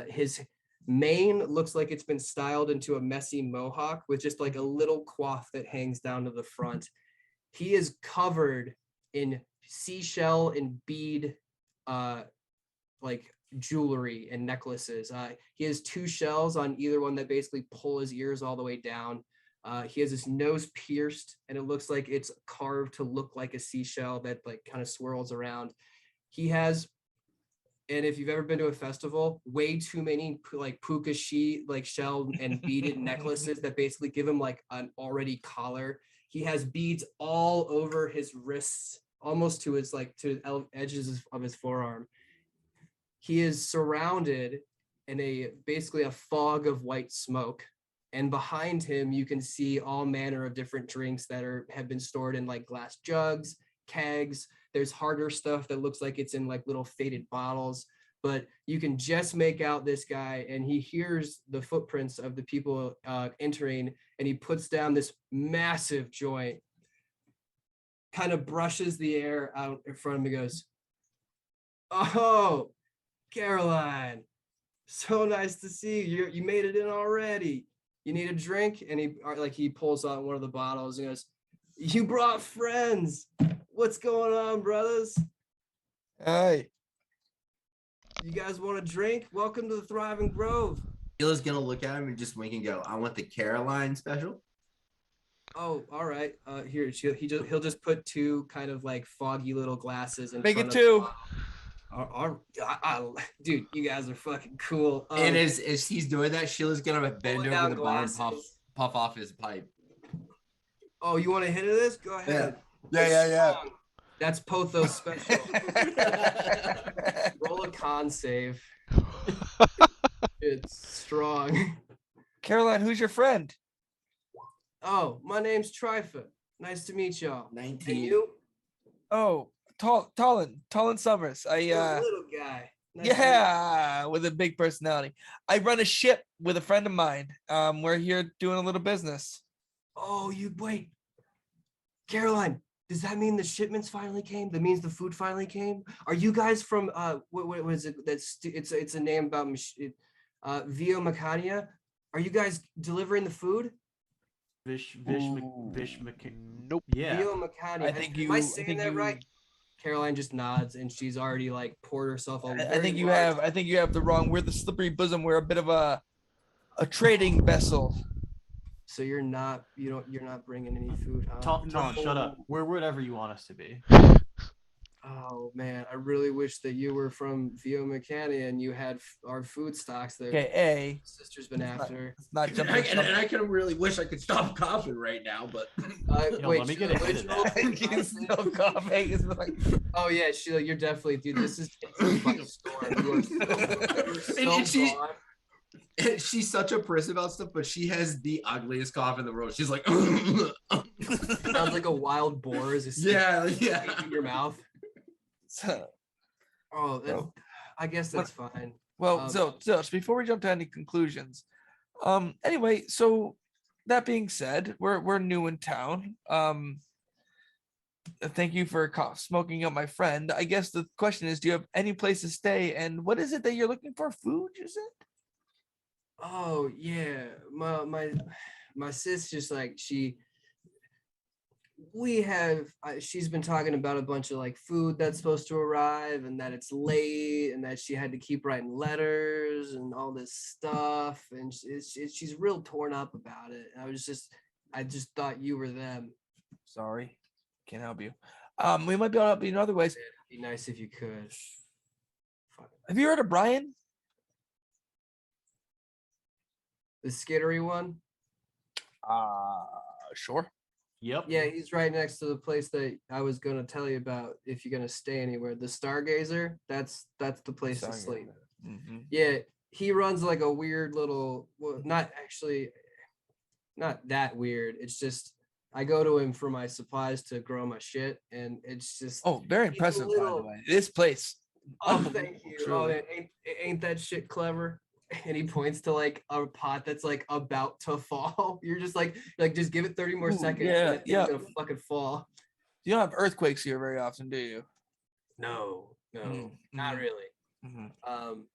His mane looks like it's been styled into a messy mohawk with just like a little coif that hangs down to the front. He is covered in seashell and bead like jewelry and necklaces. He has 2 shells on either one that basically pull his ears all the way down. He has his nose pierced, and it looks like it's carved to look like a seashell that like kind of swirls around. He has, and if you've ever been to a festival, way too many like puka like shell and beaded necklaces that basically give him like an already collar. He has beads all over his wrists, almost to his edges of his forearm. He is surrounded in basically a fog of white smoke. And behind him, you can see all manner of different drinks that have been stored in like glass jugs, kegs. There's harder stuff that looks like it's in like little faded bottles, but you can just make out this guy, and he hears the footprints of the people entering, and he puts down this massive joint, kind of brushes the air out in front of him, and goes, "Oh, Caroline, so nice to see you. You made it in already. You need a drink?" And he pulls out one of the bottles and goes, "You brought friends. What's going on, brothers? Hey. You guys want a drink? Welcome to the Thriving Grove." Sheila's gonna look at him and just wink and go, "I want the Caroline special." Oh, all right. Here, he'll just put 2 kind of like foggy little glasses in Make front it 2. Dude, you guys are fucking cool. And as he's doing that, Sheila's gonna bend Pulling over down the bar and glasses. puff off his pipe. Oh, you want a hit of this? Go ahead. Yeah. That's Potho's special. Roll a con save. It's strong. Caroline, who's your friend? Oh, my name's Trypha. Nice to meet y'all. 19. And you? Oh, Talon Summers. Little guy. Nice Yeah, with a big personality. I run a ship with a friend of mine. We're here doing a little business. Oh, wait. Caroline, does that mean the shipments finally came? That means the food finally came? Are you guys from what was it? It's a name about Vio Macania, are you guys delivering the food? Nope. Yeah. Vio Macania. Am I saying that right? Caroline just nods, and she's already like poured herself a I think you have. I think you have the wrong. We're the Slippery Bosom. We're a bit of a trading vessel. So you're not bringing any food, huh? Talon, shut up. We're whatever you want us to be. Oh man, I really wish that you were from Vio Macania and you had our food stocks there. Okay, Sister's been after. It's not And jumping. I kind of really wish I could stop coughing right now, but Wait, let me get a hit of that. He's still coughing. It's like, oh yeah, Sheila, you're definitely, dude. This is taking you by storm. You are so And she- gone. and she's such a priss about stuff, but she has the ugliest cough in the world. She's like, Sounds like a wild boar is just yeah. in your mouth. so, Oh, Well, I guess that's fine. well, so before we jump to any conclusions, anyway, so that being said, we're new in town. Thank you for smoking up my friend. I guess the question is, do you have any place to stay, and what is it that you're looking for? Food, is it? Oh yeah, my sis just like she's been talking about a bunch of like food that's supposed to arrive and that it's late and that she had to keep writing letters and all this stuff, and she's real torn up about it. I just thought you were them. Sorry, can't help you. We might be able to help you in other ways. It'd be nice if you could. Fuck. Have you heard of Brian? The skittery one? Sure. Yep. Yeah, he's right next to the place that I was gonna tell you about if you're gonna stay anywhere. The Stargazer, that's the place to sleep. Mhm. Yeah, he runs like a weird little, well, not that weird. It's just I go to him for my supplies to grow my shit, and it's just Oh, very he's a impressive, by the little- way. This place. Oh, thank you. Oh, Truly. ain't that shit clever? And he points to like a pot that's like about to fall. You're just like just give it 30 more Ooh, seconds. yeah, and that thing's yeah. gonna fucking fall. You don't have earthquakes here very often, do you? No, Mm, not mm. really. Mhm.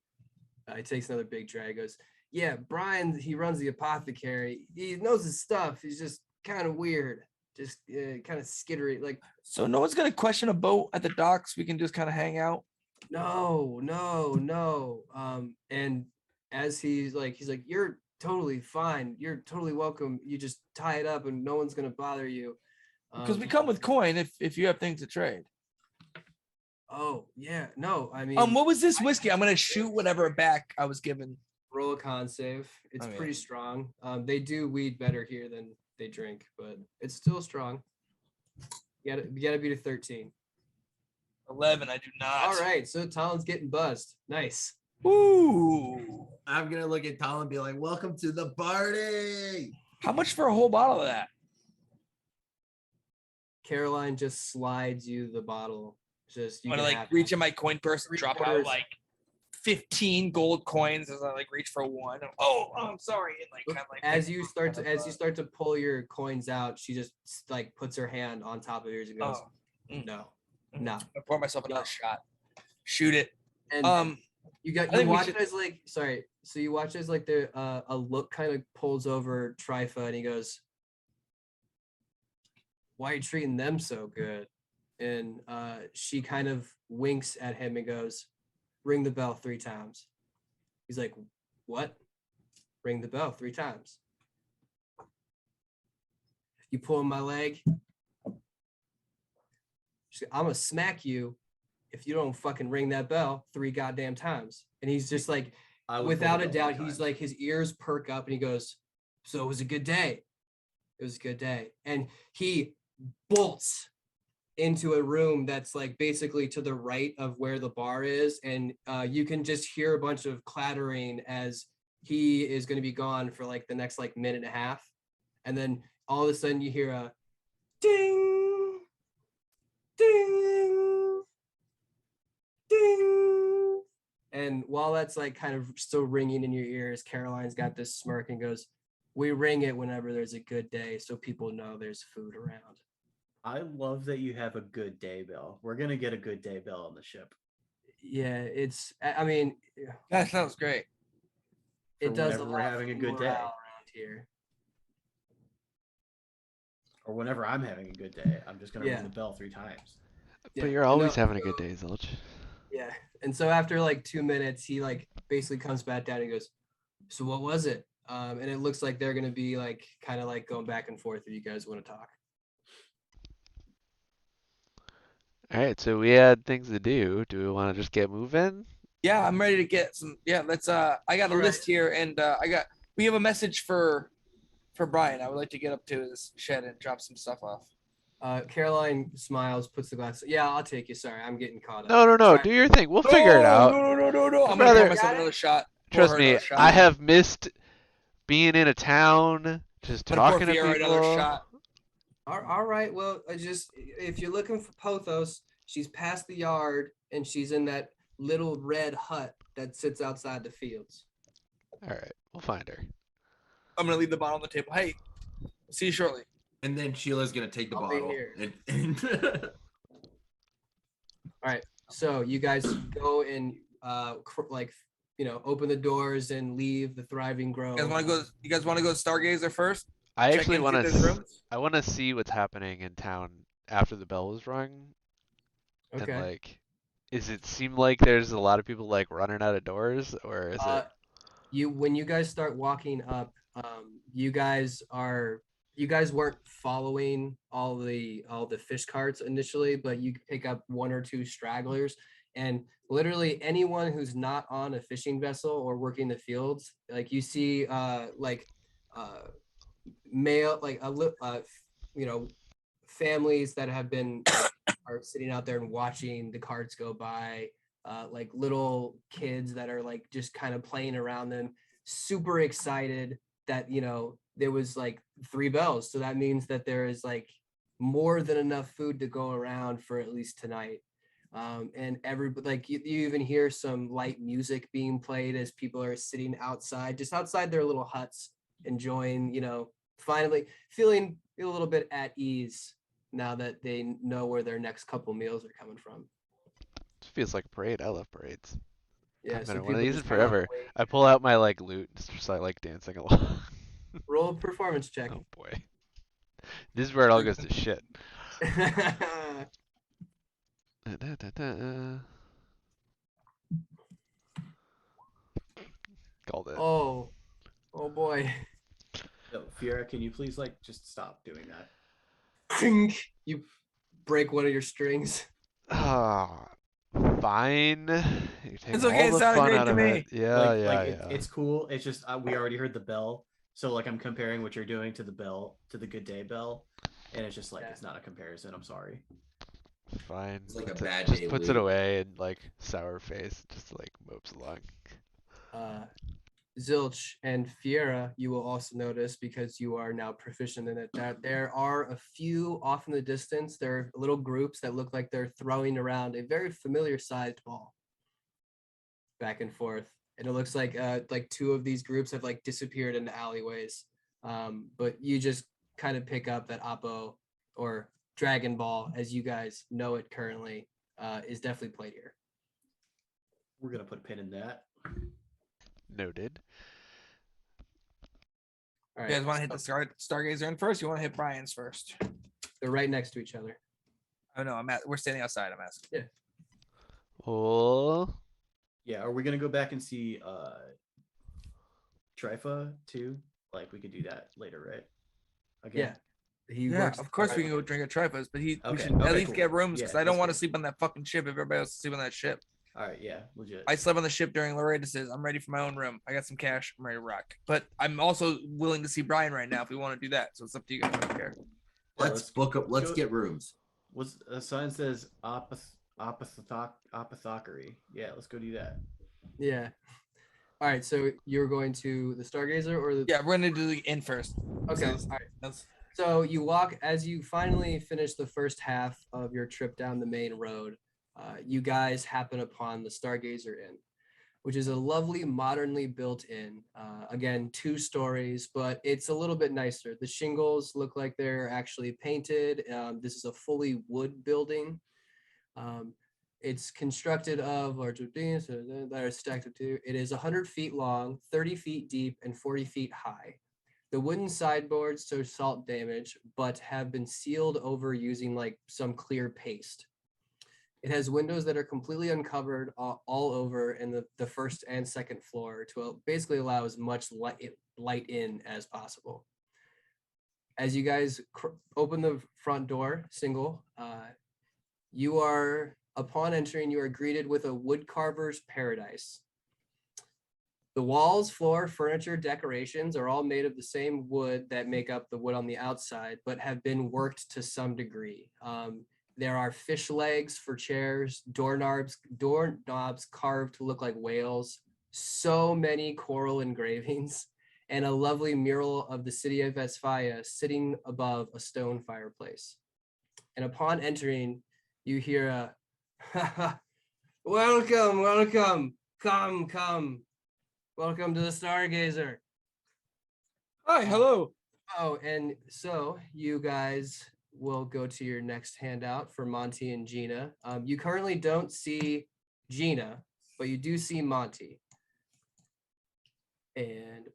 He takes another big drag. Goes, yeah, Brian. He runs the apothecary. He knows his stuff. He's just kind of weird, just kind of skittery. Like, So no one's gonna question a boat at the docks. We can just kind of hang out. no. And as he's like, you're totally fine. You're totally welcome. You just tie it up, and no one's gonna bother you. Because we come with coin if you have things to trade. Oh yeah, no. I mean, What was this whiskey? I'm gonna shoot whatever back I was given. roll a con save. It's Okay. pretty strong. They do weed better here than they drink, but it's still strong. You gotta beat a 13. 11. I do not. All right, so Talon's getting buzzed. Nice. Ooh. I'm gonna look at Tal and be like, "Welcome to the party." How much for a whole bottle of that? Caroline just slides you the bottle. Just you I'm gonna can like have reach it. in my coin purse and Three drop out quarters. like 15 gold coins as I like reach for one. Oh, I'm sorry. And like, kind of like As you start to pull your coins out, she just like puts her hand on top of yours and goes, Oh. Mm. "No, Mm. no." I pour myself another No. shot. Shoot it. And you I you think we watch should- as like sorry. So you watch as like the a look kind of pulls over Trifa and he goes, "Why are you treating them so good?" And she kind of winks at him and goes, "Ring the bell 3 times." He's like, "What?" "Ring the bell 3 times." You pull my leg. I'm gonna smack you if you don't fucking ring that bell 3 goddamn times. And he's just like, I would without pull a the bell doubt, 3 he's times. like, his ears perk up and he goes, "So it was a good day." It was a good day. And he bolts into a room that's like basically to the right of where the bar is. And you can just hear a bunch of clattering as he is going to be gone for like the next like minute and a half. And then all of a sudden you hear a ding, ding, ding. And while that's like kind of still ringing in your ears, Caroline's got this smirk and goes, "We ring it whenever there's a good day so people know there's food around." I love that you have a good day bill. We're gonna get a good day bill on the ship. Yeah, I mean, That sounds great. it does whenever a we're lot having for a good day. morale around here. Or whenever I'm having a good day, I'm just gonna Yeah. ring the bell 3 times. But Yeah, you're I always know. having a good day, Zilch. Yeah. And so after like 2 minutes, he like basically comes back down and goes, so what was it? And it looks like they're gonna be like kind of like going back and forth if you guys want to talk. All right, so we had things to do. Do we want to just get moving? Yeah, I'm ready to get some. Yeah, let's. I got a All right. list here, and we have a message for Brian. I would like to get up to his shed and drop some stuff off. Caroline smiles, puts the glass. Yeah, I'll take you. Sorry, I'm getting caught up. No, Sorry. do your thing. We'll figure it out. No. I'm Brother, gonna pour myself another shot. Pour Trust her me, another shot. I have missed being in a town, just I'm gonna pour talking to Fiora another people. shot. All right. Well, if you're looking for Pothos, she's past the yard and she's in that little red hut that sits outside the fields. All right, we'll find her. I'm gonna leave the bottle on the table. Hey, see you shortly. And then Sheila's gonna take the I'll be bottle. here. And All right. So you guys go and open the doors and leave the thriving grove. You guys want to go to Stargazer first? I Check actually in, want see if there's to. rooms? I want to see what's happening in town after the bell was rung, Okay. and like, is it seem like there's a lot of people like running out of doors, or is it? When you guys start walking up, you guys weren't following all the fish carts initially, but you pick up 1 or 2 stragglers, and literally anyone who's not on a fishing vessel or working the fields, like you see male families that have been are sitting out there and watching the carts go by, like little kids that are like just kind of playing around them, super excited that there was like 3 bells, so that means that there is like more than enough food to go around for at least tonight. And everybody, like you even hear some light music being played as people are sitting outside, just outside their little huts, enjoying, finally feeling a little bit at ease now that they know where their next couple meals are coming from. It feels like a parade. I love parades. Yeah, I've so been at one of people these in just kinda forever. wait. I pull out my like loot and just like dancing along. Roll a performance check. Oh boy, this is where it all goes to shit. Called it. Oh boy. So, Fiora, can you please like just stop doing that? You break one of your strings. Ah, fine. You're taking It's okay, all it the sounded fun great out to of me. it. Yeah. It's cool. It's just we already heard the bell, so like I'm comparing what you're doing to the bell, to the good day bell, and it's just like it's not a comparison. I'm sorry. Fine. It's like a Puts it- bad just day puts it loot. away and like sour face, just like mopes along. Zilch and Fiera, you will also notice, because you are now proficient in it, that there are a few off in the distance. There are little groups that look like they're throwing around a very familiar sized ball back and forth. And it looks like 2 of these groups have like disappeared into alleyways. But you just kind of pick up that Oppo, or Dragon Ball, as you guys know it currently, is definitely played here. We're gonna put a pin in that. Noted. All You guys right, want to hit the Stargazer Inn first? You want to hit Brian's first? they're right next to each other. Oh no, we're standing outside. I'm asking. Oh, Yeah, are we gonna go back and see Trifa too? Like we could do that later, right? Again? He Yeah, works. of course we can go drink at Trifas, but we Okay, should at okay, least cool. get rooms because Yeah, I don't let's want go. to sleep on that fucking ship if everybody else is sleeping on that ship. All right, yeah, legit. I slept on the ship during Loreda's. I'm ready for my own room. I got some cash. I'm ready to rock. But I'm also willing to see Brian right now if we want to do that. So it's up to you guys. I don't care. Let's book up. Let's go- get rooms. What's a sign says apothecary? Yeah, let's go do that. Yeah. All right. So you're going to the Stargazer or the? Yeah, we're gonna do the inn first. Okay. So All right. that's So you walk as you finally finish the first half of your trip down the main road. You guys happen upon the Stargazer Inn, which is a lovely, modernly built inn. Again, 2 stories, but it's a little bit nicer. The shingles look like they're actually painted. This is a fully wood building. It's constructed of large beams that are stacked up to. It is 100 feet long, 30 feet deep, and 40 feet high. The wooden sideboards show salt damage, but have been sealed over using like some clear paste. It has windows that are completely uncovered all over in the first and second floor to basically allow as much light in as possible. As you guys open the front door, single, you are, upon entering, you are greeted with a woodcarver's paradise. The walls, floor, furniture, decorations are all made of the same wood that make up the wood on the outside, but have been worked to some degree. There are fish legs for chairs, doorknobs carved to look like whales, so many coral engravings, and a lovely mural of the city of Asfa'eia sitting above a stone fireplace. And upon entering, you hear a, welcome, welcome, come. Welcome to the Stargazer. Hi, hello. Oh, and so you guys will go to your next handout for Monty and Gina. You currently don't see Gina, but you do see Monty. And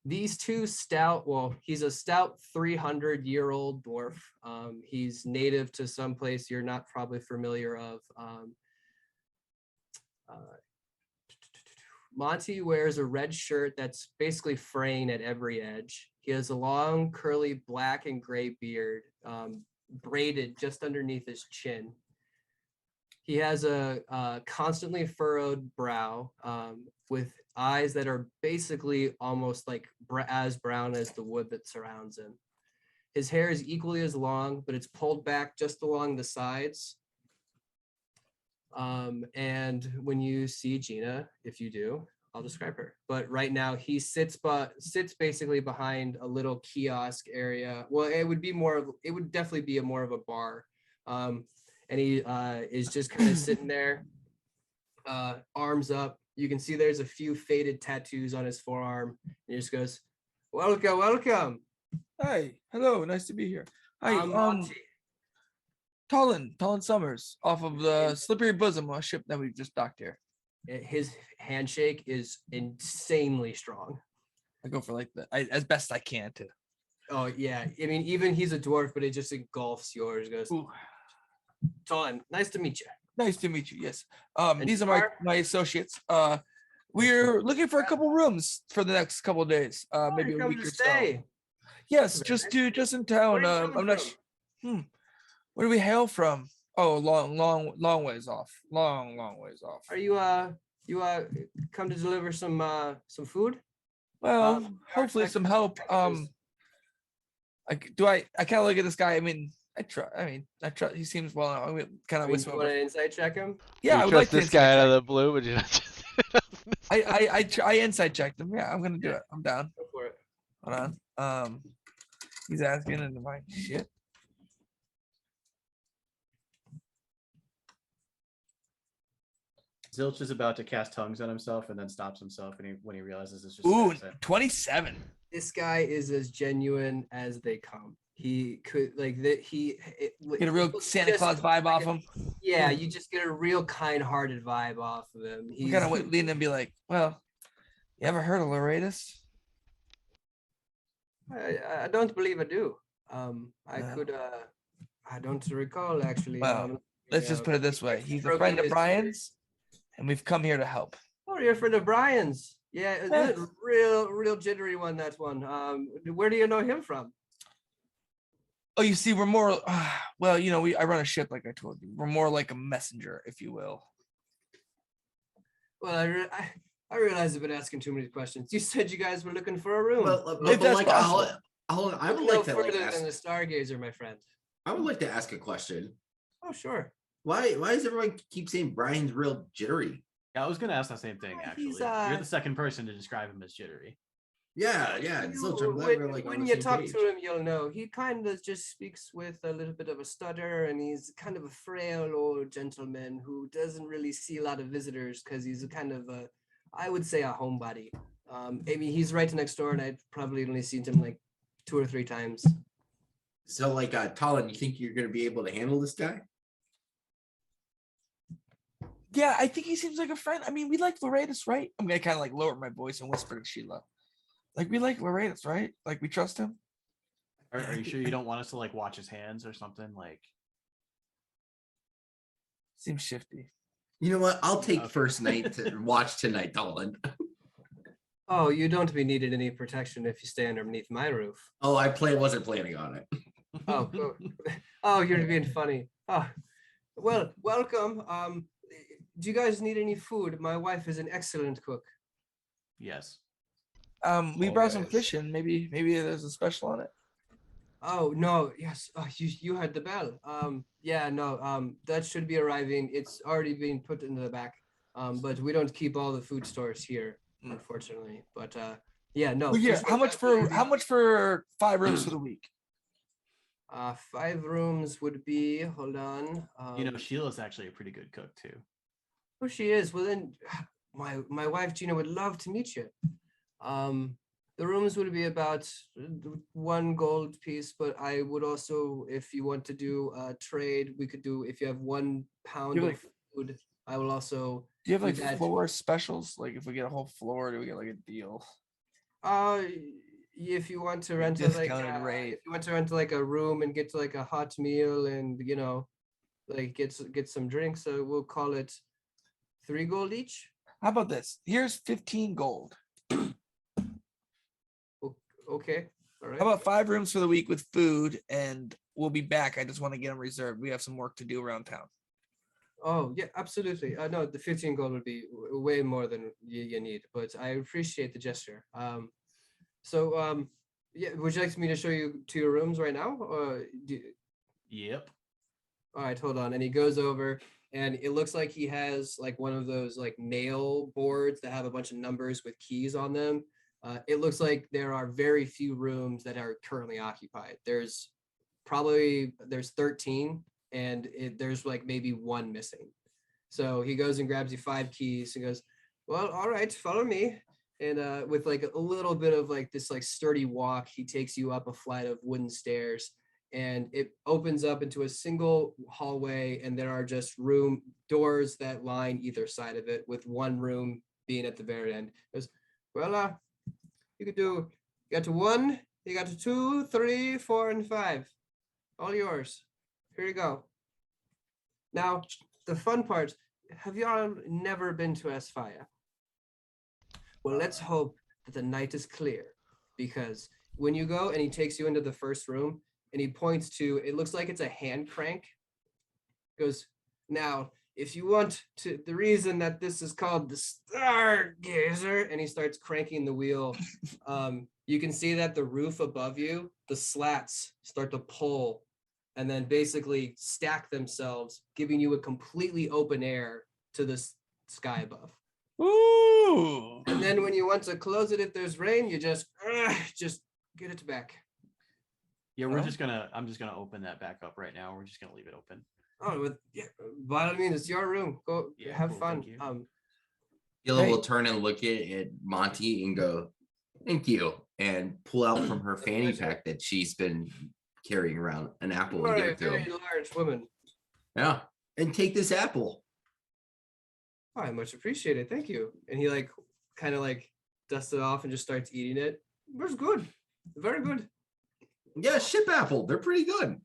these two stout, well, he's a stout 300-year-old dwarf. He's native to some place you're not probably familiar of. Monty wears a red shirt that's basically fraying at every edge. He has a long, curly black and gray beard, braided just underneath his chin. He has a constantly furrowed brow with eyes that are basically almost like as brown as the wood that surrounds him. His hair is equally as long, but it's pulled back just along the sides. And when you see Gina, if you do, I'll describe her. But right now he sits basically behind a little kiosk area. Well, it would definitely be more of a bar. And he is just kind of sitting there, arms up. You can see there's a few faded tattoos on his forearm. And he just goes, welcome, welcome. Hi, hello, nice to be here. Hi, Monty. Talon Summers, off of the Slippery Bosom, a ship that we just docked here. His handshake is insanely strong. I go for like as best I can to. Oh yeah, I mean even he's a dwarf, but it just engulfs yours. Goes, Talon, nice to meet you. Nice to meet you. Yes. And These are my associates. We're looking for a couple rooms for the next couple of days. Maybe a week or so. Yes, just in town. I'm not. Where do we hail from? Oh, long ways off. Long ways off. Are you come to deliver some food? Well, hopefully some help. I kind of look at this guy. I mean, I trust. He seems well. I kind of whisper. You want to insight check him? Yeah, I would like to this guy out of the blue. Would you not just? I insight checked him. Yeah, I'm gonna do it. I'm down. Go for it. Hold on. He's asking into my shit. Zilch is about to cast tongues on himself and then stops himself when he realizes it's just 27. This guy is as genuine as they come. He could like that. Get a real Santa Claus vibe off him. Yeah, you just get a real kind-hearted vibe off of him. He's kind of lean and be like, "Well, you ever heard of Loretus?" I don't believe I do. I don't recall actually. Well, let's just put it this way: he's a friend of Brian's. And we've come here to help. Oh, you're a friend of Brian's. Yeah, real jittery one. That one. Where do you know him from? Oh, you see, we're more. Well, I run a ship, like I told you. We're more like a messenger, if you will. Well, I realize I've been asking too many questions. You said you guys were looking for a room. Well, if that's like, possible. I would like to further than the Stargazer, my friend. I would like to ask a question. Oh, sure. Why does everyone keep saying Brian's real jittery? Yeah, I was gonna ask that same thing. Actually, you're the second person to describe him as jittery. Yeah. When you talk to him, you'll know. He kind of just speaks with a little bit of a stutter, and he's kind of a frail old gentleman who doesn't really see a lot of visitors because he's kind of I would say a homebody. I mean, he's right next door, and I've probably only seen him like 2 or 3 times. So, like, Talon, you think you're going to be able to handle this guy? Yeah, I think he seems like a friend. I mean, we like Loretus, right? I'm gonna kind of like lower my voice and whisper to Sheila. Like, we like Loretus, right? Like, we trust him. Are you sure you don't want us to like watch his hands or something? Like, Seems shifty. You know what? I'll take Okay. first night to watch tonight, Talon. Oh, you don't be needed any protection if you stay underneath my roof. Oh, wasn't planning on it. Oh, oh, you're being funny. Oh, well, welcome. Do you guys need any food? My wife is an excellent cook. yes. We Oh, brought some guys. fish in. Maybe there's a special on it. Oh no, yes. Oh, you heard the bell. Yeah, no. That should be arriving. It's already being put into the back. But we don't keep all the food stores here, unfortunately. But yeah, no. Well, yeah. fish How will much for 5 rooms for the week? 5 rooms would be. Hold on. Sheila's actually a pretty good cook too. Oh, she is. Well, then, my wife Gina would love to meet you. The rooms would be about 1 gold piece, but I would also, if you want to do a trade, we could do. If you have 1 pound You of like- food, I will also. Do you have like do that. floor specials? Like, if we get a whole floor, do we get like a deal? If you want to rent Discounted rate. if you want to rent like a room and get to like a hot meal and like get some drinks, so we'll call it 3 gold each. How about this? Here's 15 gold. Okay, all right. How about 5 rooms for the week with food, and we'll be back. I just want to get them reserved. We have some work to do around town. Oh yeah, absolutely. No, the 15 gold would be way more than you need, but I appreciate the gesture. Yeah, would you like me to show you to your rooms right now? Yep. All right, hold on. And he goes over, and it looks like he has like one of those like nail boards that have a bunch of numbers with keys on them. It looks like there are very few rooms that are currently occupied. There's 13, and there's like maybe 1 missing. So he goes and grabs you 5 keys and goes, well, all right, follow me. And with like a little bit of like this like sturdy walk, he takes you up a flight of wooden stairs, and it opens up into a single hallway, and there are just room doors that line either side of it, with 1 room being at the very end. It goes, well, you got to 1, you got to 2, 3, 4, and 5. All yours. Here you go. Now, the fun part, have y'all never been to Asfa'eia? Well, let's hope that the night is clear, because when you go and he takes you into the first room and he points to, it looks like it's a hand crank. Goes, now, if you want to, the reason that this is called the Stargazer, and he starts cranking the wheel, you can see that the roof above you, the slats start to pull and then basically stack themselves, giving you a completely open air to the sky above. Ooh. And then when you want to close it, if there's rain, you just get it back. Yeah, Hello? I'm just gonna open that back up right now. We're just gonna leave it open. Oh, yeah, by all means, it's your room. Go Yeah, have cool, fun. thank you. Sheila Hey. will turn and look at Monty and go, thank you, and pull out from her fanny pack that she's been carrying around an apple You and are give a it to very him. large woman. Yeah, and take this apple. Oh, I much appreciate it. Thank you. And he like kind of like dusts it off and just starts eating it. It was good. Very good. Yeah, ship apple. They're pretty good.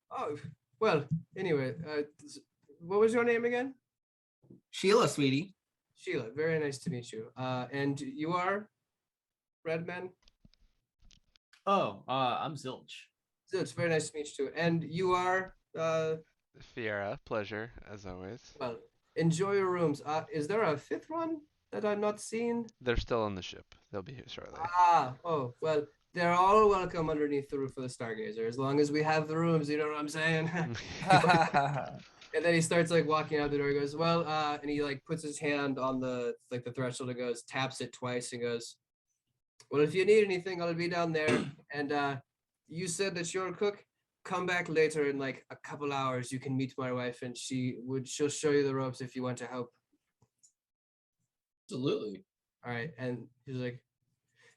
Oh, well, anyway, what was your name again? Sheila, sweetie. Sheila. Very nice to meet you. And you are Redman? Oh, I'm Zilch. So it's very nice to meet you too. And you are, Fiera, pleasure as always. well, enjoy your rooms. Is there a 5th one that I'm not seeing? They're still on the ship. They'll be here shortly. Oh, well, they're all welcome underneath the roof of the Stargazer, as long as we have the rooms, you know what I'm saying? And then he starts like walking out the door. He goes, well, and he like puts his hand on the threshold and goes, taps it twice and goes, well, if you need anything, I'll be down there. And you said that you're a cook. Come back later in like a couple hours. You can meet my wife, and she'll show you the ropes if you want to help. Absolutely. All right. And he's like,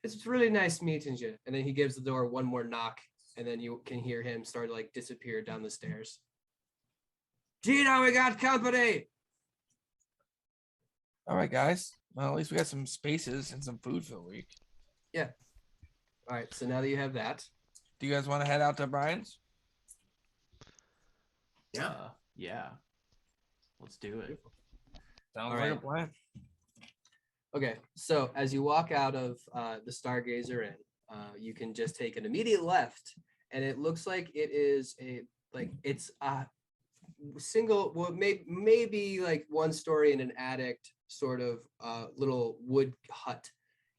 it's really nice meeting you. And then he gives the door one more knock, and then you can hear him start to like disappear down the stairs. Gino, we got company. All right, guys. Well, at least we got some spaces and some food for the week. Yeah. All right. So now that you have that, Do you guys want to head out to Brian's? Yeah. Yeah. Let's do it. Sounds All like a right. plan. okay. So as you walk out of the Stargazer Inn, you can just take an immediate left, and it looks like it is it's a single, well, maybe like one story in an attic sort of little wood hut,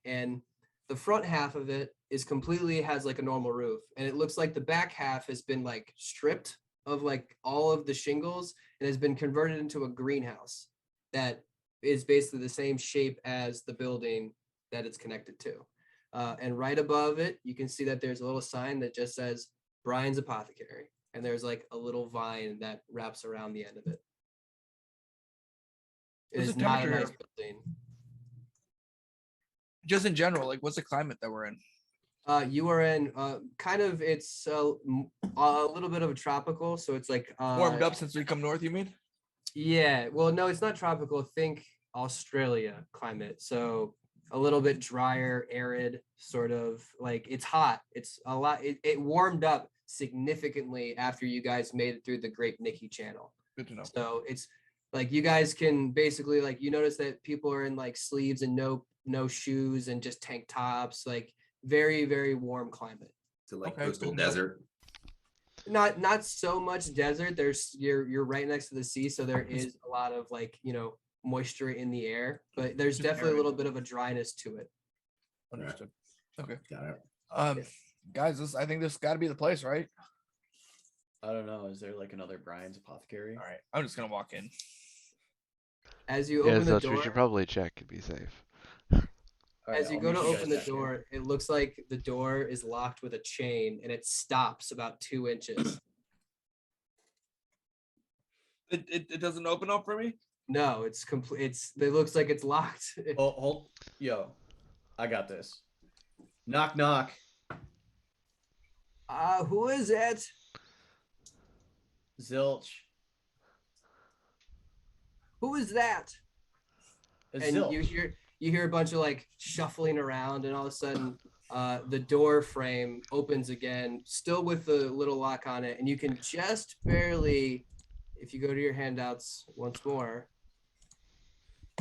and the front half of it is completely has like a normal roof, and it looks like the back half has been like stripped of like all of the shingles and has been converted into a greenhouse that is basically the same shape as the building that it's connected to. And right above it, you can see that there's a little sign that just says Brian's Apothecary. And there's like a little vine that wraps around the end of it. It What's is the not a temperature? nice building. Just in general, like what's the climate that we're in? You are in kind of, it's a little bit of a tropical. So it's like Warmed up since we come north, you mean? Yeah, well, no, it's not tropical. Think Australia climate. So a little bit drier, arid, sort of like it's hot. It's a lot. It warmed up significantly after you guys made it through the Great Nikki Channel. Good to know. So it's like you guys can basically like you notice that people are in like sleeves and no shoes and just tank tops, like very, very warm climate. So like Okay, coastal good to know. desert. Not so much desert. There's you're right next to the sea, so there is a lot of like, moisture in the air, but there's Just definitely a arid. little bit of a dryness to it. Understood. Okay. Got it. Guys, I think this got to be the place, right? I don't know. Is there like another Brian's Apothecary? All right. I'm just gonna walk in. As you Yeah, open the Zilch, we door, should probably check and be safe. All right, as you I'll go to meet guys open the back here. door, it looks like the door is locked with a chain and it stops about 2 inches. It doesn't open up for me. No, it's complete. It looks like it's locked. Oh, hold. Yo, I got this. Knock, knock. Who is it? Zilch. Who is that? It's And Zilch. you hear a bunch of like shuffling around, and all of a sudden the door frame opens again, still with the little lock on it, and you can just barely, if you go to your handouts once more,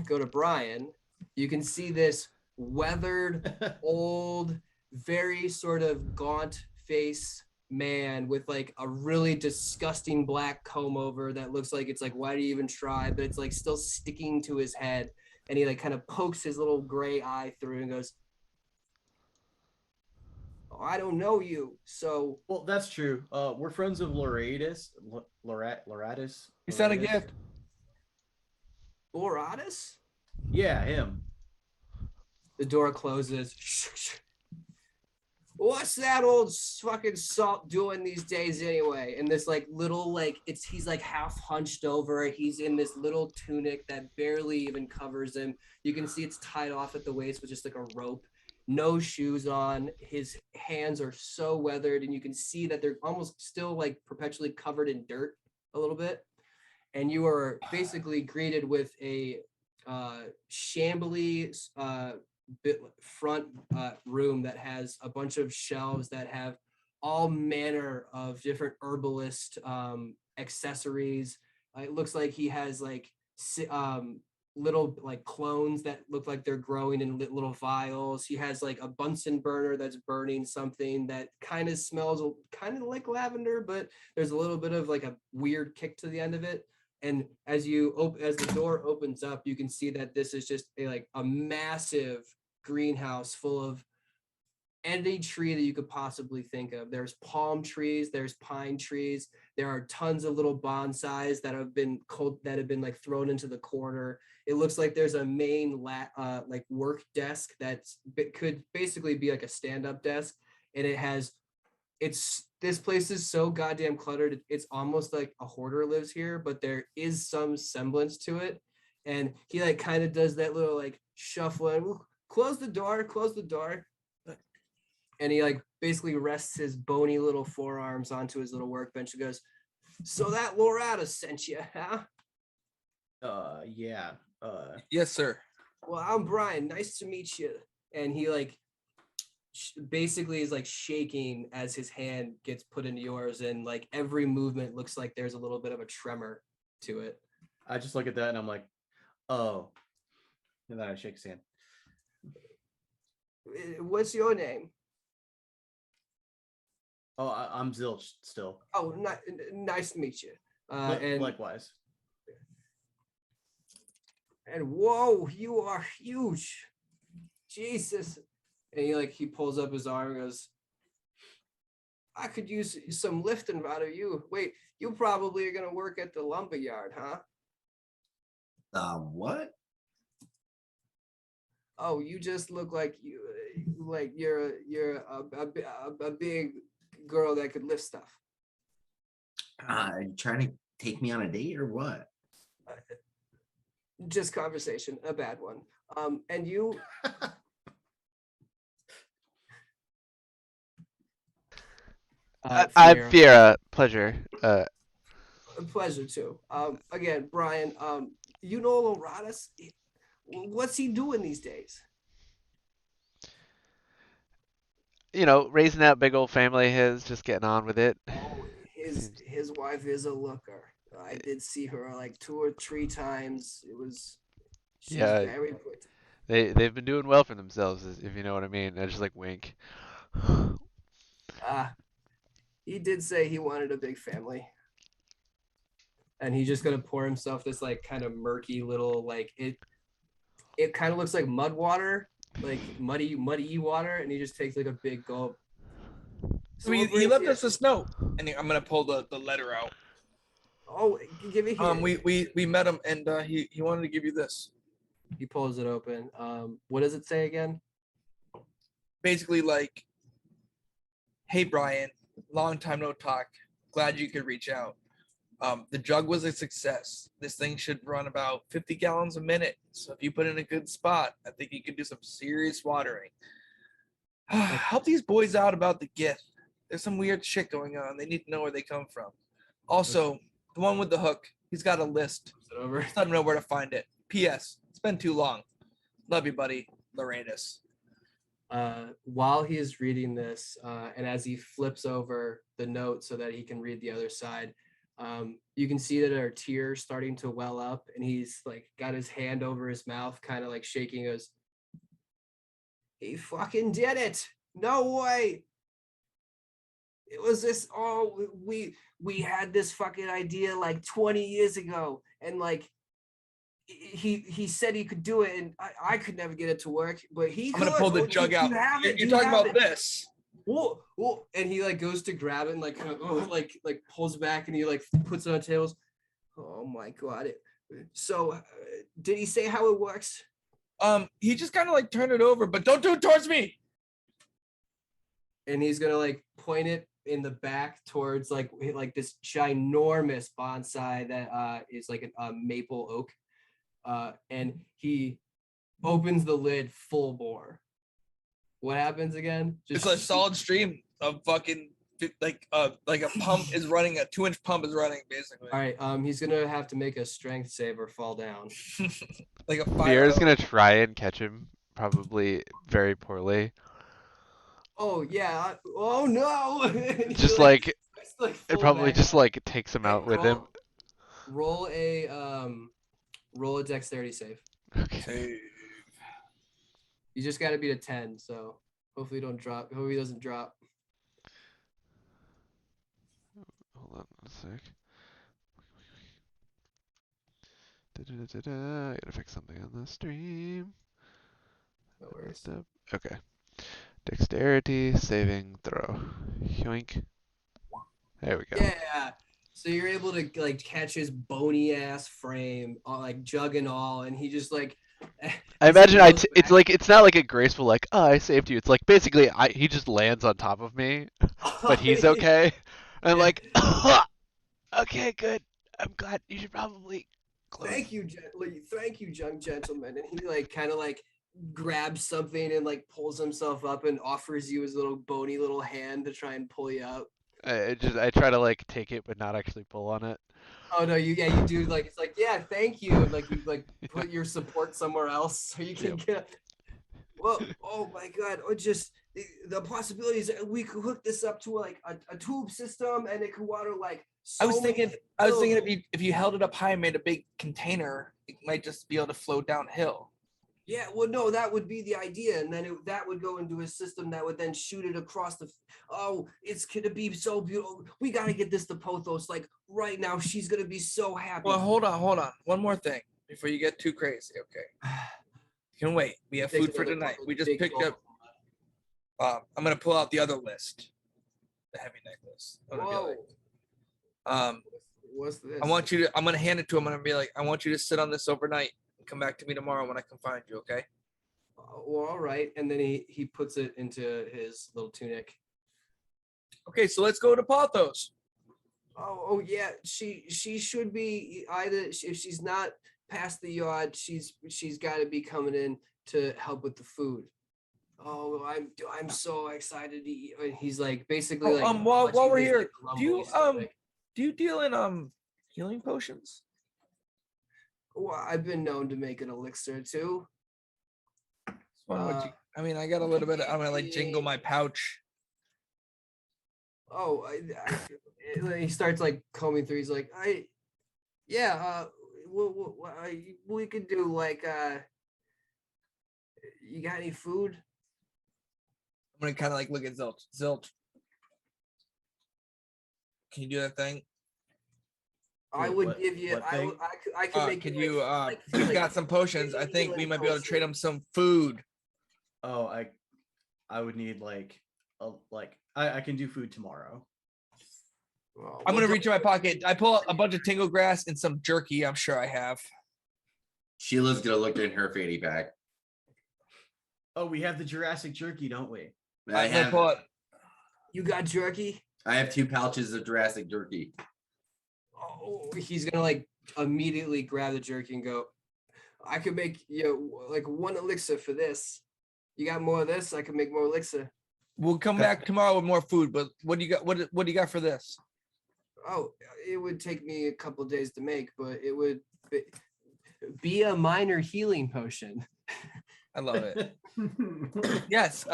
go to Brian, you can see this weathered, old, very sort of gaunt face man with like a really disgusting black comb over that looks like it's like, why do you even try? But it's like still sticking to his head. And he like kind of pokes his little gray eye through and goes, oh, I don't know you. So Well, that's true. We're friends of Loratus. Loratus. He sent a Loratus? gift. Boratus? Yeah, him. The door closes. What's that old fucking salt doing these days anyway? And this like little like he's like half hunched over. He's in this little tunic that barely even covers him. You can see it's tied off at the waist with just like a rope. No shoes on. His hands are so weathered, and you can see that they're almost still like perpetually covered in dirt a little bit. And you are basically greeted with a shambly front room that has a bunch of shelves that have all manner of different herbalist accessories. It looks like he has like little like clones that look like they're growing in little vials. He has like a Bunsen burner that's burning something that kind of smells kind of like lavender, but there's a little bit of like a weird kick to the end of it. And as the door opens up, you can see that this is just a massive greenhouse full of any tree that you could possibly think of. There's palm trees, there's pine trees, there are tons of little bonsais that have been like thrown into the corner. It looks like there's a main like work desk could basically be like a stand-up desk, and this place is so goddamn cluttered. It's almost like a hoarder lives here, but there is some semblance to it. And he like kind of does that little like shuffling. Close the door. and he like basically rests his bony little forearms onto his little workbench and goes, "So that Loretta sent you, huh?" Yeah. Yes, sir. "Well, I'm Brian. Nice to meet you." And he like basically is like shaking as his hand gets put into yours, and like every movement looks like there's a little bit of a tremor to it. I just look at that and I'm like, oh. And then I shake his hand. "What's your name?" Oh, I'm Zilch still. "Oh, nice to meet you." And likewise. And whoa, you are huge. Jesus. And he pulls up his arm and goes, "I could use some lifting out of you. Wait, you probably are gonna work at the lumber yard, huh?" What? "Oh, you just look like you're a big girl that could lift stuff." You trying to take me on a date or what? Just conversation, a bad one. And you? I'm Fiera. Pleasure. A pleasure too. Again, Brian. You know Loratus? What's he doing these days? Raising that big old family of his, just getting on with it. Oh, his wife is a looker. I did see her like 2 or 3 times. She's very pretty. They've been doing well for themselves, if you know what I mean. I just like wink. He did say he wanted a big family. And he's just gonna pour himself this like kind of murky little like it kind of looks like mud water, like muddy water, and he just takes like a big gulp. So he left us this note, and I'm gonna pull the letter out. Oh, give it here. We met him, and he wanted to give you this. He pulls it open. What does it say again? Basically, like, "Hey Brian, long time no talk. Glad you could reach out. The jug was a success. This thing should run about 50 gallons a minute. So if you put in a good spot, I think you could do some serious watering. Help these boys out about the gift. There's some weird shit going on. They need to know where they come from. Also, the one with the hook, he's got a list. Just let him know where to find it. P.S. It's been too long. Love you, buddy. Loratus." While he is reading this, and as he flips over the note so that he can read the other side, you can see that there are tears starting to well up, and he's like got his hand over his mouth, kind of like shaking. Goes, "He fucking did it! No way! It was this. Oh, we had this fucking idea like 20 years ago, and like he said he could do it, and I could never get it to work, but he I'm gonna pull the jug out. You're talking about this. Whoa, whoa. And he like goes to grab it and like like pulls back, and he like puts it on tables. Oh my god. So did he say how it works? He just kind of like turned it over, but don't do it towards me. And he's gonna like point it in the back towards like this ginormous bonsai that is like a maple oak. And he opens the lid full bore. What happens again? It's a solid stream of fucking like a pump is running, a 2-inch pump is running basically. All right, he's gonna have to make a strength save or fall down. Like a fire. Fiera's gonna try and catch him, probably very poorly. Oh yeah. Oh no. Just like it probably back. Just like takes him out with him. Roll a dexterity save. Okay. You just got to beat a 10, so hopefully you don't drop. Hopefully he doesn't drop. Hold on a sec. I gotta fix something on the stream. No worries. Okay. Dexterity saving throw. Yoink. There we go. Yeah. So you're able to like catch his bony ass frame, like jug and all, and he just like. I imagine it's like it's not like a graceful like I saved you. It's like basically he just lands on top of me, but he's okay. And I'm like, okay, good. I'm glad. You should probably close. Thank you, young gentleman. And he like kind of like grabs something and like pulls himself up and offers you his little bony little hand to try and pull you up. I try to like take it but not actually pull on it. Oh no, you do like it's like yeah, thank you, and like you like put your support somewhere else so you can get. Well, oh my God, or just the possibilities we could hook this up to like a tube system and it could water like. I was thinking if you held it up high and made a big container, it might just be able to flow downhill. Yeah, well, no, that would be the idea, and then that would go into a system that would then shoot it across the. Oh, it's gonna be so beautiful. We gotta get this to Pothos like right now. She's gonna be so happy. Well, hold on. One more thing before you get too crazy. Okay, you can wait. We have food for tonight. We just picked up. I'm gonna pull out the other list, the heavy necklace. What's this? I'm gonna hand it to him. I'm gonna be like, I want you to sit on this overnight. Come back to me tomorrow when I can find you, okay? Well, all right. And then he puts it into his little tunic. Okay, so let's go to Pothos. Oh yeah. She should be either if she's not past the yard, she's got to be coming in to help with the food. Oh, I'm so excited to eat. He's like basically like while we're here, like, do you deal in healing potions? Well, I've been known to make an elixir too. I mean, I got a little bit. I'm gonna like jingle my pouch. Oh, he starts like combing through. He's like, we could do like, you got any food? I'm gonna kind of like look at Zilch. Zilch, can you do that thing? I would give you. I could make. Can you? You've got some potions. I think we might be able to trade him some food. Oh, I would need I can do food tomorrow. Well, I'm gonna reach in my pocket. I pull out a bunch of tingle grass and some jerky. I'm sure I have. Sheila's gonna look in her fanny pack. Oh, we have the Jurassic jerky, don't we? You got jerky? I have 2 pouches of Jurassic jerky. Oh, he's gonna like immediately grab the jerky and go, I could make like 1 elixir for this. You got more of this? I could make more elixir. We'll come back tomorrow with more food, but what do you got? What do you got for this? Oh, it would take me a couple days to make, but it would be a minor healing potion. I love it. Yes.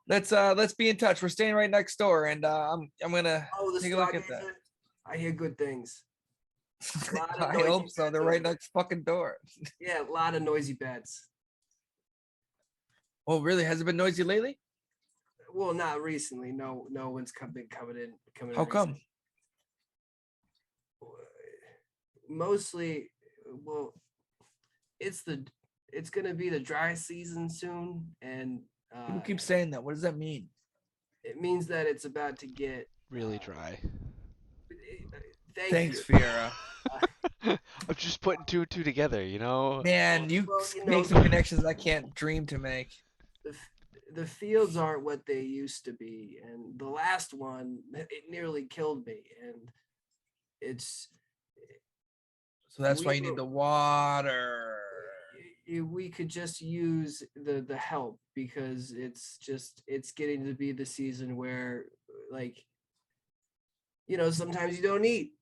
Let's be in touch. We're staying right next door, and I'm gonna take a look at that. I hear good things. I hope so. They're right next fucking door. Yeah, a lot of noisy beds. Oh, really? Has it been noisy lately? Well, not recently. No one's been coming in. How come? Mostly, well, it's gonna be the dry season soon, and people keep saying that. What does that mean? It means that it's about to get really dry. Thanks, Fiera. I'm just putting two together, you know. Man, you make some connections I can't dream to make. The fields aren't what they used to be, and the last one, it nearly killed me, and it's. So that's why you need the water. We could just use the help because it's getting to be the season where like, sometimes you don't eat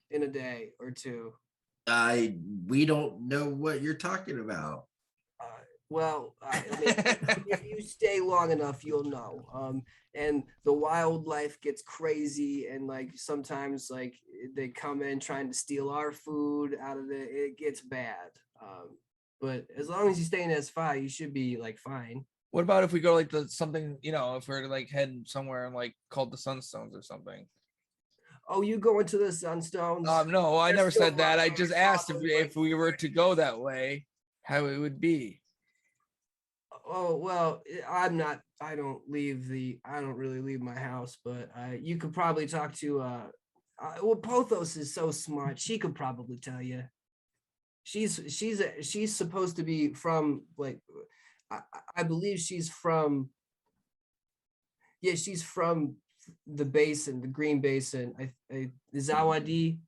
in a day or two. We don't know what you're talking about. Well, I mean, if you stay long enough, you'll know. And the wildlife gets crazy, and like sometimes like they come in trying to steal our food out of it gets bad. But as long as you stay in Asfa'eia, you should be like fine. What about if we go like something, if we're like heading somewhere and like called the Sunstones or something? Oh, you going to the Sunstones? No, I never said that. I just asked if we were to go that way, how it would be. Oh, well, I don't really leave my house, but you could probably talk to well, Pothos is so smart. She could probably tell you. She's supposed to be from like I believe she's from she's from the basin, the Green Basin. Zawadi,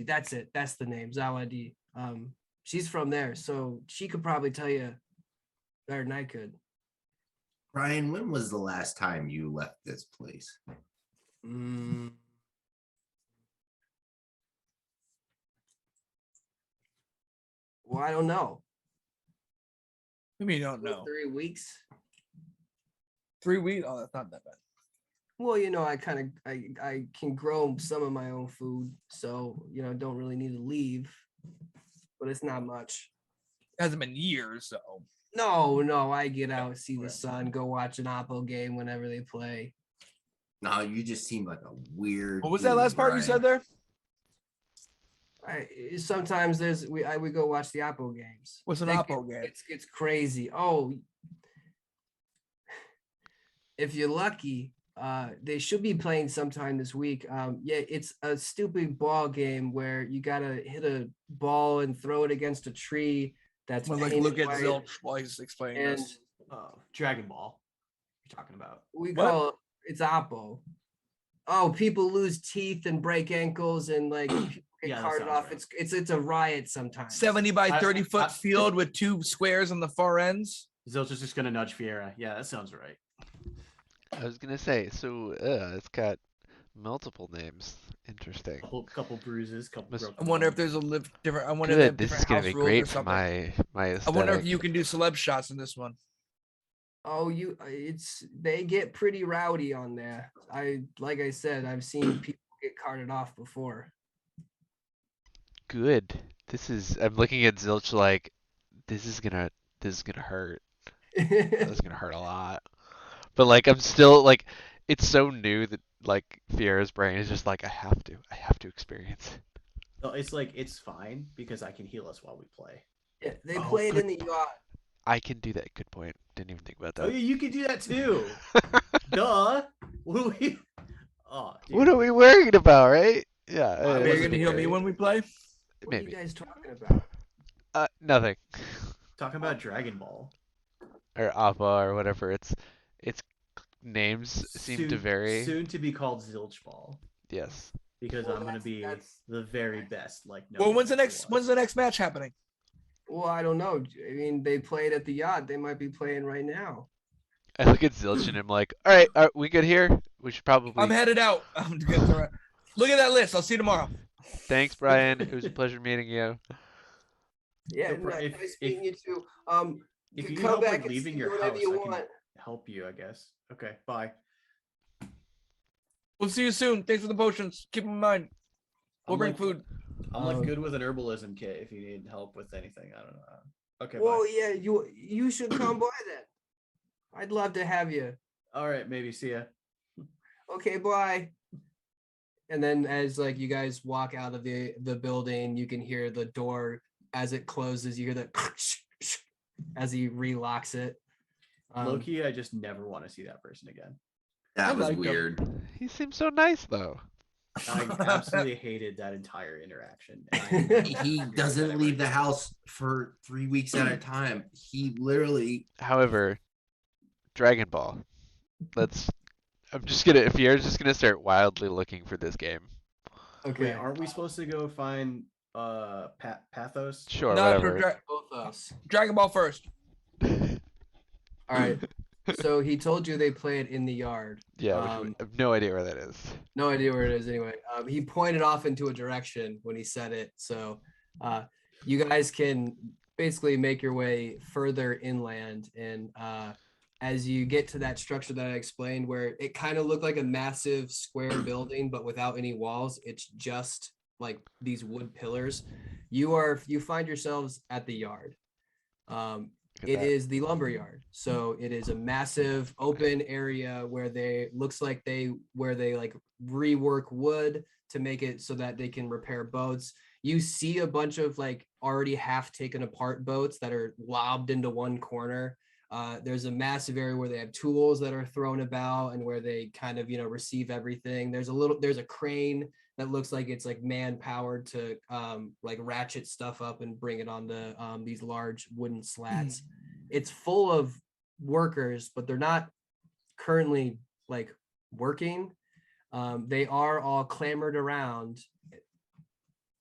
that's it. That's the name, Zawadi. She's from there, so she could probably tell you better than I could. Brian, when was the last time you left this place? Well, I don't know. Maybe you don't know. 3 weeks. 3 weeks? Oh, that's not that bad. Well, I can grow some of my own food, so don't really need to leave. But it's not much. It hasn't been years, so. No, I get out, see the sun, go watch an Apple game whenever they play. No, you just seem like a weird. What was that last part you said there? Sometimes we go watch the Apple games. What's an Apple game? It's crazy. Oh, if you're lucky, they should be playing sometime this week. It's a stupid ball game where you gotta hit a ball and throw it against a tree. That's look at Zilch while he's explaining this. Dragon Ball. You're talking about. We call it's Apple. Oh, people lose teeth and break ankles and people get carted off. Right. It's a riot sometimes. 70 by 30 foot field with 2 squares on the far ends. Zilch is just gonna nudge Fiera. Yeah, that sounds right. I was gonna say, so it's got multiple names. Interesting. Couple bruises, couple. I wonder if there's a different. I wonder if Good. This is gonna be great for my aesthetic. I wonder if you can do celeb shots in this one. Oh, they get pretty rowdy on there. Like I said, I've seen people get carted off before. Good. I'm looking at Zilch like this is gonna hurt. This is gonna hurt a lot. But I'm still it's so new that Fiera's brain is just I have to experience it. No, it's fine because I can heal us while we play. Yeah, they played in the yacht. I can do that. Good point. Didn't even think about that. Oh yeah, you can do that too. Duh. What are we worried about, right? Yeah. Are you gonna heal me when we play? What Maybe. are you guys talking about? Nothing. Talking about Dragon Ball. Or Appa or whatever. Its names seem to vary. Soon to be called Zilch Ball. Yes. Because I'm gonna be the very best. Well, when's the next match happening? Well, I don't know. I mean, they played at the yacht. They might be playing right now. I look at Zilch and I'm like, all right, are we good here? We should probably. I'm headed out. Look at that list. I'll see you tomorrow. Thanks, Brian. It was a pleasure meeting you. Yeah, nice meeting you too. If you come help back with leaving and your whatever house, you I can want. help you, I guess. Okay, bye. We'll see you soon. Thanks for the potions. Keep them in mind. We'll bring food. I'm good with an herbalism kit if you need help with anything. I don't know. Okay. Well, bye. yeah, you should come by then. I'd love to have you. All right, maybe. See ya. Okay, bye. And then as you guys walk out of the building, you can hear the door as it closes. You hear the as he relocks it. Low-key, I just never want to see that person again. That was weird. He seems so nice though. I absolutely hated that entire interaction. He doesn't leave the house for 3 weeks at a time. He literally. However, Dragon Ball. If Fierre's just gonna start wildly looking for this game. Okay. Wait, aren't we supposed to go find Pathos? Sure, No, whatever. Both us. Dragon Ball first. All right. So he told you they play it in the yard. Yeah, I have no idea where that is. No idea where it is anyway. He pointed off into a direction when he said it. So you guys can basically make your way further inland. And as you get to that structure that I explained, where it kind of looked like a massive square building, but without any walls, it's just these wood pillars. You find yourselves at the yard. It is the lumber yard. So it is a massive open area where they rework wood to make it so that they can repair boats. You see a bunch of already half taken apart boats that are lobbed into one corner. There's a massive area where they have tools that are thrown about and where they kind of, receive everything. There's a crane that looks like it's man powered to ratchet stuff up and bring it onto these large wooden slats. It's full of workers, but they're not currently working. They are all clamored around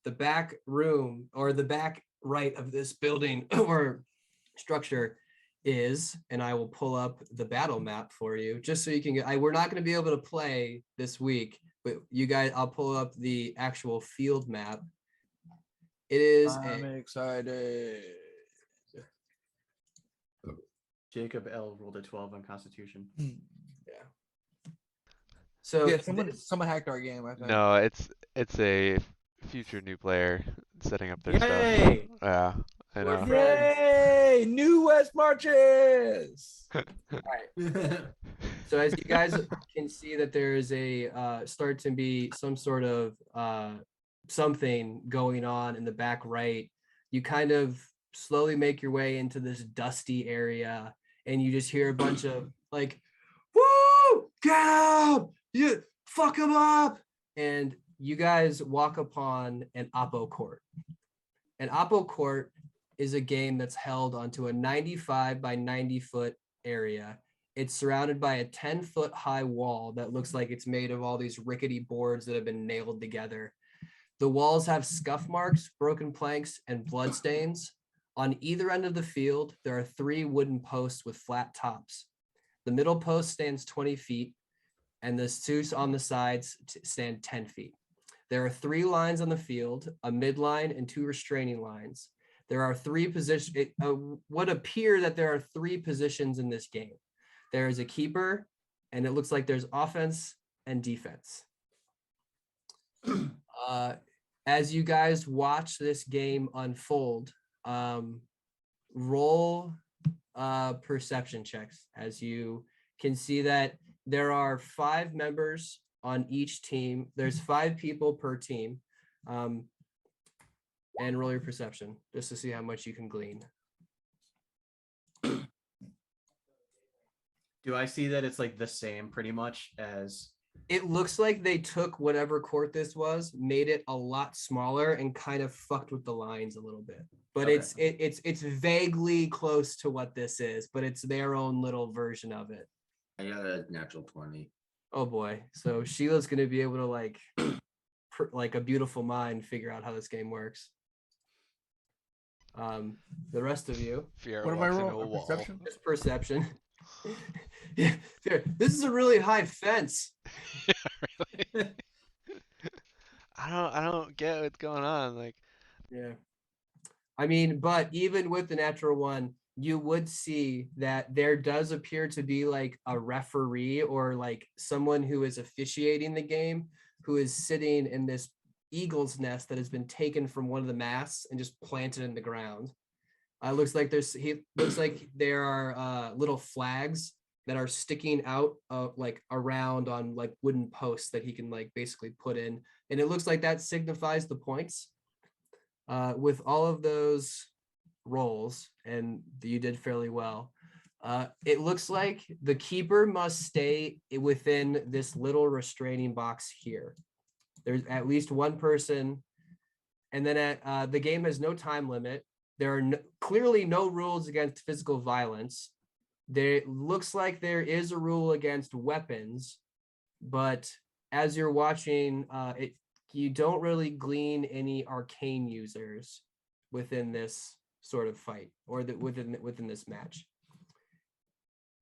the back room or the back right of this building or structure is, and I will pull up the battle map for you just so you can get, we're not going to be able to play this week, but you guys, I'll pull up the actual field map. It is I'm excited. Jacob L rolled a 12 on Constitution. so Yeah, someone hacked our game, I think. No, it's a future new player setting up their Yay! stuff. Yeah, I We're know. friends. Yay! New West Marches! So as you guys can see that there is a start to be some sort of something going on in the back right. You kind of slowly make your way into this dusty area, and you just hear a bunch of like, "Woo! Get out! You fuck him up!" And you guys walk upon an Oppo court. An Oppo court is a game that's held onto a 95 by 90 foot area. It's surrounded by a 10-foot high wall that looks like it's made of all these rickety boards that have been nailed together. The walls have scuff marks, broken planks, and bloodstains. On either end of the field, there are 3 wooden posts with flat tops. The middle post stands 20 feet, and the 2 on the sides stand 10 feet. There are 3 lines on the field, a midline and 2 restraining lines. There are 3 positions. It would appear that there are 3 positions in this game. There is a keeper, and it looks like there's offense and defense. As you guys watch this game unfold, roll perception checks. As you can see that there are 5 members on each team. There's 5 people per team. And roll your perception just to see how much you can glean. Do I see that it's like the same pretty much as? It looks like they took whatever court this was, made it a lot smaller, and kind of fucked with the lines a little bit. But Okay. it's vaguely close to what this is, but it's their own little version of it. I got a natural 20. Oh boy. So Sheila's gonna be able to like a beautiful mind figure out how this game works. The rest of you, Fiera What am I walks into a rolling? wall. Perception? just perception. Yeah, here, this is a really high fence. Really? I don't get what's going on. Like, Yeah. I mean, but even with the natural one, you would see that there does appear to be like a referee or like someone who is officiating the game who is sitting in this eagle's nest that has been taken from one of the masts and just planted in the ground. Looks like there are little flags that are sticking out like around on like wooden posts that he can like basically put in, and it looks like that signifies the points. With all of those rolls, and you did fairly well. It looks like the keeper must stay within this little restraining box here. There's at least one person, and then the game has no time limit. There are clearly no rules against physical violence. There looks like there is a rule against weapons, but as you're watching, you don't really glean any arcane users within this sort of fight or within this match.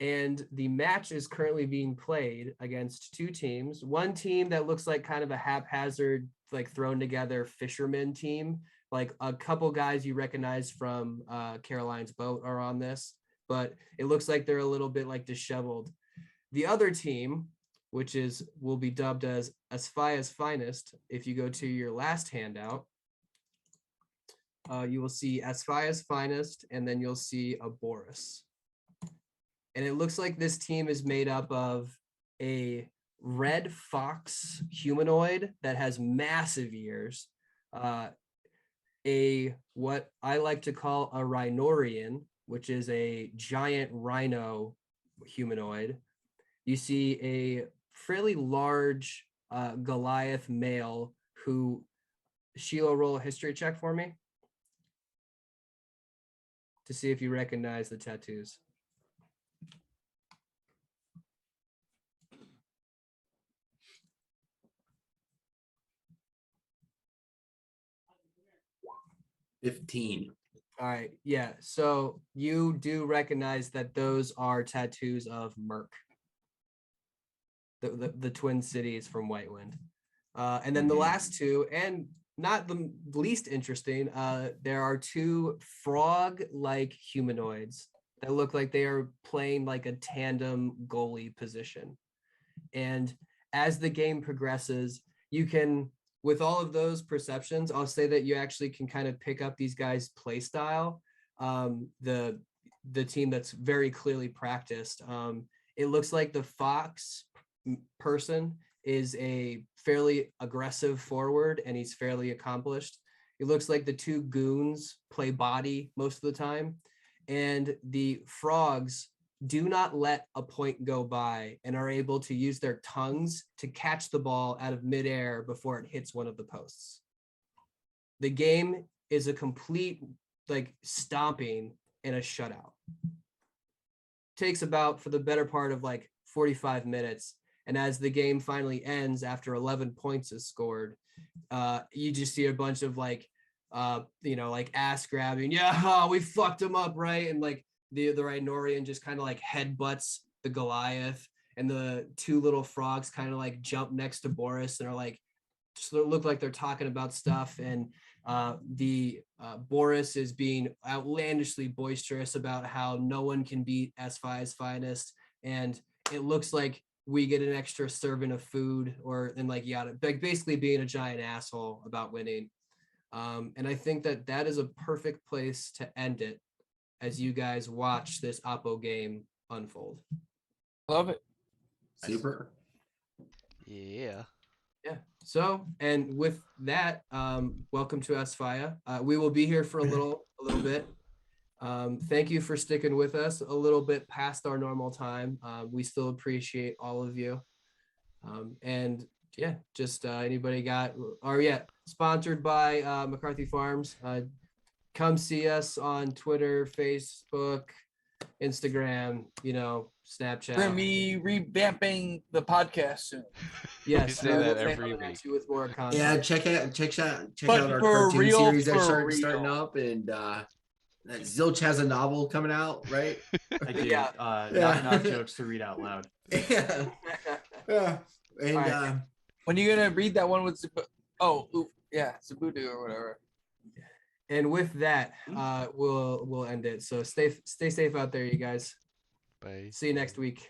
And the match is currently being played against 2 teams. One team that looks like kind of a haphazard, like thrown together fisherman team. Like a couple guys you recognize from Caroline's Boat are on this, but it looks like they're a little bit like disheveled. The other team, which will be dubbed as Asfa'eia's Finest, if you go to your last handout, you will see Asfa'eia's Finest, and then you'll see a Boris. And it looks like this team is made up of a red fox humanoid that has massive ears, what I like to call a rhinorian, which is a giant rhino humanoid. You see a fairly large Goliath male who, Sheila, roll a history check for me to see if you recognize the tattoos. $15. All right. Yeah. So you do recognize that those are tattoos of Merc, the Twin Cities from Whitewind. And then the last two, and not the least interesting, there are two frog-like humanoids that look like they are playing like a tandem goalie position. And as the game progresses, you can, with all of those perceptions, I'll say that you actually can kind of pick up these guys' play style. The team that's very clearly practiced. It looks like the Fox person is a fairly aggressive forward, and he's fairly accomplished. It looks like the two goons play body most of the time, and the frogs do not let a point go by and are able to use their tongues to catch the ball out of midair before it hits one of the posts. The game is a complete like stomping and a shutout. Takes about for the better part of like 45 minutes. And as the game finally ends after 11 points is scored, you just see a bunch of like, like ass grabbing. Yeah, oh, we fucked him up, right? And like the Rhinorian just kind of like headbutts the Goliath, and the two little frogs kind of like jump next to Boris and are like, just look like they're talking about stuff. And the Boris is being outlandishly boisterous about how no one can beat Asfa'eia's finest, and it looks like we get an extra serving of food, and like yada, like basically being a giant asshole about winning. And I think that is a perfect place to end it as you guys watch this Oppo game unfold. Love it. Super. Yeah. Yeah. So, and with that, welcome to Asfa'eia. We will be here for a little bit. Thank you for sticking with us a little bit past our normal time. We still appreciate all of you. And yeah, just anybody sponsored by McCarthy Farms. Come see us on Twitter, Facebook, Instagram, Snapchat. We're gonna be revamping the podcast soon. Yes, You say that we'll be every coming at week. you with more content. Yeah, check out But our for cartoon real, series that's for starting real. up, and Zilch has a novel coming out, right? I do. Yeah. Not jokes to read out loud. Yeah. Yeah. And All When are you gonna read that one with Zabudu or whatever? And with that, we'll end it. So stay safe out there, you guys. Bye. See you next week.